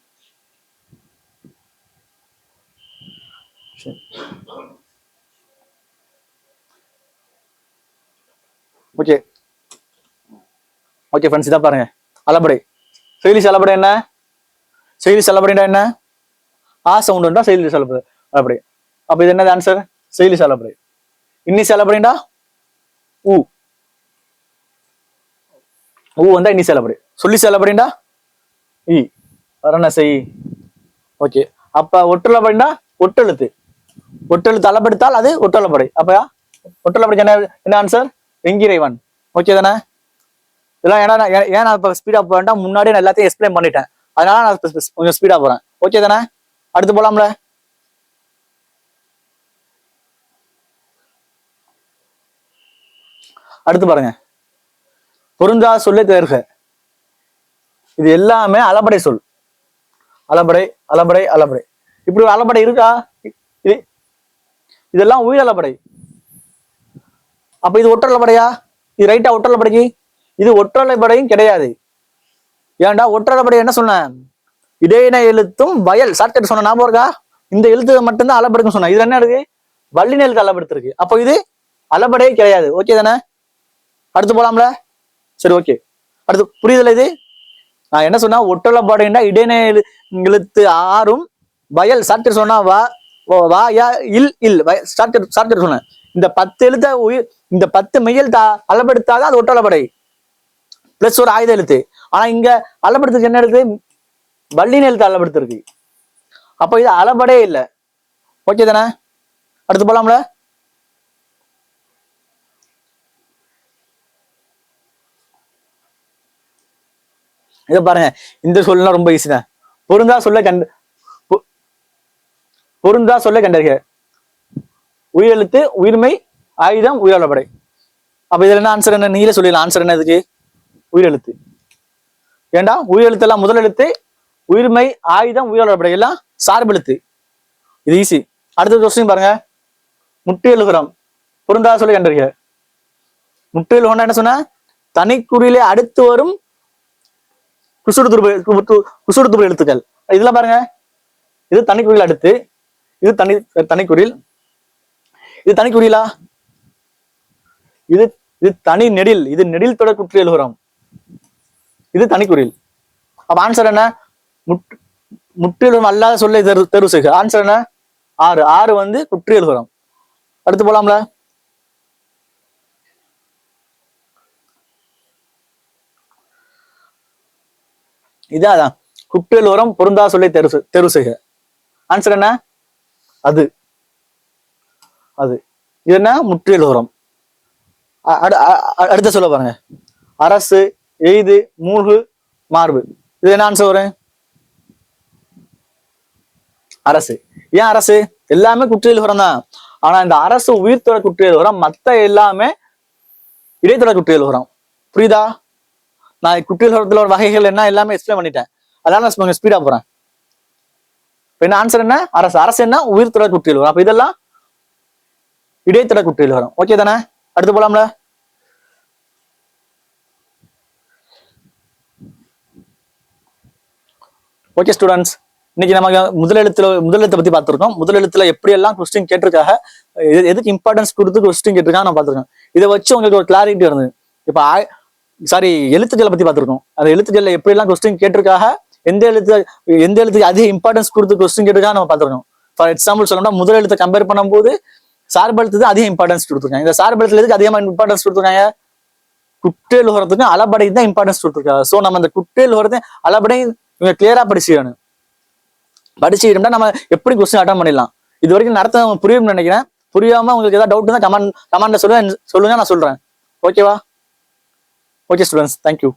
Speaker 2: ஓகே ஓகே ஃப்ரெண்ட்ஸ், இதான் பாருங்க அளபடை. செயலி அளபடை என்ன? செயலி அளபடைண்டா என்ன? ஆ சவுண்ட் வந்தா செயலி அளபடை. அப்ப இது என்னது ஆன்சர்? செயலி அளபடை. இன்னி அளபடைண்டா ஊ வந்தா இன்னி அளபடை. சொல்லி அளபடைண்டா இ வரண செய். ஓகே, அப்ப ஒற்றளபடைண்டா ஒட்டெழுத்து அளபெடுத்தால் அது ஒற்றளபடை. அப்ப ஒற்றளபடை என்ன ஆன்சர்? வெங்கிறைவன். ஓகே தானே? இதெல்லாம் ஏன் நான் இப்ப ஸ்பீடா போறேன்டா, முன்னாடியே நான் எல்லாத்தையும் எக்ஸ்பிளைன் பண்ணிட்டேன். அதனால நான் கொஞ்சம் ஸ்பீடா போறேன். ஓகே தானே? அடுத்து போலாம்ல. அடுத்து பாருங்க, பொருந்தா சொல்லை தேர்க. இது எல்லாமே அளபடை சொல். அளபடை அளபடை அளபடை. இப்படி ஒரு அளபடை இருக்கா? இதெல்லாம் உயிர் அளபடை. அப்ப இது ஒற்றளபடையா? இது ரைட்டா? ஒற்றளபடைக்கு இது ஒற்றளபடையும் கிடையாது. ஏன்டா ஒற்றளபடை என்ன சொன்னேன்? இடையின எழுத்தும் வயல் ஷார்ட்கட் சொன்ன ஞாபகம் இருக்கா? இந்த எழுத்து மட்டும்தான் அளபெடுக்கும் சொன்னேன். இது என்ன இருக்கு? வல்லின எழுத்து அளபெடுத்திருக்கு. அப்போ இது அளபடையே கிடையாது. ஓகே தானே? அடுத்து போலாம்ல. சரி ஓகே, அடுத்து புரியுதுல? இது நான் என்ன சொன்னா, ஒற்றளபடைன்னா இடையின எழுத்து ஆறும் வயல் ஷார்ட்கட் சொன்னா வா யா இல் ஷார்ட்கட் சொன்னேன். இந்த 10 எழுத்த இந்த 10 மெய்யல் அளபெடுத்தாதான் அது ஒற்றளபடை பிளஸ் ஒரு ஆயுத எழுத்து. ஆனா இங்க அளபெடுத்துக்கு என்ன எழுத்து? வல்லின எழுத்து அளபெடுத்திருக்கு. அப்ப இது அளபடே இல்லை. ஓகே தானே? அடுத்து போலாம்ல. இத பாருங்க, இந்த சொல்லலாம் ரொம்ப ஈஸி தான். பொருந்தா சொல்ல கண்டறிக. உயிரெழுத்து உயிர்மை ஆயுதம் உயிரளபடை. அப்ப இதுல என்ன ஆன்சர்? என்ன நீங்களே சொல்லிடலாம். ஆன்சர் என்ன இதுக்கு? உயிரெழுத்து. ஏண்டா உயிரெழுத்து எல்லாம் முதல் எழுத்து, உயிர்மை ஆயுதம் உயிரளபடை எல்லாம் சார்பு எழுத்து. இது ஈஸி. அடுத்த கொஸ்டின் பாருங்க, முற்றியலுகரம் பொருந்தா சொல்ல கண்டறிக. முற்றியலுகரம் என்ன சொன்ன? தனிக்குறியிலே அடுத்து வரும் குசுடு எழுத்துக்கள். இதெல்லாம் பாருங்க, இது தனிக்குறியில் அடுத்து, இது தனிக்குறியில், இது தனிக்குறியிலா? இது தனி நெடில். இது நெடில் தொடர் குற்றியலுகரம். இது தனிக்குறியில். அப்ப ஆன்சர் என்ன? முற்றியலுகரம் அல்லாத சொல்லை தேர்வு செய்க. ஆன்சர் என்ன? 6 வந்து குற்றியலுகரம். அடுத்து போலாம்ல. இதான் குற்றியலுகரம் பொருந்தா சொல்லை தேர்வு செய்க. ஆன்சர் என்ன? அது இது என்ன? முற்றியலுகரம். அடுத்த சொல்ல பாருங்க, அரசு எய்து மூழ்கு மார்பு. இது என்ன ஆன்சர் வரும்? அரசு. ஏன் அரசு? எல்லாமே குற்றியலுகரம் தான். ஆனா இந்த அரசு உயிர்த்தொட குற்றியலுகரம், மத்த எல்லாமே இடைத்தொட குற்றியலுகரம். புரியுதா? நான் குற்றியலுகரத்துல ஒரு வகைகள் என்ன எல்லாமே எக்ஸ்பிளைன் பண்ணிட்டேன். அதனால நான் ஸ்பீடா போறேன். என்ன ஆன்சர் என்ன? அரசு என்ன? உயிர்த்தொட குற்றியலுகரம். அப்ப இதெல்லாம் இடைத்தொட குற்றியலுகரம். ஓகே தானே? அடுத்து போலாம்ல. ஓகே ஸ்டூடெண்ட்ஸ், இன்னைக்கு நம்ம முதலெழுத்தை பத்தி பார்த்திருக்கோம். முதலெழுத்துல எப்படி எல்லாம் கொஸ்டின் கேட்டிருக்காங்க, எதுக்கு இம்பார்ட்டன்ஸ் கொடுத்து கொஸ்டின் கேட்டிருக்காங்க நான் பார்த்திருக்கேன். இதை வச்சு உங்களுக்கு ஒரு கிளாரிட்டி இருந்தது. இப்ப எழுத்துக்களை பத்தி பார்த்திருக்கோம். அந்த எழுத்துக்கள்ல எப்படி எல்லாம் கொஸ்டின் கேட்டிருக்காங்க, எந்த எழுத்துக்கு அதிக இம்பார்ட்டன்ஸ் கொடுத்து கொஸ்டின் கேட்டிருக்காங்க நம்ம பார்த்திருக்கோம். ஃபார் எக்ஸாம்பிள் சொல்லணும்னா, முதல் எழுத்தை கம்பேர் பண்ணும்போது சார்பெழுத்துக்கு அதிக இம்பார்ட்டன்ஸ் கொடுத்துருக்காங்க. இந்த சார்பெழுத்துல எதுக்கு அதிகமா இம்பார்ட்டன்ஸ் கொடுத்துருக்காங்க? குற்றியலுகரத்துக்கும் அளபடைக்கு தான் இம்பார்ட்டன்ஸ் கொடுத்துருக்காங்க. சோ நம்ம அந்த குற்றியலுகரத்தை அளபடையும் இவங்க கிளியரா படிச்சுக்கிட்டோம்னா நம்ம எப்படி கொஸ்டின் அட்டன் பண்ணிடலாம். இது வரைக்கும் நடத்த புரியும் நினைக்கிறேன். புரியாம உங்களுக்கு ஏதாவது டவுட் இருந்தா கமெண்ட்ல சொல்லுங்க, நான் சொல்றேன். ஓகேவா? Okay students, thank you.